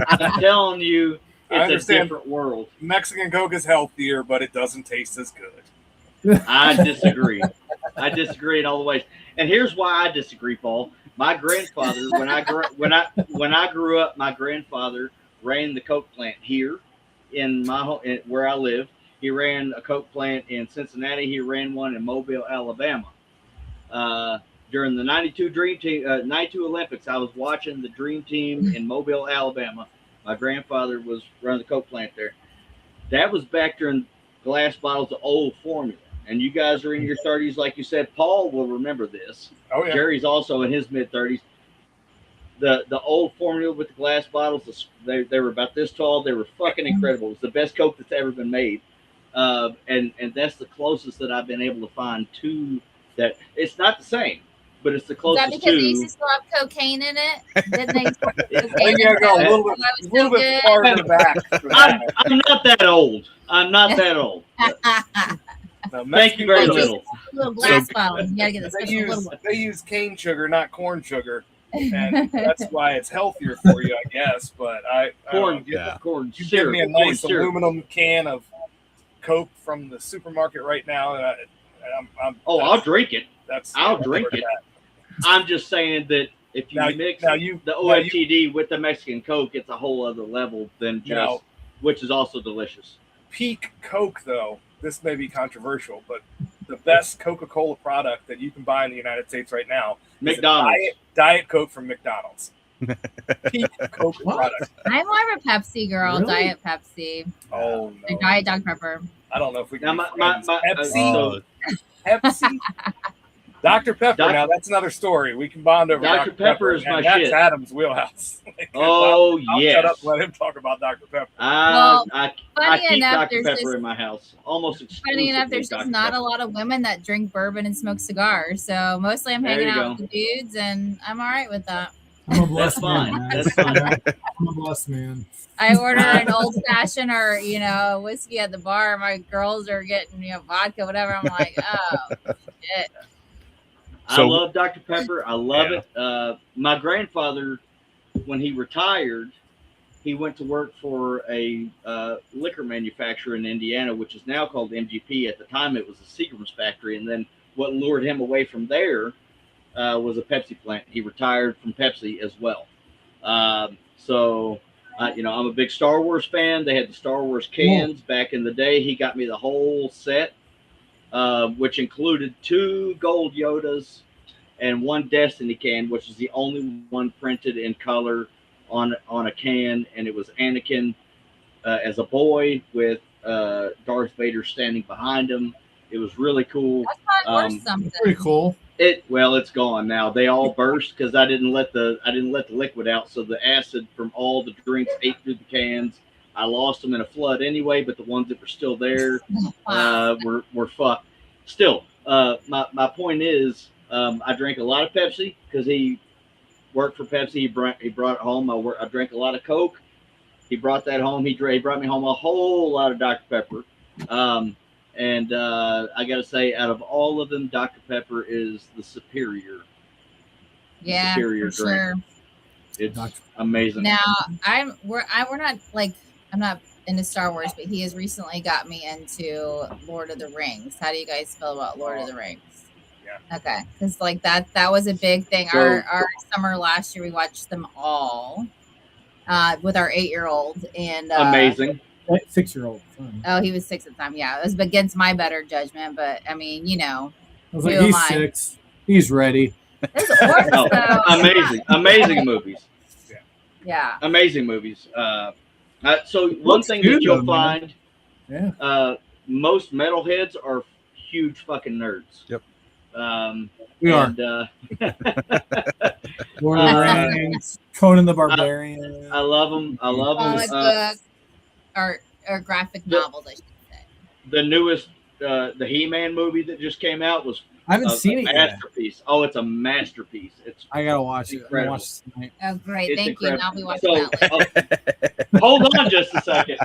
[SPEAKER 5] I'm telling you,
[SPEAKER 3] I
[SPEAKER 5] it's a
[SPEAKER 3] understand.
[SPEAKER 5] different world.
[SPEAKER 3] Mexican Coke is healthier, but it doesn't taste as good.
[SPEAKER 5] I disagree. I disagree in all the ways. And here's why I disagree, Paul. My grandfather, when I grew up, my grandfather ran the Coke plant here in where I live. He ran a Coke plant in Cincinnati. He ran one in Mobile, Alabama. During the 92 Dream Team, 92 Olympics, I was watching the Dream Team in Mobile, Alabama. My grandfather was running the Coke plant there. That was back during glass bottles of old formula. And you guys are in your 30s, like you said. Paul will remember this.
[SPEAKER 3] Oh yeah.
[SPEAKER 5] Jerry's also in his mid-30s. The old formula with the glass bottles, they were about this tall. They were fucking incredible. It was the best Coke that's ever been made. And that's the closest that I've been able to find to that. It's not the same, but it's the
[SPEAKER 6] Is
[SPEAKER 5] closest
[SPEAKER 6] that because they used
[SPEAKER 5] to.
[SPEAKER 6] to still have cocaine in it? Didn't they?
[SPEAKER 3] I think you gotta go a little bit farther back. For that.
[SPEAKER 5] I'm not that old. I'm not that old.
[SPEAKER 3] No,
[SPEAKER 5] Thank you very
[SPEAKER 3] Mexican
[SPEAKER 5] little.
[SPEAKER 6] Little glass bottle. You gotta get the
[SPEAKER 3] They
[SPEAKER 6] special little one.
[SPEAKER 3] use cane sugar, not corn sugar, and that's why it's healthier for you, I guess. But I
[SPEAKER 5] Corn,
[SPEAKER 3] don't know,
[SPEAKER 2] Yeah.
[SPEAKER 5] corn
[SPEAKER 3] you give
[SPEAKER 5] syrup.
[SPEAKER 3] me a
[SPEAKER 5] corn
[SPEAKER 3] nice
[SPEAKER 5] syrup.
[SPEAKER 3] aluminum can of Coke from the supermarket right now, and
[SPEAKER 5] I'll drink it. I'll
[SPEAKER 3] that's
[SPEAKER 5] drink
[SPEAKER 3] where
[SPEAKER 5] it.
[SPEAKER 3] it's
[SPEAKER 5] I'm just saying that if you mix the OFTD with the Mexican Coke, it's a whole other level than just, which is also delicious.
[SPEAKER 3] Peak Coke, though, this may be controversial, but the best Coca-Cola product that you can buy in the United States right now
[SPEAKER 5] McDonald's.
[SPEAKER 3] is Diet Coke from McDonald's. Peak Coke product.
[SPEAKER 6] I'm more of a Pepsi girl,
[SPEAKER 4] Really?
[SPEAKER 6] Diet Pepsi.
[SPEAKER 3] Oh, no.
[SPEAKER 6] Or Diet Dr. Pepper.
[SPEAKER 3] I don't know if we
[SPEAKER 5] Now,
[SPEAKER 3] can
[SPEAKER 5] my,
[SPEAKER 3] be
[SPEAKER 5] my,
[SPEAKER 3] friends.
[SPEAKER 5] my,
[SPEAKER 3] Pepsi? Dr. Pepper,
[SPEAKER 5] Doc-
[SPEAKER 3] now that's another story. We can bond over
[SPEAKER 5] Dr. Pepper is
[SPEAKER 3] and
[SPEAKER 5] my
[SPEAKER 3] that's
[SPEAKER 5] shit.
[SPEAKER 3] Adam's wheelhouse.
[SPEAKER 5] Oh,
[SPEAKER 3] I'll
[SPEAKER 5] yes.
[SPEAKER 3] shut up and let him talk about Dr. Pepper.
[SPEAKER 5] I
[SPEAKER 6] Funny
[SPEAKER 5] keep
[SPEAKER 6] enough,
[SPEAKER 5] Dr.
[SPEAKER 6] there's
[SPEAKER 5] Pepper
[SPEAKER 6] just-
[SPEAKER 5] in my house. Almost exclusively
[SPEAKER 6] Funny enough, there's
[SPEAKER 5] Dr.
[SPEAKER 6] just not
[SPEAKER 5] Pepper.
[SPEAKER 6] a lot of women that drink bourbon and smoke cigars. So mostly I'm
[SPEAKER 5] There
[SPEAKER 6] hanging
[SPEAKER 5] you
[SPEAKER 6] out
[SPEAKER 5] go.
[SPEAKER 6] with the dudes, and I'm all right with that.
[SPEAKER 4] I'm a blessed
[SPEAKER 5] fine.
[SPEAKER 4] man.
[SPEAKER 5] That's fine.
[SPEAKER 4] I'm a blessed man.
[SPEAKER 6] I order an old fashioned or whiskey at the bar. My girls are getting vodka, whatever. I'm like, oh shit.
[SPEAKER 5] I
[SPEAKER 2] So-
[SPEAKER 5] love Dr. Pepper. I love it. My grandfather, when he retired, he went to work for a liquor manufacturer in Indiana, which is now called MGP. At the time, it was a Seagram's factory. And then what lured him away from there was a Pepsi plant. He retired from Pepsi as well. I'm a big Star Wars fan. They had the Star Wars cans back in the day. He got me the whole set, which included 2 gold Yodas and 1 Destiny can, which is the only one printed in color on a can. And it was Anakin as a boy with Darth Vader standing behind him. It was really cool.
[SPEAKER 6] That's not worth something.
[SPEAKER 4] Pretty cool.
[SPEAKER 5] It's gone now. They all burst because I didn't let the liquid out, so the acid from all the drinks ate through the cans. I lost them in a flood anyway, but the ones that were still there were fucked. Still, my point is, I drank a lot of Pepsi because he worked for Pepsi. He brought it home. I drank a lot of Coke. He brought that home. He brought me home a whole lot of Dr. Pepper. And I got to say, out of all of them, Dr. Pepper is the superior.
[SPEAKER 6] Yeah,
[SPEAKER 5] superior
[SPEAKER 6] for
[SPEAKER 5] drink.
[SPEAKER 6] sure.
[SPEAKER 5] It's amazing.
[SPEAKER 6] Now we're not like I'm not into Star Wars, but he has recently got me into Lord of the Rings. How do you guys feel about Lord of the Rings?
[SPEAKER 3] Yeah.
[SPEAKER 6] Okay, because like that was a big thing.
[SPEAKER 5] So-
[SPEAKER 6] Our summer last year, we watched them all with our 8-year-old, and
[SPEAKER 5] Amazing.
[SPEAKER 4] 6-year-old.
[SPEAKER 6] Oh, he was 6 at the time. Yeah, it was against my better judgment, but I mean,
[SPEAKER 4] I was like,
[SPEAKER 6] Who am
[SPEAKER 4] he's
[SPEAKER 6] I?
[SPEAKER 4] 6. He's ready.
[SPEAKER 6] this orcs,
[SPEAKER 5] Oh,
[SPEAKER 6] though.
[SPEAKER 5] amazing movies.
[SPEAKER 6] Yeah.
[SPEAKER 5] Amazing movies. So one
[SPEAKER 4] Looks
[SPEAKER 5] thing
[SPEAKER 4] good,
[SPEAKER 5] that you'll
[SPEAKER 4] though, man.
[SPEAKER 5] find,
[SPEAKER 4] Yeah.
[SPEAKER 5] most metalheads are huge fucking nerds.
[SPEAKER 2] Yep.
[SPEAKER 4] We are.
[SPEAKER 5] and,
[SPEAKER 4] Lord of the Rings, Conan the Barbarian.
[SPEAKER 5] I love them. I love
[SPEAKER 6] Comic
[SPEAKER 5] them.
[SPEAKER 6] book or graphic
[SPEAKER 5] the-
[SPEAKER 6] novels, I should say.
[SPEAKER 5] The newest, the He-Man movie that just came out was
[SPEAKER 4] I haven't
[SPEAKER 5] a
[SPEAKER 4] seen it yet.
[SPEAKER 5] masterpiece. Oh, it's a masterpiece. It's
[SPEAKER 4] I gotta watch it. I'm gonna
[SPEAKER 5] Incredible.
[SPEAKER 4] watch it tonight.
[SPEAKER 6] Oh, great.
[SPEAKER 5] It's
[SPEAKER 6] Thank you. And I'll be watching
[SPEAKER 5] incredible.
[SPEAKER 6] that later.
[SPEAKER 5] hold on just a second.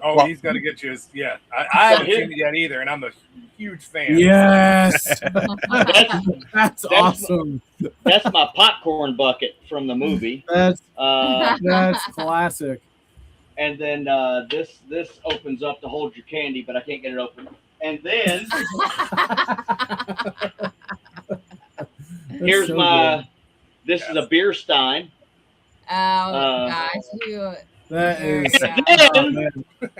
[SPEAKER 3] Oh, he's got to get you his. Yeah, I haven't
[SPEAKER 5] here-
[SPEAKER 3] seen it yet either, and I'm a huge fan.
[SPEAKER 4] Yes,
[SPEAKER 5] That's,
[SPEAKER 4] that's awesome.
[SPEAKER 5] that's my popcorn bucket from the movie.
[SPEAKER 4] That's
[SPEAKER 5] Uh,
[SPEAKER 4] classic.
[SPEAKER 5] and then this opens up to hold your candy, but I can't get it open. And then here's
[SPEAKER 4] so
[SPEAKER 5] my. This is a beer stein.
[SPEAKER 6] Oh gosh, you.
[SPEAKER 4] That is.
[SPEAKER 6] Yeah.
[SPEAKER 4] Oh, man.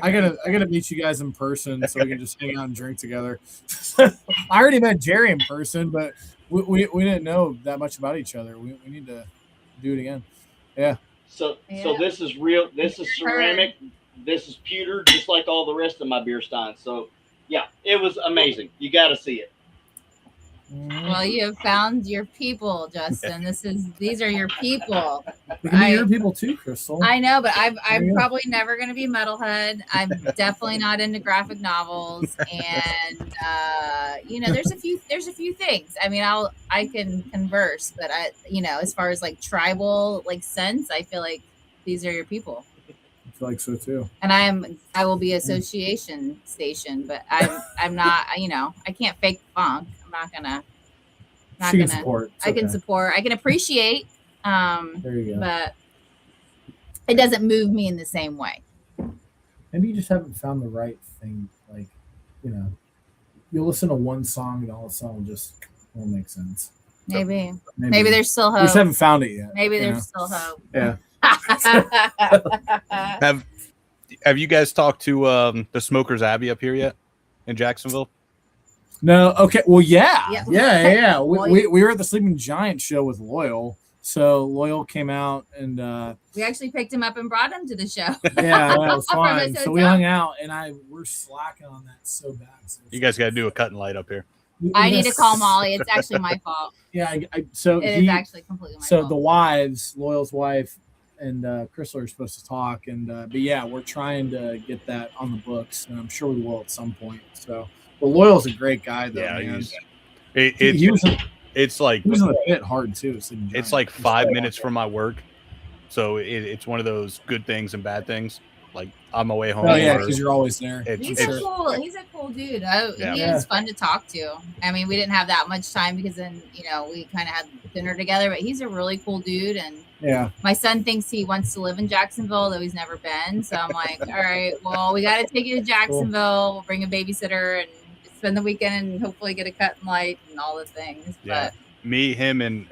[SPEAKER 4] I gotta meet you guys in person so we can just hang out and drink together. I already met Jerry in person, but we didn't know that much about each other. We need to do it again. Yeah.
[SPEAKER 5] So
[SPEAKER 6] Yeah.
[SPEAKER 5] this is real. This is ceramic. This is pewter, just like all the rest of my beer steins. So yeah, it was amazing. You got to see it.
[SPEAKER 6] Well, you have found your people, Justin. These are your people.
[SPEAKER 4] They can be your people too, Crystal.
[SPEAKER 6] I know, but I'm
[SPEAKER 4] Yeah.
[SPEAKER 6] probably never going to be metalhead. I'm definitely not into graphic novels, and there's a few things. I mean, I can converse, but as far as like tribal like sense, I feel like these are your people.
[SPEAKER 4] feel like so too.
[SPEAKER 6] And I will be association station, but I'm not. You know, I can't fake funk. I'm not gonna.
[SPEAKER 4] Support.
[SPEAKER 6] I can support. I can appreciate.
[SPEAKER 4] There you go.
[SPEAKER 6] But it doesn't move me in the same way.
[SPEAKER 4] Maybe you just haven't found the right thing. Like, you know, you'll listen to one song and all of a sudden it won't make sense.
[SPEAKER 6] Maybe there's still hope.
[SPEAKER 4] You just haven't found it yet.
[SPEAKER 6] Maybe there's still hope.
[SPEAKER 4] Yeah.
[SPEAKER 2] Have you guys talked to the Smokers Abbey up here yet in Jacksonville?
[SPEAKER 4] No. Okay. Well, yeah.
[SPEAKER 6] Yeah.
[SPEAKER 4] We were at the Sleeping Giant show with Loyal. So Loyal came out and
[SPEAKER 6] we actually picked him up and brought him to the show.
[SPEAKER 4] Yeah, that was fun. So we hung out and we're slacking on that so bad. So
[SPEAKER 2] you guys got to do a cut and light up here.
[SPEAKER 6] I need to call Molly. It's actually my fault.
[SPEAKER 4] Yeah. So
[SPEAKER 6] it is actually completely my fault.
[SPEAKER 4] So the wives, Loyal's wife and Crystal are supposed to talk. And but yeah, we're trying to get that on the books, and I'm sure we will at some point. So, but Loyal's a great guy, though.
[SPEAKER 2] Yeah,
[SPEAKER 4] man.
[SPEAKER 2] It's like
[SPEAKER 4] he was in the pit hard too.
[SPEAKER 2] It's like 5 minutes from my work, so it's one of those good things and bad things. Like on my way home.
[SPEAKER 4] Oh yeah, because you're always there.
[SPEAKER 6] He's a cool dude. He was fun to talk to. I mean, we didn't have that much time because then we kind of had dinner together. But he's a really cool dude, and
[SPEAKER 4] yeah,
[SPEAKER 6] my son thinks he wants to live in Jacksonville, though he's never been. So I'm like, all right, well, we got to take you to Jacksonville. We'll bring a babysitter and spend the weekend and hopefully get a cut and light and all the things.
[SPEAKER 2] Yeah. But me, him, and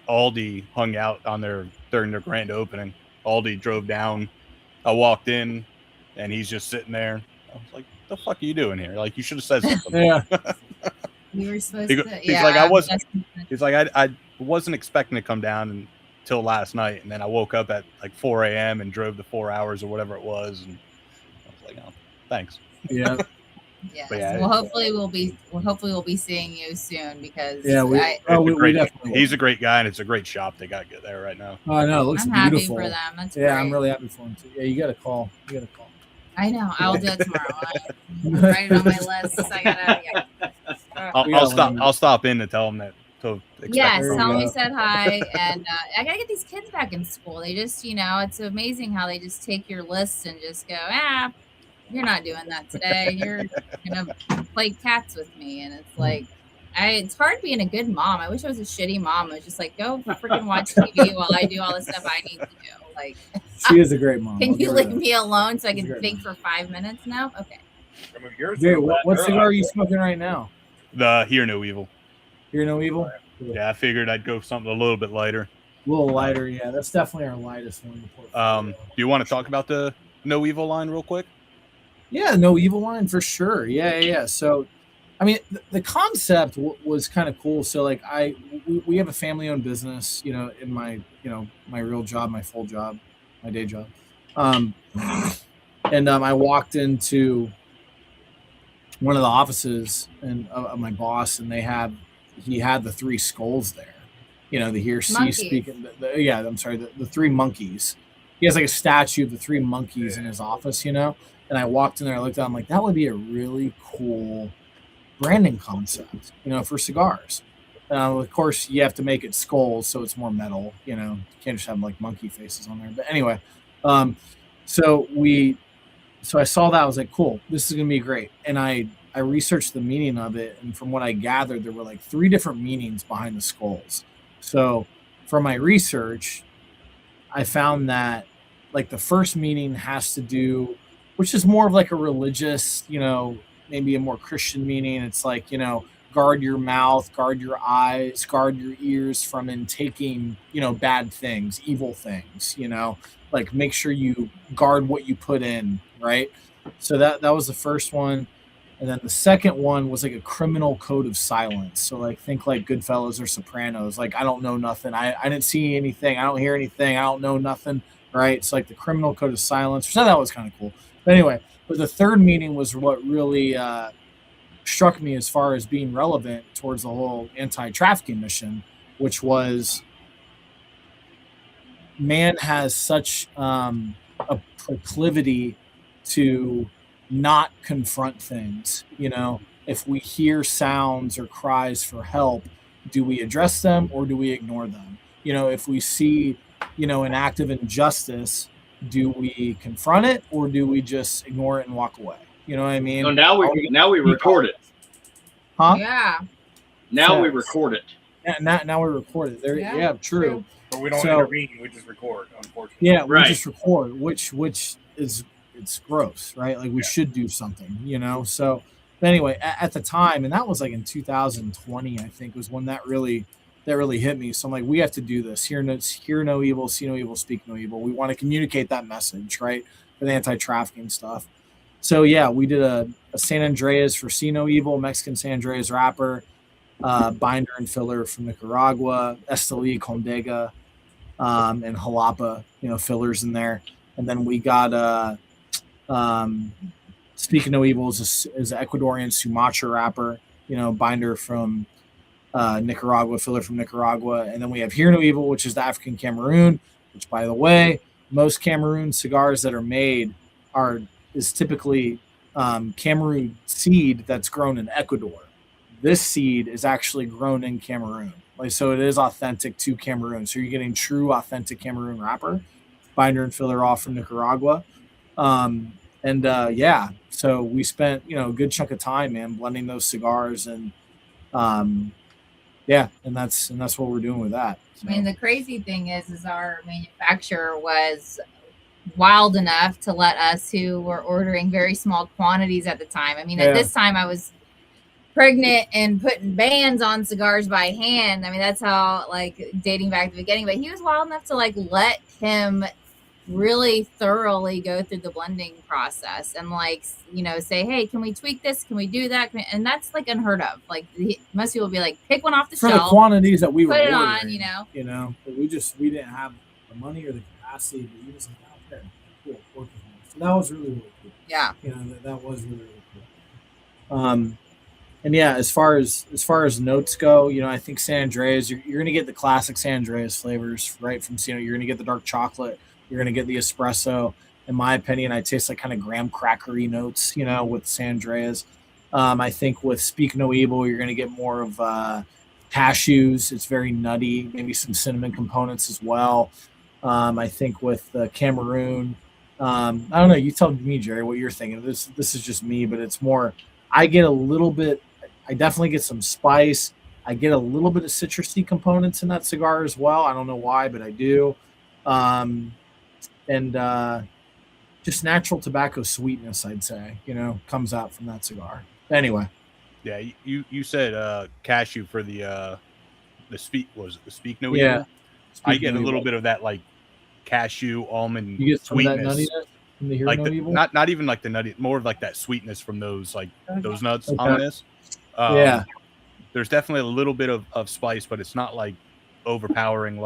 [SPEAKER 2] Aldi hung out during their grand opening. Aldi drove down. I walked in, and he's just sitting there. I was like, "The fuck are you doing here? Like, you should have said something."
[SPEAKER 4] Yeah.
[SPEAKER 6] You were supposed to.
[SPEAKER 2] He's like, I wasn't expecting to come down until last night, and then I woke up at like 4 a.m. and drove the 4 hours or whatever it was, and I was like, "Oh, thanks."
[SPEAKER 4] Yeah.
[SPEAKER 6] Yes. Well, hopefully we'll be seeing you soon because
[SPEAKER 2] he's a great guy and it's a great shop they got there right now.
[SPEAKER 4] Oh, I know, it looks beautiful.
[SPEAKER 6] Happy for them. That's
[SPEAKER 4] great. I'm really happy for them too. Yeah, you got to call.
[SPEAKER 6] I know. I'll do it tomorrow. Write it on my list.
[SPEAKER 2] I'll stop in to tell them that.
[SPEAKER 6] Yes, tell them we said hi, and I gotta get these kids back in school. They just, it's amazing how they just take your list and just go, you're not doing that today. You're gonna play cats with me, and it's like, it's hard being a good mom. I wish I was a shitty mom. I was just like, go freaking watch TV while I do all the stuff I need to do. Like,
[SPEAKER 4] she is a great mom.
[SPEAKER 6] Can you leave me alone so I can think for 5 minutes now? Okay.
[SPEAKER 4] What cigar are you smoking right now?
[SPEAKER 2] The Hear No Evil.
[SPEAKER 4] Hear No Evil.
[SPEAKER 2] Yeah, I figured I'd go something a little bit lighter.
[SPEAKER 4] A little lighter, yeah. That's definitely our lightest one.
[SPEAKER 2] Do you want to talk about the No Evil line real quick?
[SPEAKER 4] Yeah, No Evil line for sure. Yeah. So, I mean, the concept was kind of cool. So, like, we have a family-owned business, in my, my real job, my full job, my day job. And I walked into one of the offices of my boss, and he had the three skulls there. The Hear See speaking. The three monkeys. He has like a statue of the three monkeys in his office, And I walked in there, I looked at it, I'm like, that would be a really cool branding concept, for cigars. Of course, you have to make it skulls, so it's more metal, You can't just have like monkey faces on there. But anyway, so I saw that, I was like, cool, this is gonna be great. And I researched the meaning of it, and from what I gathered, there were like 3 different meanings behind the skulls. So from my research, I found that like the first meaning has to do, which is more of like a religious, maybe a more Christian meaning. It's like, guard your mouth, guard your eyes, guard your ears from intaking, bad things, evil things, like make sure you guard what you put in, right? So that was the first one. And then the second one was like a criminal code of silence. So like think like Goodfellas or Sopranos. Like I don't know nothing. I didn't see anything. I don't hear anything. I don't know nothing. Right? It's like the criminal code of silence. So that was kind of cool. But anyway, but the third meaning was what really struck me as far as being relevant towards the whole anti-trafficking mission, which was man has such a proclivity to not confront things. If we hear sounds or cries for help, do we address them or do we ignore them? If we see, an act of injustice, do we confront it or do we just ignore it and walk away? You know what I mean?
[SPEAKER 5] So now we record it.
[SPEAKER 4] Huh?
[SPEAKER 6] Yeah.
[SPEAKER 5] Now we record it.
[SPEAKER 4] Yeah, now we record it. Yeah, true.
[SPEAKER 3] But we don't intervene. We just record, unfortunately.
[SPEAKER 4] Yeah, we
[SPEAKER 5] Right.
[SPEAKER 4] just record, which is it's gross, right? Like we should do something, you know. So anyway, at the time, and that was like in 2020, I think, was when that really hit me. So I'm like, we have to do this. Hear no evil, see no evil, speak no evil. We want to communicate that message, right? For the anti-trafficking stuff. So yeah, we did a San Andreas for See No Evil, Mexican San Andreas wrapper, binder and filler from Nicaragua, S3E5, Condega, and Jalapa, fillers in there. And then we got Speak No Evil is an Ecuadorian Sumatra wrapper, binder from Nicaragua, filler from Nicaragua. And then we have Hear No Evil, which is the African Cameroon, which, by the way, most Cameroon cigars that are made is typically Cameroon seed that's grown in Ecuador. This seed is actually grown in Cameroon. So it is authentic to Cameroon. So you're getting true authentic Cameroon wrapper, binder and filler off from Nicaragua. So we spent, a good chunk of time, man, blending those cigars and that's what we're doing with that. So.
[SPEAKER 6] I mean, the crazy thing is our manufacturer was wild enough to let us, who were ordering very small quantities at the time. I mean, at this time I was pregnant and putting bands on cigars by hand. I mean, that's how, dating back to the beginning, but he was wild enough to let him really thoroughly go through the blending process and say, hey, can we tweak this? Can we do that? And that's unheard of. Most people would be pick one off the shelf.
[SPEAKER 4] For the quantities that we were
[SPEAKER 6] ordering,
[SPEAKER 4] on, but we didn't have the money or the capacity to use them out there. Cool. So that was really, really cool.
[SPEAKER 6] Yeah.
[SPEAKER 4] That was really, really cool. And yeah, as far as notes go, I think San Andreas, you're going to get the classic San Andreas flavors, right? From you're going to get the dark chocolate, you're going to get the espresso. In my opinion, I taste kind of graham crackery notes, with San Andreas. I think with Speak No Evil, you're going to get more of cashews. It's very nutty, maybe some cinnamon components as well. I think with Cameroon, I don't know. You tell me, Jerry, what you're thinking. This is just me, but it's more. I get a little bit. I definitely get some spice. I get a little bit of citrusy components in that cigar as well. I don't know why, but I do. Just natural tobacco sweetness, I'd say, comes out from that cigar. Anyway.
[SPEAKER 2] Yeah, you said cashew for the Speak No Evil?
[SPEAKER 4] Yeah.
[SPEAKER 2] I get a little bit of that cashew almond
[SPEAKER 4] you get some
[SPEAKER 2] sweetness.
[SPEAKER 4] Of that nuttiness from the Hear No Evil?
[SPEAKER 2] Not even the nutty, more of that sweetness from those those nuts on this. There's definitely a little bit of spice, but it's not overpowering.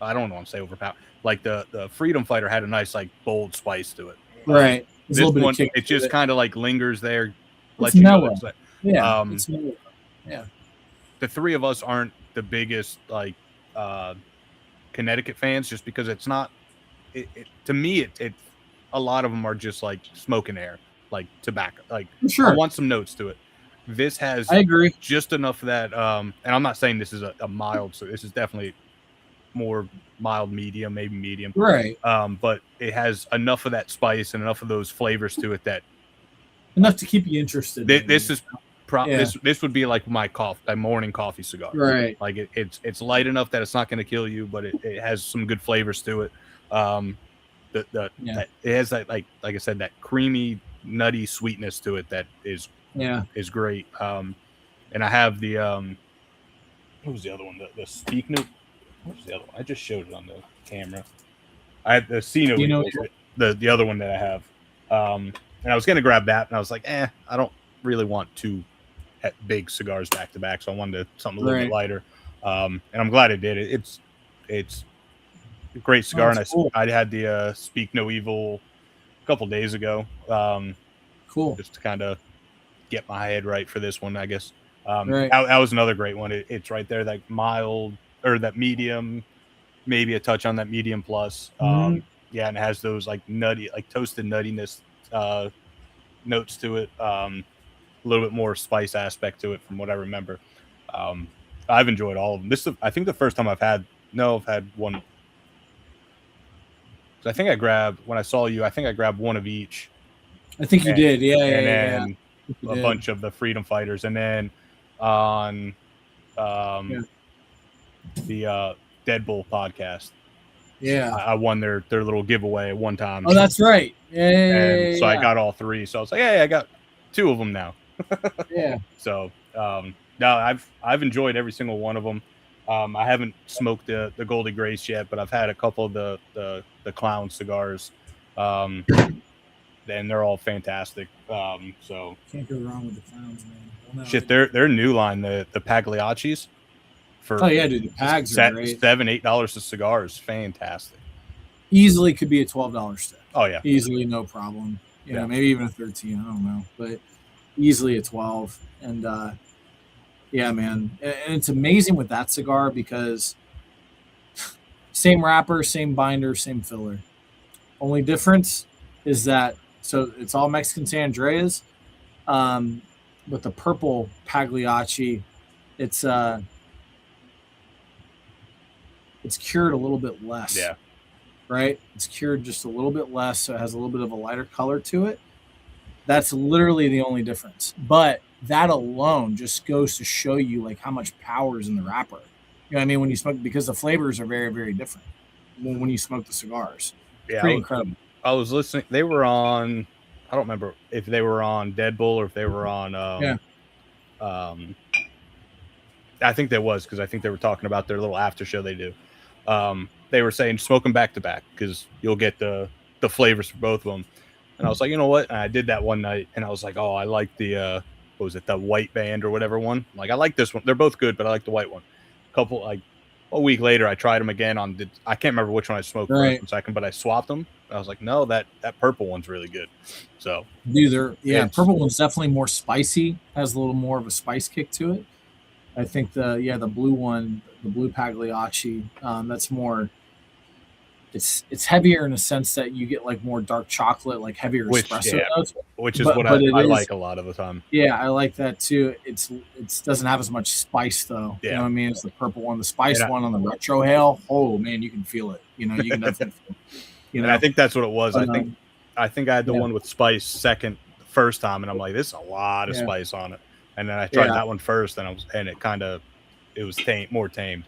[SPEAKER 2] I don't want to say overpower. The Freedom Fighter had a nice bold spice to it.
[SPEAKER 4] Right.
[SPEAKER 2] This one, it just kind of lingers there.
[SPEAKER 4] Let you know. Yeah.
[SPEAKER 2] Yeah. The three of us aren't the biggest Connecticut fans, just because it's not. To me, a lot of them are just smoke and air, tobacco.
[SPEAKER 4] Sure.
[SPEAKER 2] I want some notes to it. This has,
[SPEAKER 4] I agree,
[SPEAKER 2] just enough of that. And I'm not saying this is a mild, so this is definitely more mild, medium, maybe medium.
[SPEAKER 4] Right.
[SPEAKER 2] But it has enough of that spice and enough of those flavors to it that
[SPEAKER 4] enough to keep you interested.
[SPEAKER 2] This is this would be my morning coffee cigar.
[SPEAKER 4] Right.
[SPEAKER 2] It's light enough that it's not going to kill you, but it has some good flavors to it. That it has that like I said, that creamy, nutty sweetness to it that is great. And I have the what was the other one? The Speak No. What was the other one? I just showed it on the camera. I had the Cino, the other one that I have. And I was going to grab that, and I was like, I don't really want two big cigars back to back, so I wanted something a little bit lighter. And I'm glad I did it. It's a great cigar, and cool. I had the Speak No Evil a couple days ago.
[SPEAKER 4] Cool.
[SPEAKER 2] Just to kind of get my head right for this one, I guess. That was another great one. It's right there, that mild or that medium, maybe a touch on that medium plus. And it has those nutty, toasted nuttiness notes to it. A little bit more spice aspect to it from what I remember. I've enjoyed all of them. I think the first time I've had one. I think I grabbed when I saw you. I think I grabbed one of each.
[SPEAKER 4] I think you did. Yeah,
[SPEAKER 2] and
[SPEAKER 4] yeah,
[SPEAKER 2] then
[SPEAKER 4] yeah.
[SPEAKER 2] a bunch of the Freedom Fighters, and then on the Deadbolt podcast.
[SPEAKER 4] Yeah,
[SPEAKER 2] I won their little giveaway one time.
[SPEAKER 4] Oh, that's right.
[SPEAKER 2] And so I got all three. So I was like, hey, I got two of them now.
[SPEAKER 4] Yeah.
[SPEAKER 2] So no, I've enjoyed every single one of them. I haven't smoked the Goldie Grace yet, but I've had a couple of the Clown cigars. And they're all fantastic. So
[SPEAKER 4] can't go wrong with the Clowns, man. Well, no,
[SPEAKER 2] shit, their new line, the Pagliaccis.
[SPEAKER 4] Oh yeah, dude, the Pags are great.
[SPEAKER 2] $7-8 a cigar is fantastic.
[SPEAKER 4] Easily could be a $12 stick.
[SPEAKER 2] Oh yeah,
[SPEAKER 4] easily, no problem. You know, maybe even a 13. I don't know, but easily a 12. And yeah, man, and it's amazing with that cigar because same wrapper, same binder, same filler. Only difference is that so it's all Mexican San Andreas, but the purple Pagliacci, it's cured a little bit less.
[SPEAKER 2] Yeah.
[SPEAKER 4] Right? It's cured just a little bit less, so it has a little bit of a lighter color to it. That's literally the only difference. But that alone just goes to show you like how much power is in the wrapper. You know what I mean? When you smoke, because the flavors are very, very different when you smoke the cigars.
[SPEAKER 2] Yeah,
[SPEAKER 4] pretty incredible.
[SPEAKER 2] I was listening. They were on. I don't remember if they were on Deadbolt or if they were on. I think they was because I think they were talking about their little after show they do. They were saying smoke them back to back because you'll get the flavors for both of them. And I was like, you know what? And I did that one night, and I was like, oh, I like the what was it, the white band or whatever one? Like, I like this one. They're both good, but I like the white one. A week later, I tried them again on. I can't remember which one I smoked first and second, but I swapped them. I was like, no, that purple one's really good. So,
[SPEAKER 4] dude, purple one's definitely more spicy. Has a little more of a spice kick to it. I think the blue one, the blue Pagliacci, that's more. It's heavier in a sense that you get like more dark chocolate, like heavier espresso notes.
[SPEAKER 2] Which is what I like a lot of the time.
[SPEAKER 4] Yeah, I like that too. It doesn't have as much spice though.
[SPEAKER 2] Yeah.
[SPEAKER 4] You know what I mean? It's the purple one, the spice one on the retro hail. Oh man, you can feel it. You know, you can definitely feel it. You know,
[SPEAKER 2] and I think that's what it was.
[SPEAKER 4] But,
[SPEAKER 2] I think I had the one with spice second the first time, and I'm like, this is a lot of spice on it. And then I tried that one first, and it was more tamed.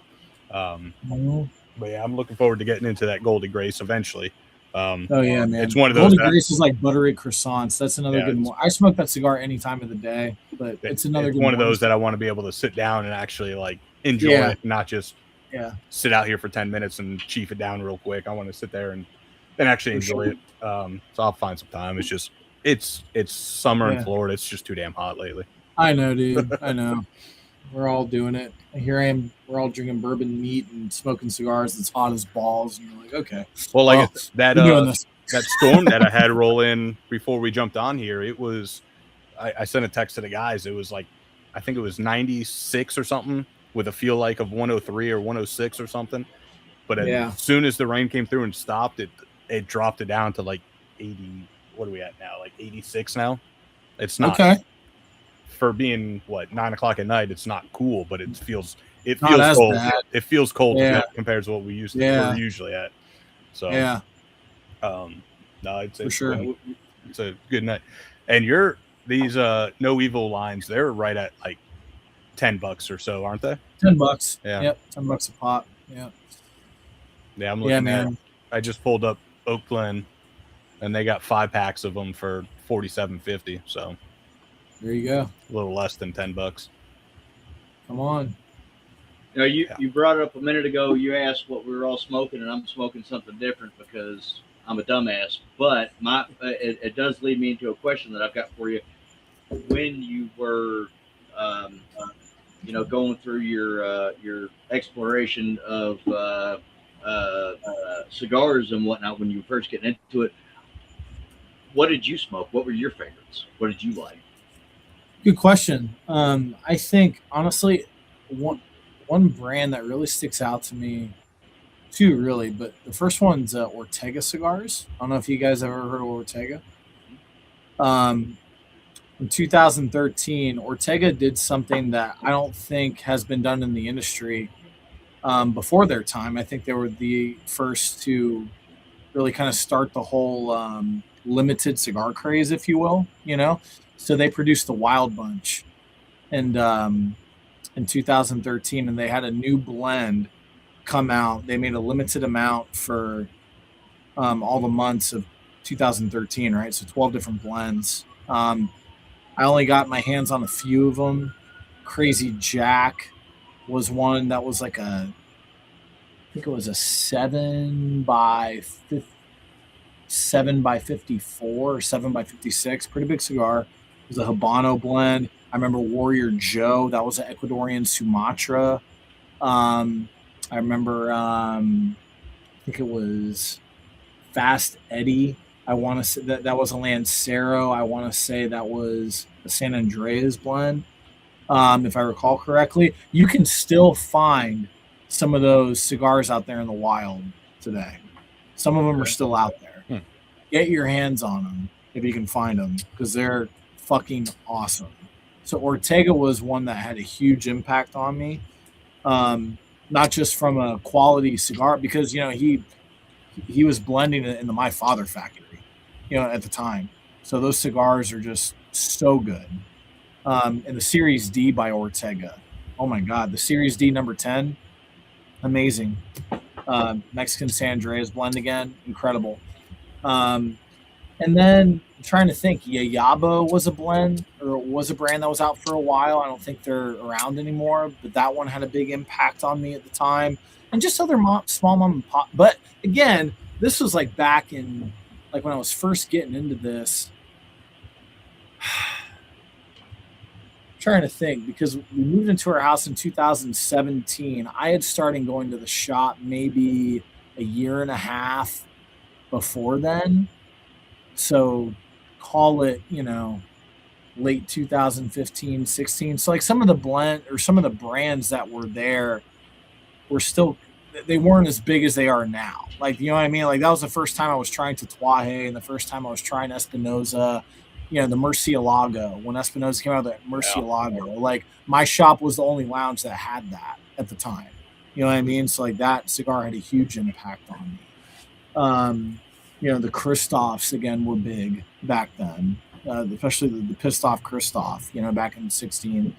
[SPEAKER 2] But yeah, I'm looking forward to getting into that Goldie Grace eventually.
[SPEAKER 4] Oh yeah, man!
[SPEAKER 2] It's one of those.
[SPEAKER 4] Goldie Grace is like buttery croissants. That's another good one. I smoke that cigar any time of the day, but it's another good
[SPEAKER 2] one of those that I want to be able to sit down and actually like enjoy it, not just sit out here for 10 minutes and chief it down real quick. I want to sit there and actually enjoy it. So I'll find some time. It's just it's summer in Florida. It's just too damn hot lately.
[SPEAKER 4] I know, dude. I know. We're all doing it. And here I am. We're all drinking bourbon neat and smoking cigars that's hot as balls. And you're like, okay.
[SPEAKER 2] Well, like that storm that I had roll in before we jumped on here, it was, I sent a text to the guys. It was like, I think it was 96 or something with a feel like of 103 or 106 or something. But as soon as the rain came through and stopped, it dropped it down to like 80. What are we at now? Like 86 now. It's not for being 9 o'clock at night. It's not cool, but it feels cold.
[SPEAKER 4] Bad.
[SPEAKER 2] It feels cold compared to what we we're usually at. So no, it's
[SPEAKER 4] for sure.
[SPEAKER 2] It's a good night. And these No Evil lines, they're right at like $10 or so, aren't they?
[SPEAKER 4] $10.
[SPEAKER 2] Yeah.
[SPEAKER 4] Yep. $10 a pop. Yeah.
[SPEAKER 2] Yeah, I'm looking at. I just pulled up Oak Glen, and they got 5 packs of them for $47.50. So
[SPEAKER 4] there you go.
[SPEAKER 2] A little less than $10.
[SPEAKER 4] Come on.
[SPEAKER 5] You know, you brought it up a minute ago. You asked what we were all smoking, and I'm smoking something different because I'm a dumbass. But it does lead me into a question that I've got for you. When you were, going through your exploration of cigars and whatnot, when you were first getting into it, what did you smoke? What were your favorites? What did you like?
[SPEAKER 4] Good question. I think honestly, one brand that really sticks out to me, two really, but the first one's Ortega cigars. I don't know if you guys ever heard of Ortega. In 2013, Ortega did something that I don't think has been done in the industry before their time. I think they were the first to really kind of start the whole limited cigar craze, if you will. So they produced the Wild Bunch, and in 2013, and they had a new blend come out. They made a limited amount for all the months of 2013, right? So 12 different blends. I only got my hands on a few of them. Crazy Jack was one that was like I think it was a 7 by 54 or 7 by 56, pretty big cigar. It was a Habano blend. I remember Warrior Joe, that was an Ecuadorian Sumatra. I remember, I think it was Fast Eddie. I want to say that was a Lancero. I want to say that was a San Andreas blend, if I recall correctly. You can still find some of those cigars out there in the wild today. Some of them are still out there. Get your hands on them if you can find them, because they're fucking awesome. So Ortega was one that had a huge impact on me, not just from a quality cigar, because he was blending it in the My Father factory, at the time. So those cigars are just so good. And the Series D by Ortega, oh my God, the Series D number 10, amazing. Mexican San Andreas blend again, incredible. And then I'm trying to think, Yayabo was a blend, or was a brand that was out for a while. I don't think they're around anymore, but that one had a big impact on me at the time. And just other small mom and pop. But again, this was like back in, like when I was first getting into this. Trying to think, because we moved into our house in 2017. I had started going to the shop maybe a year and a half before then. So call it, late 2015, 16. So like some of the blend or some of the brands that were there were still, they weren't as big as they are now. Like, you know what I mean? Like that was the first time I was trying Tatuaje, and the first time I was trying Espinosa, the Murcielago. When Espinosa came out with that Murcielago, like my shop was the only lounge that had that at the time. You know what I mean? So like that cigar had a huge impact on me. The Christophs again were big back then, especially the pissed off Christoph, back in 16.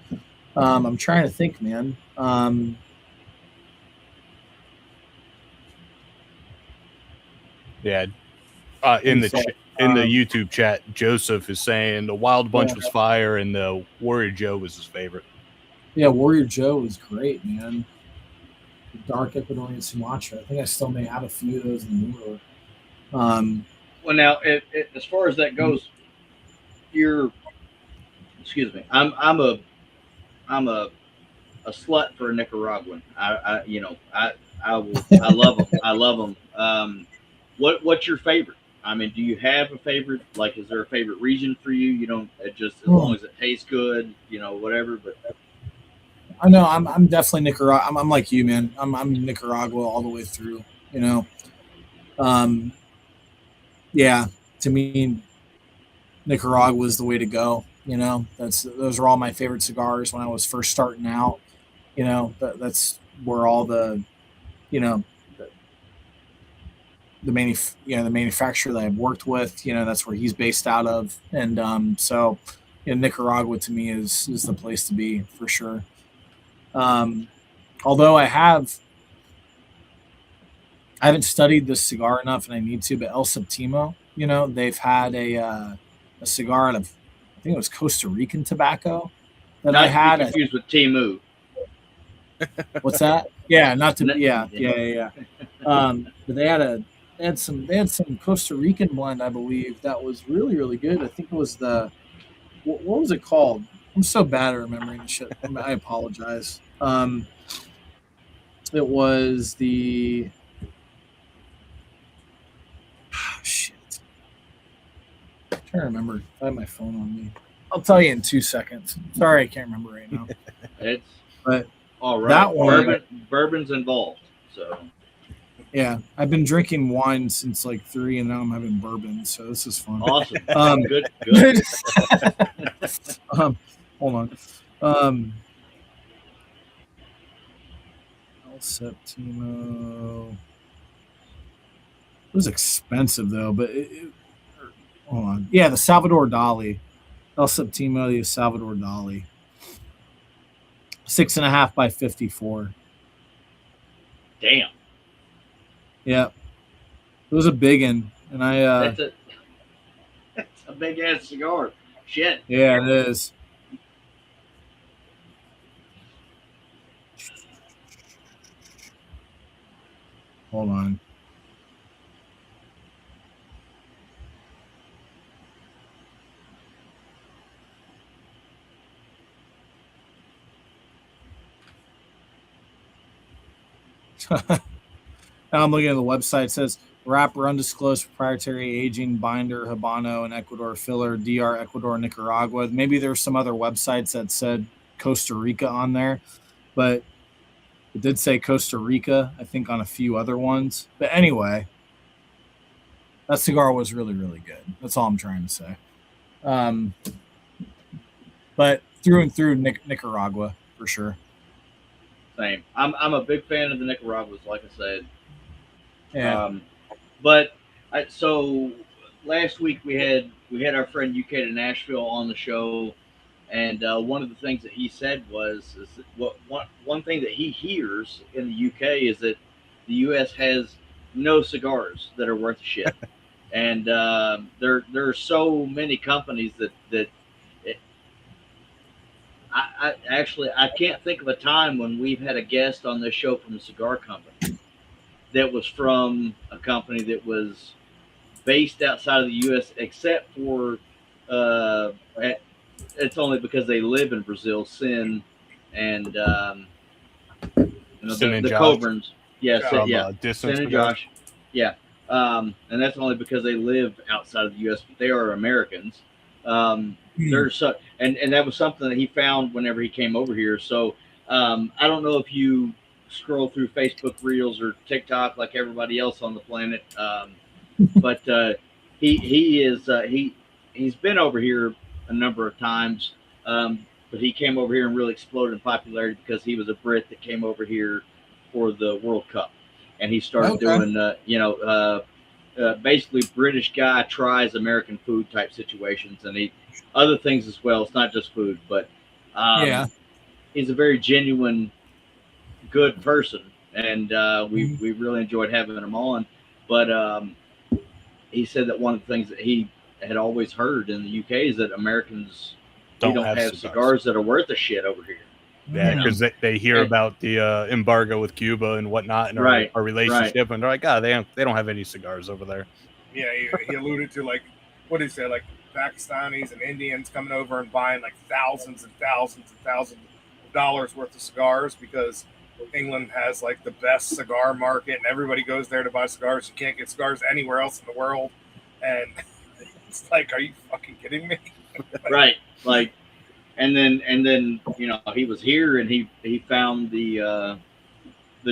[SPEAKER 4] I'm trying to think, man.
[SPEAKER 2] Yeah. In the YouTube chat, Joseph is saying the Wild Bunch was fire and the Warrior Joe was his favorite.
[SPEAKER 4] Yeah, Warrior Joe was great, man. The dark Ecuadorian Sumatra. I think I still may have a few of those in the humidor.
[SPEAKER 5] Well, now, as far as that goes, excuse me, I'm a slut for a Nicaraguan. I love them. I love them. What's your favorite? I mean, do you have a favorite? Like, is there a favorite region for you? You don't just as long as it tastes good, whatever. But
[SPEAKER 4] I know I'm definitely Nicaragua. I'm like you, man. I'm Nicaragua all the way through. Yeah, to me, Nicaragua was the way to go. Those are all my favorite cigars when I was first starting out. That's where all the manufacturer that I've worked with, that's where he's based out of. And so Nicaragua to me is the place to be for sure. Although I haven't studied this cigar enough, and I need to, but El Septimo, they've had a cigar out of, I think it was Costa Rican tobacco that
[SPEAKER 5] not
[SPEAKER 4] I had.
[SPEAKER 5] Confused with Timu.
[SPEAKER 4] What's that? Yeah, not to yeah. But they had some Costa Rican blend, I believe, that was really, really good. I think it was what was it called? I'm so bad at remembering the shit. I apologize. It was the shit. I'm trying to remember. I have my phone on me. I'll tell you in 2 seconds. Sorry, I can't remember right now. But
[SPEAKER 5] all right.
[SPEAKER 4] That one,
[SPEAKER 5] bourbon's involved. So
[SPEAKER 4] yeah, I've been drinking wine since like 3, and now I'm having bourbon. So this is fun.
[SPEAKER 5] Awesome. Good.
[SPEAKER 4] Hold on. El Septimo. was expensive though, but hold on. Yeah, the Salvador Dali, El Septimo de Salvador Dali, 6.5 by 54.
[SPEAKER 5] Damn,
[SPEAKER 4] Yeah, it was a big one, and
[SPEAKER 5] that's a big ass cigar. Shit.
[SPEAKER 4] yeah, it is. Hold on. Now I'm looking at the website. It says wrapper, undisclosed proprietary aging, binder, Habano, and Ecuador filler, DR, Ecuador, Nicaragua. Maybe there's some other websites that said Costa Rica on there, but it did say Costa Rica, I think, on a few other ones. But anyway, that cigar was really, really good. That's all I'm trying to say. But through and through, Nicaragua for sure.
[SPEAKER 5] Same. I'm a big fan of the Nicaraguas, like I said.
[SPEAKER 4] Yeah.
[SPEAKER 5] But so last week we had our friend UK to Nashville on the show, and one of the things that he said was one thing that he hears in the UK is that the US has no cigars that are worth a shit, and there are so many companies that I actually can't think of a time when we've had a guest on this show from a cigar company that was from a company that was based outside of the U.S. except for it's only because they live in Brazil, Sin and the Coburns. Yes, yeah, Sin and Josh. Yeah, and that's only because they live outside of the U.S. But they are Americans. There's so, and that was something that he found whenever he came over here. So I don't know if you scroll through Facebook Reels or TikTok like everybody else on the planet, but he's been over here a number of times. But he came over here and really exploded in popularity because he was a Brit that came over here for the World Cup, and he started doing basically British guy tries American food type situations, and he other things as well. It's not just food, but he's a very genuine, good person, and we really enjoyed having him on. But he said that one of the things that he had always heard in the UK is that Americans don't have cigars that are worth a shit over here.
[SPEAKER 2] Yeah, because they hear about the embargo with Cuba and whatnot, and our relationship, and they're like, God, they don't have any cigars over there.
[SPEAKER 3] Yeah, he alluded to, like, what did he say, like Pakistanis and Indians coming over and buying like thousands and thousands and thousands of dollars worth of cigars because England has like the best cigar market and everybody goes there to buy cigars. You can't get cigars anywhere else in the world, and it's like, are you fucking kidding me?
[SPEAKER 5] Right, like. And then he was here and he found the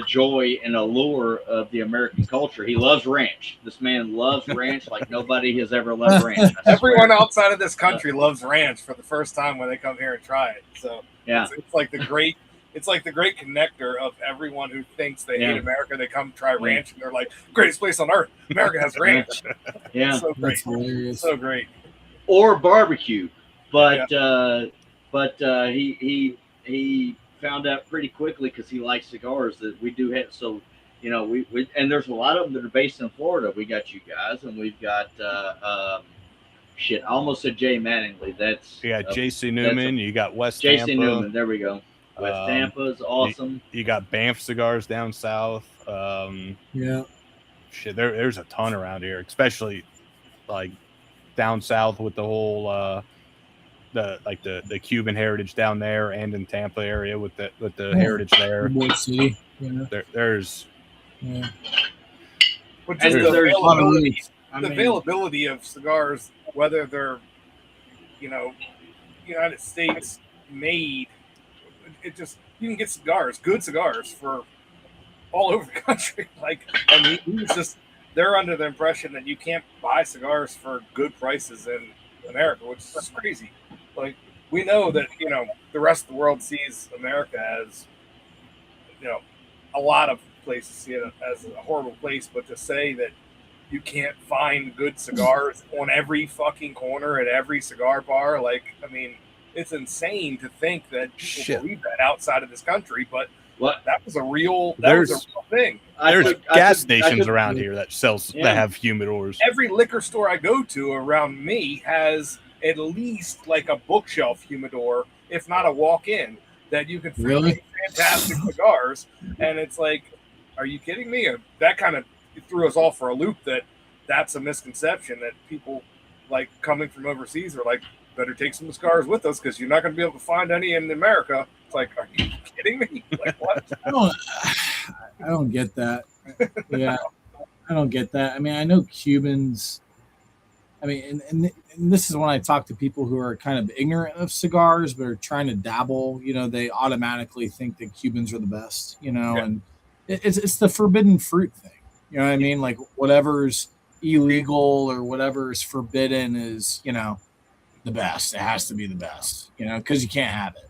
[SPEAKER 5] joy and allure of the American culture. He loves ranch. This man loves ranch like nobody has ever loved ranch.
[SPEAKER 3] Everyone outside of this country loves ranch for the first time when they come here and try it. So
[SPEAKER 5] yeah,
[SPEAKER 3] it's like the great connector of everyone who thinks they hate America. They come try ranch and they're like, greatest place on earth. America has ranch.
[SPEAKER 5] Yeah,
[SPEAKER 3] so great, so great.
[SPEAKER 5] Or barbecue, but. He found out pretty quickly because he likes cigars that we do have. So, we and there's a lot of them that are based in Florida. We got you guys, and we've got I almost said Jay Mattingly. That's
[SPEAKER 2] JC Newman. You got West Tampa.
[SPEAKER 5] JC Newman. There we go. West Tampa is awesome.
[SPEAKER 2] You got Banff Cigars down south. There's a ton around here, especially like down south with the whole. The Cuban heritage down there and in Tampa area with the heritage there.
[SPEAKER 4] City.
[SPEAKER 2] There's
[SPEAKER 3] availability of cigars, whether they're United States made, it just, you can get good cigars for all over the country. Like, I mean, they're under the impression that you can't buy cigars for good prices in America, which is just crazy. Like, we know that, the rest of the world sees America as, a lot of places see it as a horrible place, but to say that you can't find good cigars on every fucking corner at every cigar bar. Like, I mean, it's insane to think that people believe that outside of this country, but that was a real thing.
[SPEAKER 2] There's gas stations around here that that have humidors.
[SPEAKER 3] Every liquor store I go to around me has at least like a bookshelf humidor, if not a walk-in, that you can find fantastic cigars. And it's like, are you kidding me? That kind of threw us all for a loop. That's a misconception that people like coming from overseas are like, better take some cigars with us because you're not going to be able to find any in America. It's like, are you kidding me? Like, what?
[SPEAKER 4] I don't get that. Yeah, I don't get that. I mean, I know Cubans. I mean, and this is when I talk to people who are kind of ignorant of cigars, but are trying to dabble. You know, they automatically think that Cubans are the best. You know, and it's the forbidden fruit thing. You know what I mean? Like whatever's illegal or whatever's forbidden is, you know, the best. It has to be the best. You know, because you can't have it,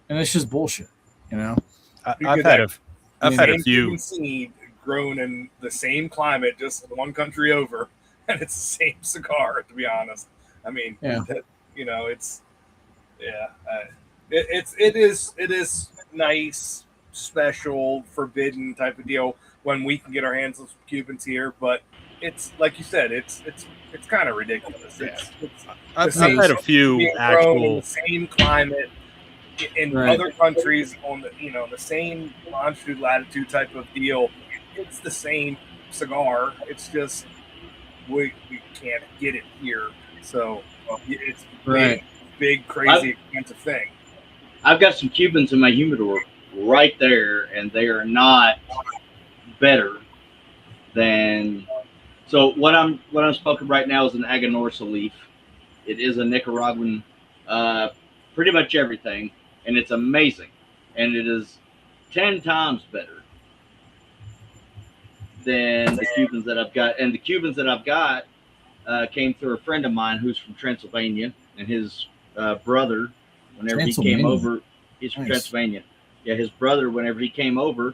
[SPEAKER 4] and it's just bullshit. You know,
[SPEAKER 2] I've had a few
[SPEAKER 3] seed grown in the same climate, just one country over, and it's the same cigar. To be honest, I mean, you know, it is nice, special, forbidden type of deal when we can get our hands on Cubans here, but it's like you said, it's kind of ridiculous.
[SPEAKER 2] I've had a few actual
[SPEAKER 3] in the same climate in other countries on the same longitude latitude type of deal. It's the same cigar. It's just we can't get it here, so it's big, crazy, expensive thing.
[SPEAKER 5] I've got some Cubans in my humidor right there, and they are not better than. So what I'm smoking right now is an Aganorsa leaf. It is a Nicaraguan, pretty much everything, and it's amazing, and it is 10 times better than the Cubans that I've got. And the Cubans that I've got came through a friend of mine who's from Transylvania, and his brother, whenever he came over, he's from Transylvania. Yeah, his brother, whenever he came over,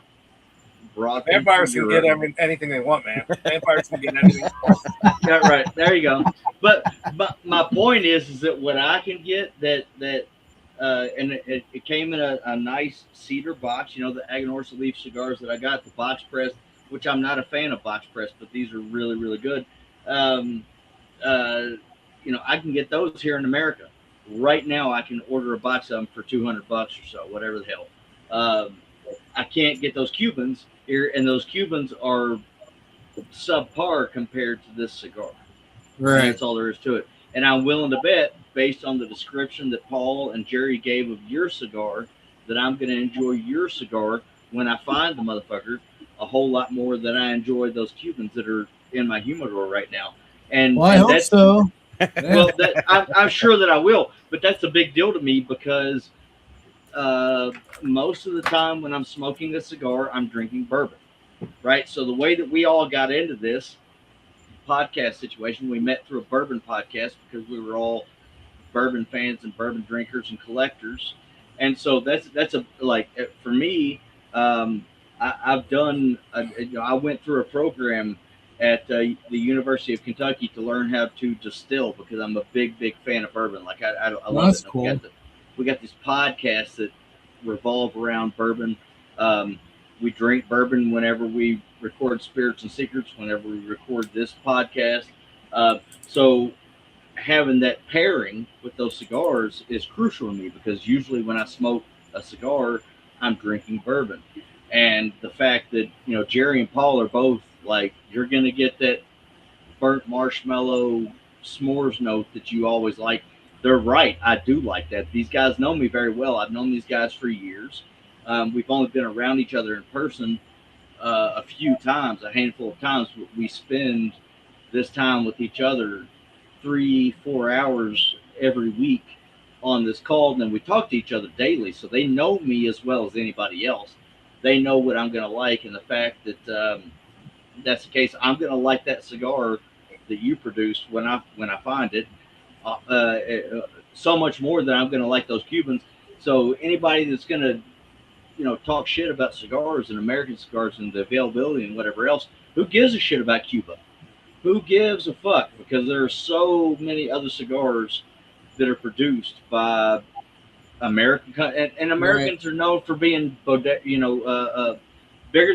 [SPEAKER 5] brought
[SPEAKER 3] vampires can get anything they want, man. Vampires can get anything.
[SPEAKER 5] Yeah, right. There you go. But my point is that what I can get and it came in a nice cedar box. You know, the Aganorsa leaf cigars that I got, the box press, which I'm not a fan of box press, but these are really, really good. You know, I can get those here in America. Right now, I can order a box of them for $200 or so, whatever the hell. I can't get those Cubans here, and those Cubans are subpar compared to this cigar.
[SPEAKER 4] Right.
[SPEAKER 5] And that's all there is to it. And I'm willing to bet, based on the description that Paul and Jerry gave of your cigar, that I'm going to enjoy your cigar when I find the motherfucker a whole lot more than I enjoy those Cubans that are in my humidor right now. And,
[SPEAKER 4] well, I hope so.
[SPEAKER 5] Well, I'm sure that I will, but that's a big deal to me because most of the time when I'm smoking a cigar, I'm drinking bourbon, right? So the way that we all got into this podcast situation, we met through a bourbon podcast because we were all bourbon fans and bourbon drinkers and collectors. And so that's a, like, for me, I've done, I went through a program at the University of Kentucky to learn how to distill because I'm a big fan of bourbon. Like I love
[SPEAKER 4] that's
[SPEAKER 5] it.
[SPEAKER 4] Cool.
[SPEAKER 5] We got these podcasts that revolve around bourbon. We drink bourbon whenever we record Spirits and Secrets, whenever we record this podcast. So having that pairing with those cigars is crucial to me because usually when I smoke a cigar, I'm drinking bourbon. And the fact that, you know, Jerry and Paul are both like, you're going to get that burnt marshmallow s'mores note that you always like. They're right. I do like that. These guys know me very well. I've known these guys for years. We've only been around each other in person a few times, a handful of times. We spend this time with each other 3-4 hours every week on this call, and then we talk to each other daily. So they know me as well as anybody else. They know what I'm going to like, and the fact that that's the case, I'm going to like that cigar that you produced when I find it. So much more than I'm going to like those Cubans. So anybody that's going to, you know, talk shit about cigars and American cigars and the availability and whatever else, who gives a shit about Cuba? who gives a fuck? Because there are so many other cigars that are produced by American, and Americans are known for being, bigger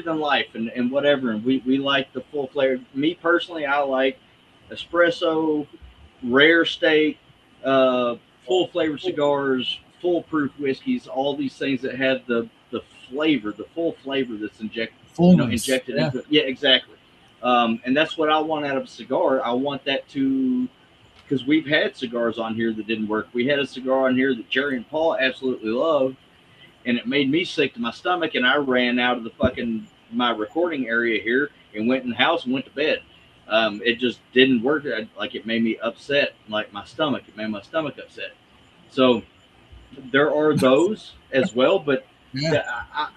[SPEAKER 5] than life and whatever. And we like the full flavor. Me personally, I like espresso, rare steak, full flavor cigars, full proof whiskeys, all these things that have the flavor, the full flavor that's injected into it. Yeah, exactly. And that's what I want out of a cigar. I want that to, because we've had cigars on here that didn't work. We had a cigar on here that Jerry and Paul absolutely loved, and it made me sick to my stomach, and I ran out of the my recording area here and went in the house and went to bed. It just didn't work. It made me upset, like my stomach. It made my stomach upset. So there are those as well, but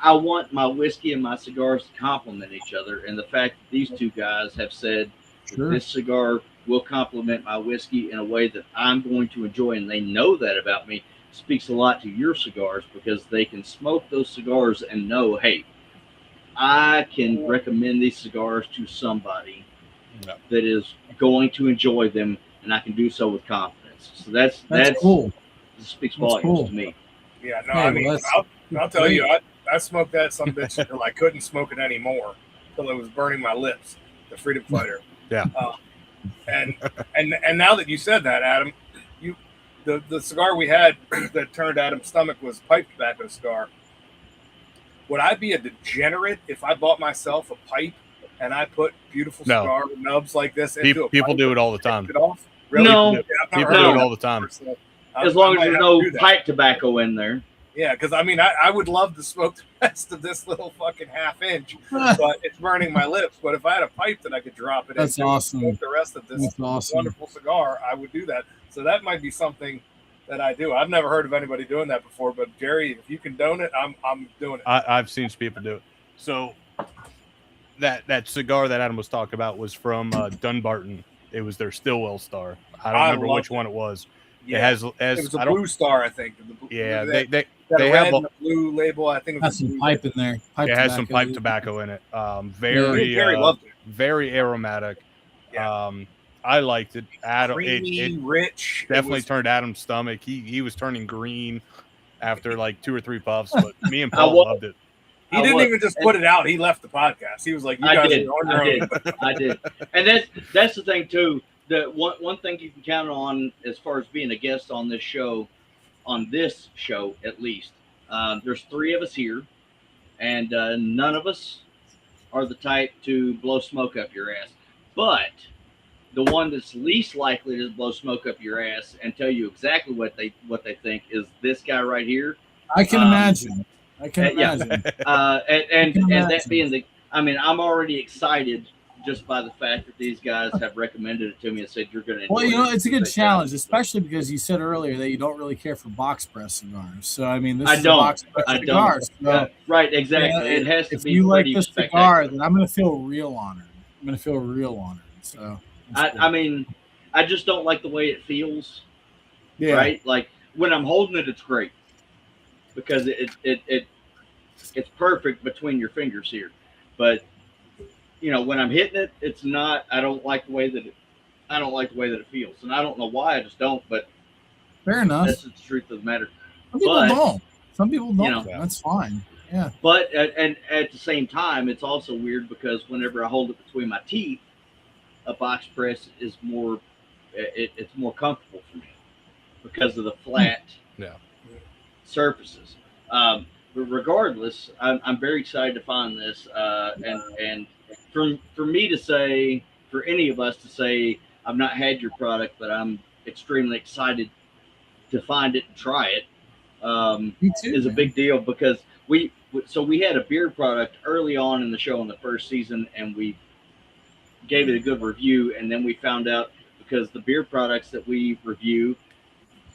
[SPEAKER 5] I want my whiskey and my cigars to complement each other. And the fact that these two guys have said this cigar will complement my whiskey in a way that I'm going to enjoy, and they know that about me, speaks a lot to your cigars, because they can smoke those cigars and know, hey, I can recommend these cigars to somebody that is going to enjoy them, and I can do so with confidence. So that's
[SPEAKER 4] cool.
[SPEAKER 5] It speaks volumes to me.
[SPEAKER 3] Yeah, no, I mean, I'll tell you, I smoked that some bitch until I couldn't smoke it anymore, until it was burning my lips. The Freedom Fighter.
[SPEAKER 2] Yeah.
[SPEAKER 3] And now that you said that, Adam, the cigar we had that turned Adam's stomach was pipe tobacco cigar. Would I be a degenerate if I bought myself a pipe and I put beautiful cigar nubs like this into a pipe?
[SPEAKER 2] People do it all the time.
[SPEAKER 3] Really?
[SPEAKER 5] No,
[SPEAKER 2] people do it all the time.
[SPEAKER 5] As long as there's no pipe tobacco in there.
[SPEAKER 3] Yeah, because I mean, I would love to smoke the rest of this little fucking half-inch, but it's burning my lips. But if I had a pipe that I could drop it into and smoke the rest of this wonderful cigar, I would do that. So that might be something that I do. I've never heard of anybody doing that before, but Jerry, if you condone it, I'm doing it.
[SPEAKER 2] I've seen people do it. So that cigar that Adam was talking about was from Dunbarton. It was their Stillwell Star. I don't remember which one it was.
[SPEAKER 3] Yeah. It was a blue star, I think.
[SPEAKER 2] Yeah,
[SPEAKER 3] they have a blue label. I think it was
[SPEAKER 4] some pipe in there.
[SPEAKER 2] It has some pipe tobacco in it. Very aromatic.
[SPEAKER 3] Yeah.
[SPEAKER 2] I liked it. Adam,
[SPEAKER 3] creamy, rich.
[SPEAKER 2] Definitely turned Adam's stomach. He was turning green after like 2 or 3 puffs, but me and Paul loved it.
[SPEAKER 3] He didn't even just put it out. He left the podcast. He was like, "You guys are on your own."
[SPEAKER 5] I did. And that's the thing too. The one thing you can count on as far as being a guest on this show at least, there's 3 of us here, and none of us are the type to blow smoke up your ass. But the one that's least likely to blow smoke up your ass and tell you exactly what they think is this guy right here.
[SPEAKER 4] I can imagine.
[SPEAKER 5] And that being I'm already excited just by the fact that these guys have recommended it to me and said you're going to enjoy it.
[SPEAKER 4] Well, it's a good challenge, especially because you said earlier that you don't really care for box press cigars. So I mean, this is a box press cigar. So,
[SPEAKER 5] right, exactly. It has to
[SPEAKER 4] if
[SPEAKER 5] be.
[SPEAKER 4] If you like this cigar, then I'm going to feel real honored. So
[SPEAKER 5] I just don't like the way it feels.
[SPEAKER 4] Yeah.
[SPEAKER 5] Right. Like when I'm holding it, it's great because it's perfect between your fingers here, but when I'm hitting it, it's not. I don't like the way that it feels, and I don't know why. I just don't. But
[SPEAKER 4] fair enough.
[SPEAKER 5] That's the truth of the matter.
[SPEAKER 4] Some people don't. That's fine. Yeah.
[SPEAKER 5] But and at the same time, it's also weird because whenever I hold it between my teeth, a box press is more. It's more comfortable for me because of the flat surfaces. But regardless, I'm very excited to find this, and for me to say, for any of us to say, I've not had your product, but I'm extremely excited to find it and try it.
[SPEAKER 4] Me too,
[SPEAKER 5] is a big deal because we had a beer product early on in the show in the first season, and we gave it a good review, and then we found out because the beer products that we review,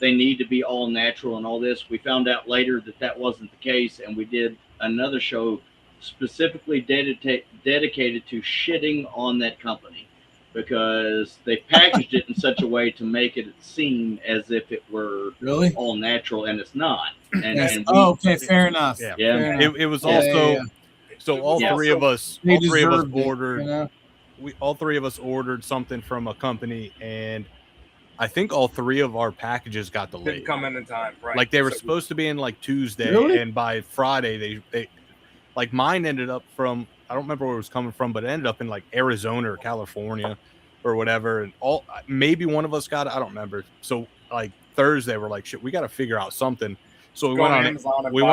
[SPEAKER 5] they need to be all natural and all this. We found out later that wasn't the case, and we did another show specifically dedicated to shitting on that company because they packaged it in such a way to make it seem as if it were all natural, and it's not.
[SPEAKER 4] Okay, fair enough.
[SPEAKER 2] Yeah. It was also so all 3 of us ordered. all three of us ordered something from a company, and I think all three of our packages got delayed.
[SPEAKER 3] Didn't come in time, right?
[SPEAKER 2] Like they were supposed to be in like Tuesday,
[SPEAKER 4] Really?
[SPEAKER 2] and by Friday they like mine ended up from, I don't remember where it was coming from, but it ended up in like Arizona or California or whatever. And maybe one of us got it, I don't remember. So like Thursday, we're like, shit, we got to figure out something. So we went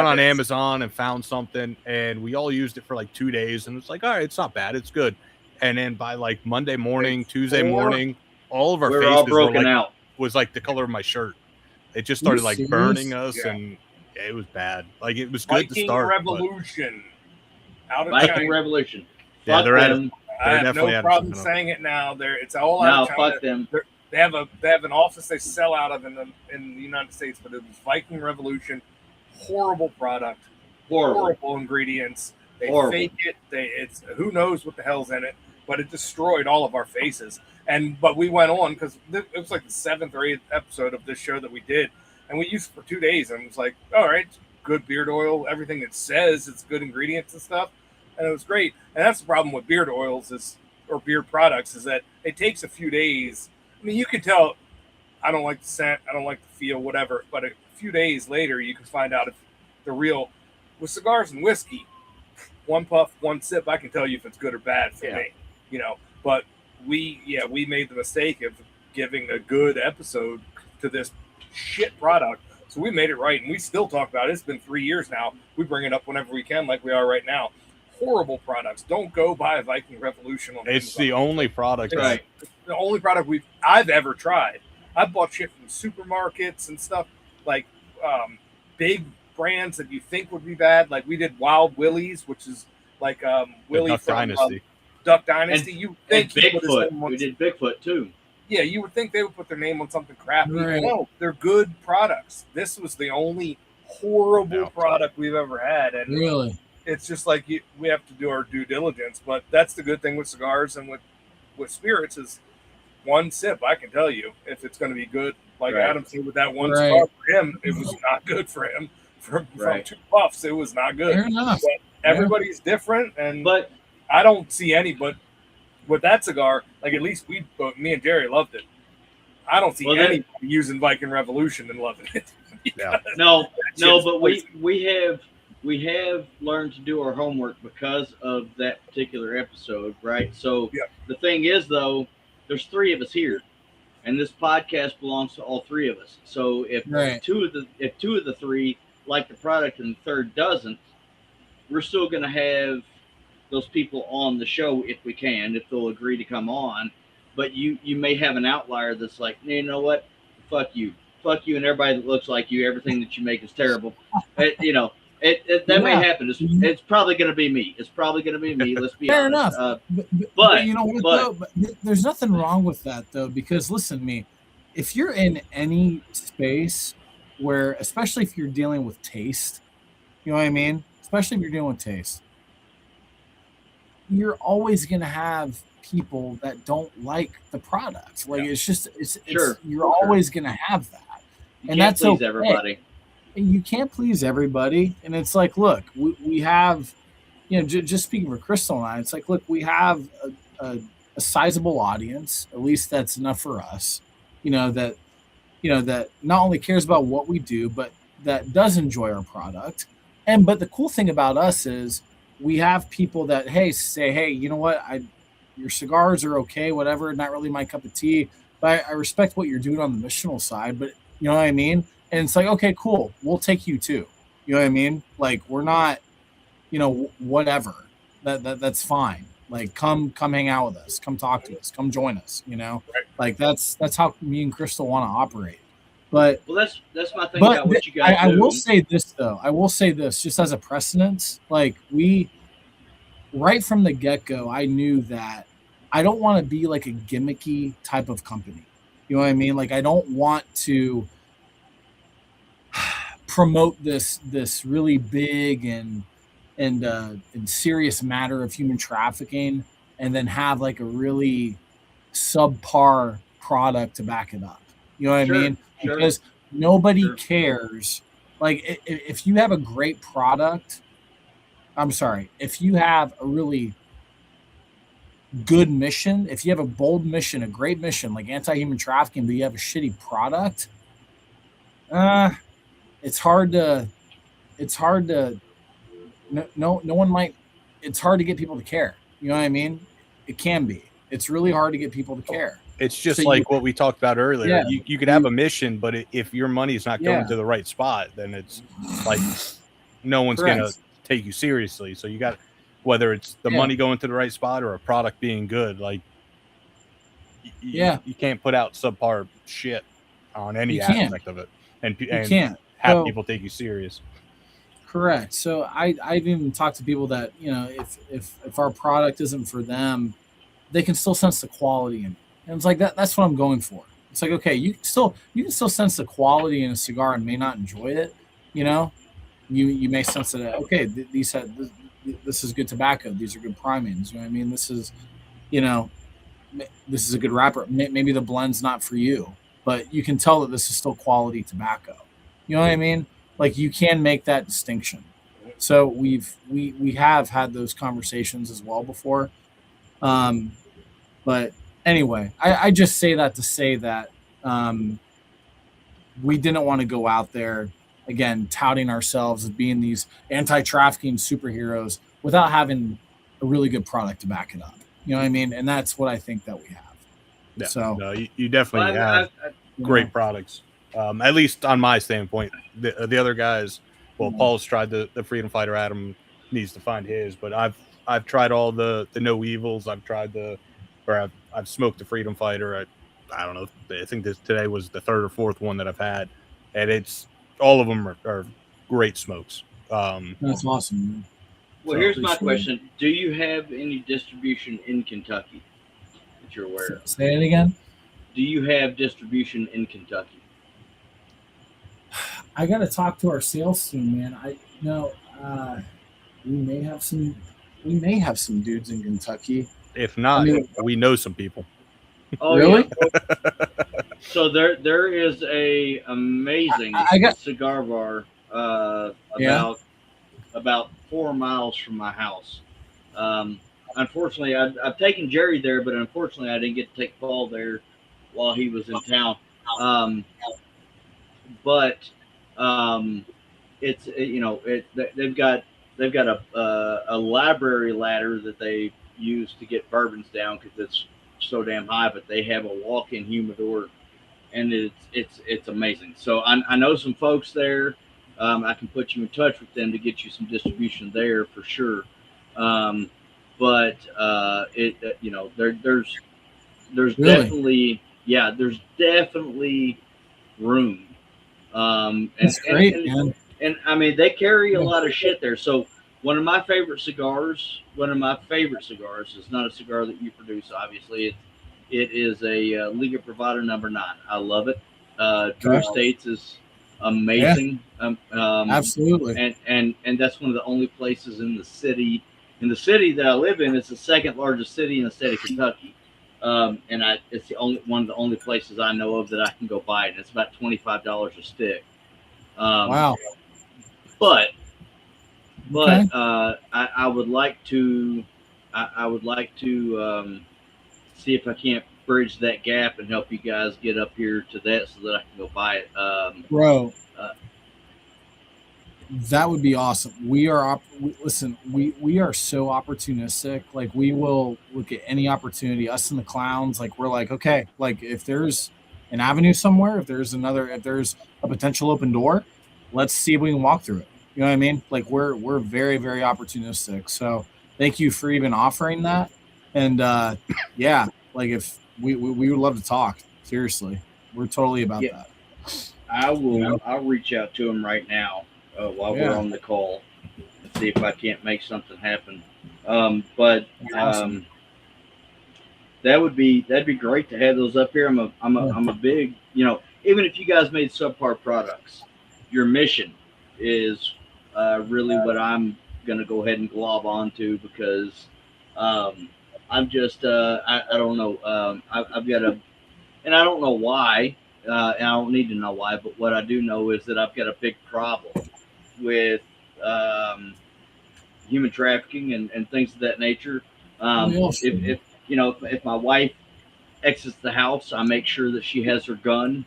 [SPEAKER 2] on Amazon and found something, and we all used it for like 2 days, and it's like, all right, it's not bad, it's good. And then by like Monday morning, Tuesday morning, all of our faces
[SPEAKER 5] all broken out.
[SPEAKER 2] Was like the color of my shirt. It just started like burning us, and it was bad. Like it was good to start.
[SPEAKER 3] Revolution. Out of
[SPEAKER 5] Viking
[SPEAKER 3] China.
[SPEAKER 5] Revolution.
[SPEAKER 2] Yeah,
[SPEAKER 5] fuck
[SPEAKER 2] they're
[SPEAKER 5] them.
[SPEAKER 3] I have no problem saying it now. It's all out of China.
[SPEAKER 5] Fuck them.
[SPEAKER 3] They have an office they sell out of in the United States, but it was Viking Revolution. Horrible product. Horrible ingredients. They fake it. It's who knows what the hell's in it, but it destroyed all of our faces. But we went on because it was like the 7th or 8th episode of this show that we did, and we used it for 2 days, and it was like, all right, good beard oil, everything it says, it's good ingredients and stuff, and it was great. And that's the problem with beard oils or beard products is that it takes a few days. I mean, you can tell I don't like the scent, I don't like the feel, whatever, but a few days later you can find out if the real. With cigars and whiskey, one puff, one sip, I can tell you if it's good or bad for me, but we made the mistake of giving a good episode to this shit product. So we made it right, and we still talk about it. It's been 3 years now. We bring it up whenever we can, like we are right now. Horrible products. Don't go buy a Viking Revolution on
[SPEAKER 2] It's Amazon. The only product.
[SPEAKER 3] Right. The only product I've ever tried. I've bought shit from supermarkets and stuff, like big brands that you think would be bad. Like we did Wild Willie's, which is like Willie
[SPEAKER 2] Duck
[SPEAKER 3] from
[SPEAKER 2] Dynasty.
[SPEAKER 3] Duck Dynasty.
[SPEAKER 5] And,
[SPEAKER 3] you think
[SPEAKER 5] Bigfoot. We did Bigfoot too.
[SPEAKER 3] Yeah, you would think they would put their name on something crappy.
[SPEAKER 4] Right.
[SPEAKER 3] No, they're good products. This was the only horrible product we've ever had, and
[SPEAKER 4] Really?
[SPEAKER 3] it's just like we have to do our due diligence. But that's the good thing with cigars and with spirits is one sip. I can tell you if it's going to be good. Like Adam said, with that one cigar for him, it was not good for him. From 2 puffs, it was not good.
[SPEAKER 4] Fair enough.
[SPEAKER 3] But everybody's different,
[SPEAKER 5] but
[SPEAKER 3] I don't see any. But with that cigar, like at least me and Jerry loved it. I don't see anybody using Viking Revolution and loving it.
[SPEAKER 5] No, but we have learned to do our homework because of that particular episode, right? So the thing is, though, there's 3 of us here, and this podcast belongs to all 3 of us. So if two of the 3 like the product and the 3rd doesn't, we're still going to have those people on the show if we can, if they'll agree to come on. But you may have an outlier that's like, you know what, fuck you, and everybody that looks like you, everything that you make is terrible. That may happen. It's probably going to be me. Let's be
[SPEAKER 4] fair
[SPEAKER 5] honest.
[SPEAKER 4] enough. But you know what, though? There's nothing wrong with that, though, because listen to me. If you're in any space where, especially if you're dealing with taste, you know what I mean? Especially if you're dealing with taste, you're always going to have people that don't like the product. Like you're always going to have that.
[SPEAKER 5] And that's okay. Everybody.
[SPEAKER 4] You can't please everybody. And it's like, look, we have, just speaking for Crystal and I, it's like, look, we have a sizable audience, at least that's enough for us, that not only cares about what we do, but that does enjoy our product. But the cool thing about us is we have people that, say, hey, you know what? Your cigars are okay, whatever, not really my cup of tea, but I respect what you're doing on the missional side, but you know what I mean? And it's like, okay, cool. We'll take you too. You know what I mean? Like we're not, whatever. That's fine. Like come hang out with us. Come talk to us. Come join us. Like that's how me and Crystal want to operate. But
[SPEAKER 5] that's my thing about what you guys do.
[SPEAKER 4] I will say this though. I will say this just as a precedence. Like right from the get-go, I knew that I don't want to be like a gimmicky type of company. You know what I mean? Like I don't want to promote this really big and serious matter of human trafficking and then have like a really subpar product to back it up. You know what I mean? Because nobody cares. Like if you have a great product, if you have a really good mission, if you have a bold mission, a great mission like anti-human trafficking, but you have a shitty product, it's hard to no one might, it's hard to get people to care. You know what I mean? It can be. It's really hard to get people to care.
[SPEAKER 2] It's just like what we talked about earlier.
[SPEAKER 4] Yeah.
[SPEAKER 2] You could have a mission, but if your money is not going
[SPEAKER 4] Yeah.
[SPEAKER 2] to the right spot, then it's like no one's going to take you seriously. So you got, whether it's the money going to the right spot or a product being good, like you can't put out subpar shit on any aspect of it, and
[SPEAKER 4] can't
[SPEAKER 2] have people take you serious.
[SPEAKER 4] Correct. So I've even talked to people that, you know, if our product isn't for them, they can still sense the quality in it. And it's like that's what I'm going for. It's like, okay, you can still sense the quality in a cigar and may not enjoy it. You know, you may sense that, okay, this is good tobacco. These are good primings. You know what I mean? This is, you know, this is a good wrapper. Maybe the blend's not for you, but you can tell that this is still quality tobacco. You know what I mean? Like, you can make that distinction. So we have had those conversations as well before. But anyway, I just say that to say that we didn't want to go out there again touting ourselves as being these anti-trafficking superheroes without having a really good product to back it up. You know what I mean? And that's what I think that we have.
[SPEAKER 2] Yeah,
[SPEAKER 4] so
[SPEAKER 2] no, you definitely have great products. At least on my standpoint. The other guys, well, Paul's tried the Freedom Fighter. Adam needs to find his, but I've tried all the no evils. I've tried I've smoked the Freedom Fighter. I don't know. I think today was the third or fourth one that I've had, and it's all of them are great smokes.
[SPEAKER 4] That's awesome.
[SPEAKER 5] Well, here's my question: do you have any distribution in Kentucky that you're aware of?
[SPEAKER 4] Say it again.
[SPEAKER 5] Do you have distribution in Kentucky?
[SPEAKER 4] I got to talk to our sales team, man. We may have some dudes in Kentucky.
[SPEAKER 2] If not, we know some people.
[SPEAKER 5] Oh, really? Yeah. So there is a amazing cigar bar about 4 miles from my house. Unfortunately, I've taken Jerry there, but unfortunately, I didn't get to take Paul there while he was in town. But it's they've got a library ladder that they use to get bourbons down because it's so damn high. But they have a walk-in humidor, and it's amazing. So I know some folks there. I can put you in touch with them to get you some distribution there for sure. But there's really? There's definitely room.
[SPEAKER 4] That's great, man.
[SPEAKER 5] And I mean, they carry a lot of shit there. So one of my favorite cigars is not a cigar that you produce, obviously. It is a Liga Privada No. 9. I love it. Drew Estates is amazing.
[SPEAKER 4] Yeah. Absolutely.
[SPEAKER 5] And that's one of the only places in the city that I live in. It's the second largest city in the state of Kentucky. It's one of the only places I know of that I can go buy it. And it's about $25 a stick.
[SPEAKER 4] Wow.
[SPEAKER 5] But
[SPEAKER 4] okay.
[SPEAKER 5] I would like to see if I can't bridge that gap and help you guys get up here to that so that I can go buy it.
[SPEAKER 4] Bro, that would be awesome. We are so opportunistic. Like, we will look at any opportunity. Us and the clowns, like, we're like, okay, like, if there's an avenue somewhere, if there's a potential open door, let's see if we can walk through it. You know what I mean? Like, we're very, very opportunistic. So thank you for even offering that. And like, if we would love to talk. Seriously, we're totally about that.
[SPEAKER 5] I'll reach out to him right now while we're on the call and see if I can't make something happen. Awesome. That'd be great to have those up here. I'm a big, even if you guys made subpar products, your mission is really what I'm gonna go ahead and glob onto, because I'm just I don't know. I've got and I don't know why, and I don't need to know why, but what I do know is that I've got a big problem with human trafficking and things of that nature. If if my wife exits the house, I make sure that she has her gun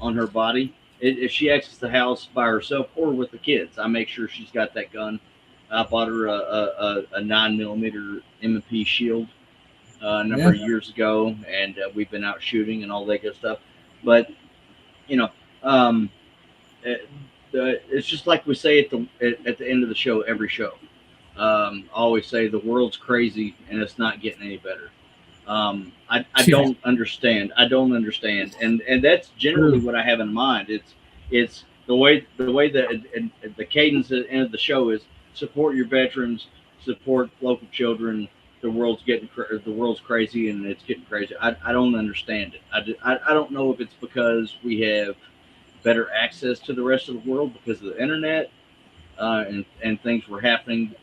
[SPEAKER 5] on her body. If she exits the house by herself or with the kids, I make sure she's got that gun. I bought her a 9mm M&P shield a number of years ago, and we've been out shooting and all that good stuff. But it's just like we say at the end of the show, every show. I always say the world's crazy and it's not getting any better. I don't understand. And that's generally what I have in mind. It's the way that the cadence at the end of the show is support your veterans, support local children. The world's crazy and it's getting crazy. I don't understand it. I don't know if it's because we have better access to the rest of the world because of the internet, and things were happening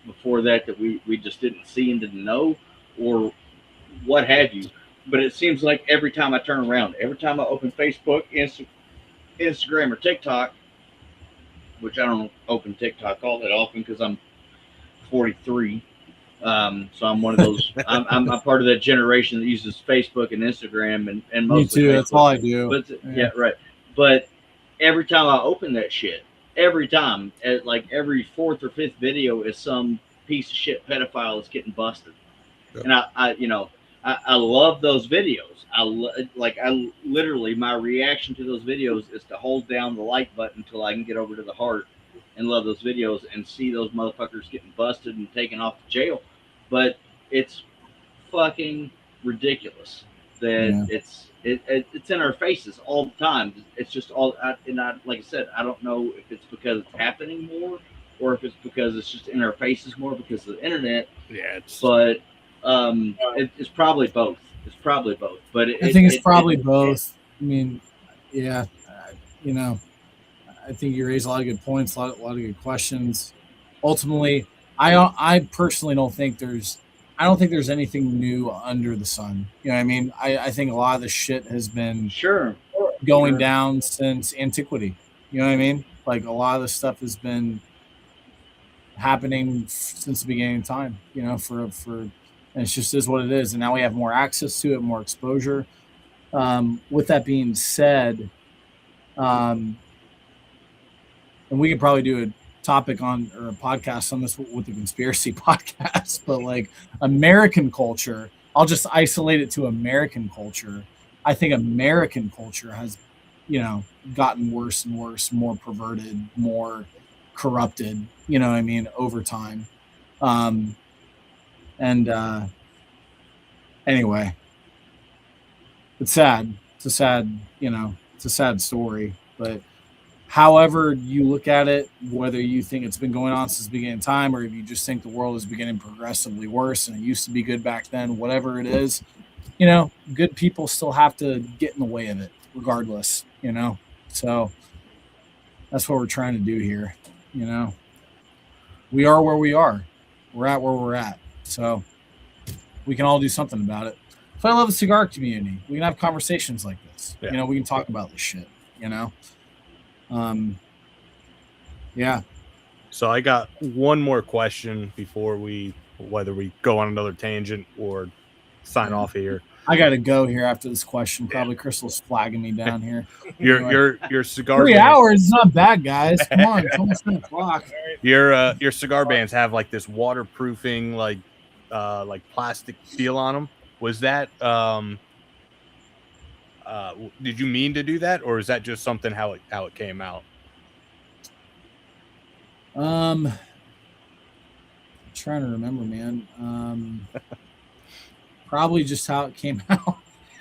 [SPEAKER 5] before that we just didn't see and didn't know, or what have you. But it seems like every time I turn around, every time I open Facebook, Instagram, or TikTok, which I don't open TikTok all that often because I'm 43. So I'm one of those. I'm a part of that generation that uses Facebook and Instagram and mostly
[SPEAKER 4] Me too.
[SPEAKER 5] Facebook.
[SPEAKER 4] That's all I do.
[SPEAKER 5] But yeah, right. But every time I open that shit, every time, like every fourth or fifth video is some piece of shit pedophile that's getting busted. Yep. And I love those videos. I literally, my reaction to those videos is to hold down the like button until I can get over to the heart and love those videos and see those motherfuckers getting busted and taken off to jail. But it's fucking ridiculous that it's in our faces all the time. It's just all, like I said, I don't know if it's because it's happening more or if it's because it's just in our faces more because of the internet.
[SPEAKER 2] Yeah,
[SPEAKER 5] but it's probably both. It's probably both. But
[SPEAKER 4] I think it's probably both. I mean, yeah, I think you raise a lot of good points, a lot of good questions. Ultimately, I personally don't think there's anything new under the sun. You know what I mean? I think a lot of the shit has been going down since antiquity. You know what I mean? Like a lot of the stuff has been happening since the beginning of time. And it's just is what it is. And now we have more access to it, more exposure. With that being said, and we could probably do a topic on or a podcast on this with the conspiracy podcast, but like American culture, I'll just isolate it to American culture. I think American culture has, gotten worse and worse, more perverted, more corrupted, over time. Anyway, it's sad. It's a sad story, but however you look at it, whether you think it's been going on since the beginning of time or if you just think the world is beginning progressively worse and it used to be good back then, whatever it is, good people still have to get in the way of it regardless, So that's what we're trying to do here, We are where we are. We're at where we're at. So we can all do something about it. So I love the cigar community. We can have conversations like this.
[SPEAKER 2] Yeah.
[SPEAKER 4] We can talk about this shit, Yeah.
[SPEAKER 2] So I got one more question before whether we go on another tangent or sign off here.
[SPEAKER 4] I got to go here after this question. Probably Crystal's flagging me down here.
[SPEAKER 2] Your cigar
[SPEAKER 4] 3
[SPEAKER 2] band,
[SPEAKER 4] hours is not bad, guys. Come on, it's almost 10 o'clock.
[SPEAKER 2] Your cigar bands have like this waterproofing like plastic feel on them. Was that did you mean to do that, or is that just something how it came out?
[SPEAKER 4] I'm trying to remember, man. Probably just how it came out.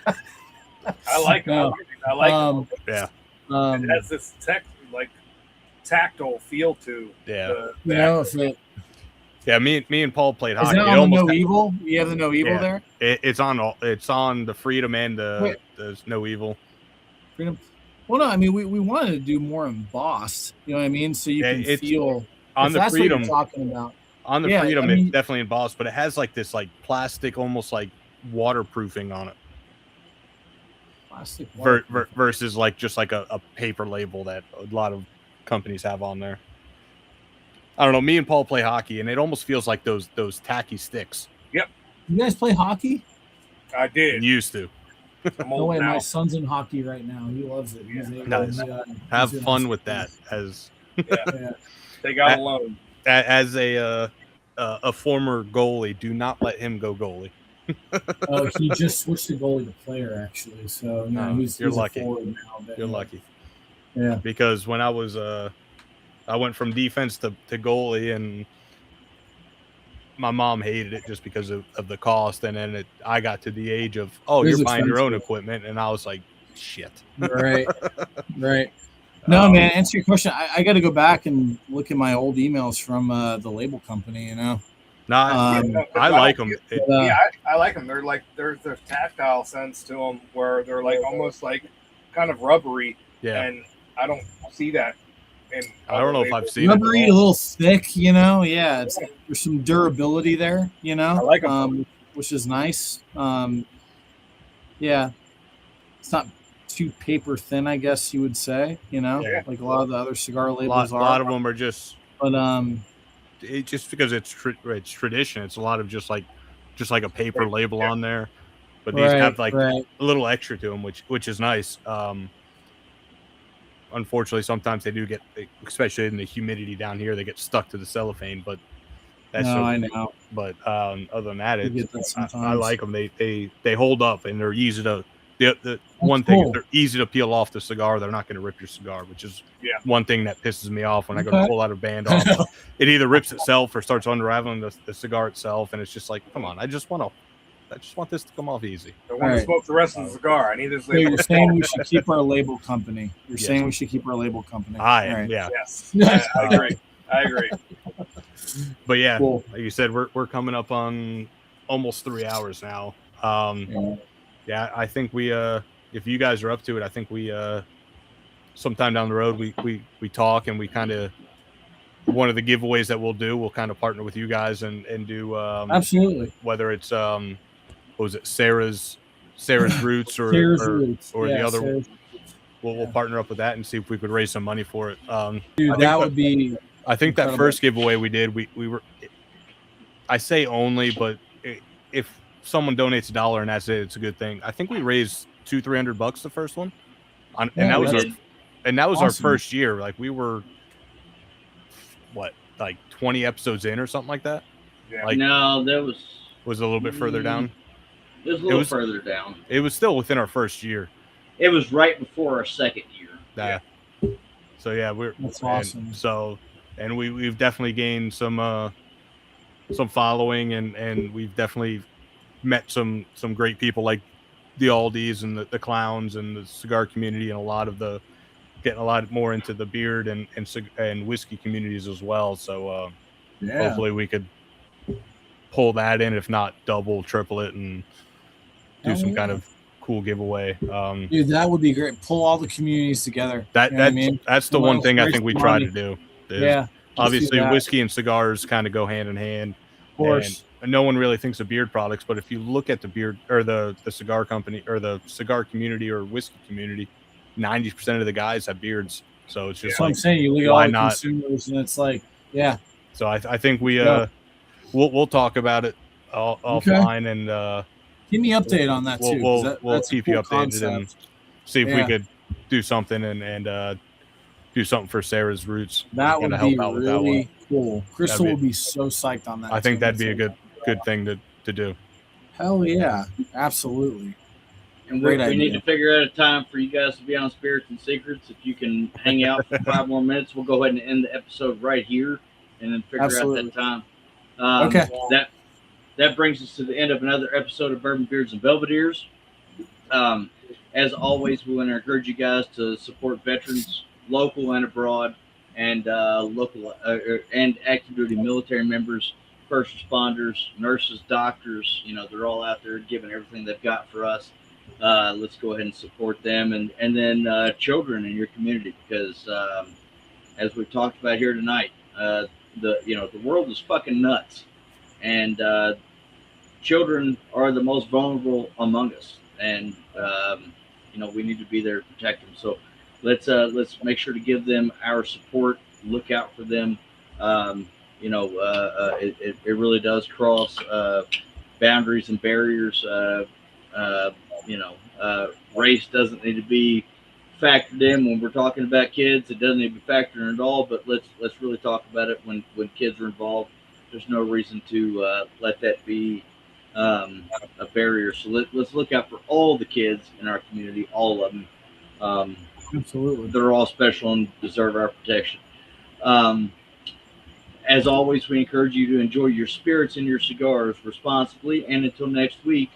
[SPEAKER 3] I like it. I like it.
[SPEAKER 2] Yeah.
[SPEAKER 3] It has this tactile feel to.
[SPEAKER 2] Yeah.
[SPEAKER 3] Yeah,
[SPEAKER 2] me and Paul played hockey.
[SPEAKER 4] Is that on the No Evil? You have the No Evil there?
[SPEAKER 2] It's on the Freedom and the No Evil.
[SPEAKER 4] Freedom. Well, no, I mean we wanted to do more embossed. You know what I mean? So you can feel
[SPEAKER 2] on the Freedom.
[SPEAKER 4] What you're talking about.
[SPEAKER 2] On the Freedom, it's definitely embossed, but it has like this like plastic, almost like waterproofing on it.
[SPEAKER 4] Plastic
[SPEAKER 2] versus like just like a paper label that a lot of companies have on there. I don't know. Me and Paul play hockey, and it almost feels like those tacky sticks.
[SPEAKER 3] Yep.
[SPEAKER 4] You guys play hockey?
[SPEAKER 3] I did.
[SPEAKER 2] Used to.
[SPEAKER 3] I'm
[SPEAKER 4] No
[SPEAKER 3] old
[SPEAKER 4] way,
[SPEAKER 3] now.
[SPEAKER 4] my son's in hockey right now. He loves it. He's
[SPEAKER 2] Nice. Have fun with that. As
[SPEAKER 4] Yeah.
[SPEAKER 3] They got alone.
[SPEAKER 2] as a former goalie, do not let him go goalie.
[SPEAKER 4] He just switched to goalie to player, actually. So no, he's
[SPEAKER 2] lucky.
[SPEAKER 4] a forward now. But,
[SPEAKER 2] You're lucky.
[SPEAKER 4] Yeah.
[SPEAKER 2] Because when I was I went from defense to goalie, and my mom hated it just because of the cost. And then I got to the age of, you're buying your own equipment, and I was like, shit.
[SPEAKER 4] Right. No, man. Answer your question. I got to go back and look at my old emails from the label company. No,
[SPEAKER 2] I like them.
[SPEAKER 3] I like them. They're like there's tactile sense to them where they're like almost like kind of rubbery.
[SPEAKER 2] Yeah.
[SPEAKER 3] And I don't see that.
[SPEAKER 2] I don't know if I've seen
[SPEAKER 4] rubbery, a little thick. Yeah, there's some durability there. I
[SPEAKER 3] like them,
[SPEAKER 4] which is nice. Yeah, it's not too paper thin, I guess you would say. Like a lot of the other cigar labels
[SPEAKER 2] are. A lot of them are just.
[SPEAKER 4] But
[SPEAKER 2] just because it's tradition, it's a lot of just like a paper label on there. But these have like a little extra to them, which is nice. Unfortunately, sometimes they do get, especially in the humidity down here, they get stuck to the cellophane. But that's
[SPEAKER 4] I know.
[SPEAKER 2] But other than that, I like them. They hold up, and they're easy to. The one thing is they're easy to peel off the cigar. They're not going to rip your cigar, which is one thing that pisses me off when I go to pull out a band off. It either rips itself or starts unraveling the cigar itself, and it's just like, come on, I just want this to come off easy.
[SPEAKER 3] I want to smoke the rest of the cigar. I need this label.
[SPEAKER 4] So you're saying we should keep our label company. You're saying we should keep our label company.
[SPEAKER 3] Yes. I agree.
[SPEAKER 2] But yeah, cool. Like you said, we're coming up on almost 3 hours now. Yeah, I think we if you guys are up to it, I think we sometime down the road we talk, and we kind of, one of the giveaways that we'll kind of partner with you guys and do
[SPEAKER 4] absolutely,
[SPEAKER 2] whether it's what was it, Sarah's Roots or the other one. We'll partner up with that and see if we could raise some money for it.
[SPEAKER 4] Dude, that would be.
[SPEAKER 2] I think incredible. That first giveaway we did, we were. I say only, but if someone donates $1 and that's it, it's a good thing. I think we raised $200-300 the first one, and that was our first year. Like we were, like 20 episodes in or something like that.
[SPEAKER 5] Yeah. Like, no, that
[SPEAKER 2] was a little bit further down.
[SPEAKER 5] It was a little further down.
[SPEAKER 2] It was still within our first year.
[SPEAKER 5] It was right before our second year.
[SPEAKER 2] Yeah. So yeah,
[SPEAKER 4] that's awesome.
[SPEAKER 2] And we've definitely gained some following, and we've definitely met some great people like the Aldis and the Clowns and the cigar community, and getting a lot more into the beard and whiskey communities as well. So hopefully we could pull that in, if not double, triple it, and do some kind of cool giveaway.
[SPEAKER 4] Dude, that would be great. Pull all the communities together.
[SPEAKER 2] That's the one thing I think we try to do.
[SPEAKER 4] Yeah.
[SPEAKER 2] Obviously, whiskey and cigars kind of go hand in hand.
[SPEAKER 4] Of course.
[SPEAKER 2] And no one really thinks of beard products, but if you look at the beard or the cigar company or the cigar community or whiskey community, 90% of the guys have beards. So it's just
[SPEAKER 4] I'm saying. You look at all the consumers, and it's like, yeah.
[SPEAKER 2] So I think we'll talk about it offline, and
[SPEAKER 4] give me an update on that too.
[SPEAKER 2] We'll keep you updated and see if we could do something and do something for Sarah's Roots.
[SPEAKER 4] That would be really cool. Crystal will be so psyched on that.
[SPEAKER 2] I think that'd be a good thing to do.
[SPEAKER 4] Hell yeah, absolutely.
[SPEAKER 5] And we need to figure out a time for you guys to be on Spirits and Secrets. If you can hang out for 5 more minutes, we'll go ahead and end the episode right here, and then figure out that time.
[SPEAKER 4] Okay.
[SPEAKER 5] That brings us to the end of another episode of Bourbon, Beards, and Belvederes. As always, we want to encourage you guys to support veterans, local and abroad, and local and active duty military members, first responders, nurses, doctors. They're all out there giving everything they've got for us. Let's go ahead and support them, and then children in your community, because as we've talked about here tonight, the world is fucking nuts, and children are the most vulnerable among us, and we need to be there to protect them. So let's make sure to give them our support. Look out for them. It really does cross boundaries and barriers. Race doesn't need to be factored in when we're talking about kids. It doesn't need to be factored in at all. But let's really talk about it when kids are involved. There's no reason to let that be a barrier. So let's look out for all the kids in our community, all of them.
[SPEAKER 4] Absolutely,
[SPEAKER 5] they're all special and deserve our protection. As always, we encourage you to enjoy your spirits and your cigars responsibly. And until next week,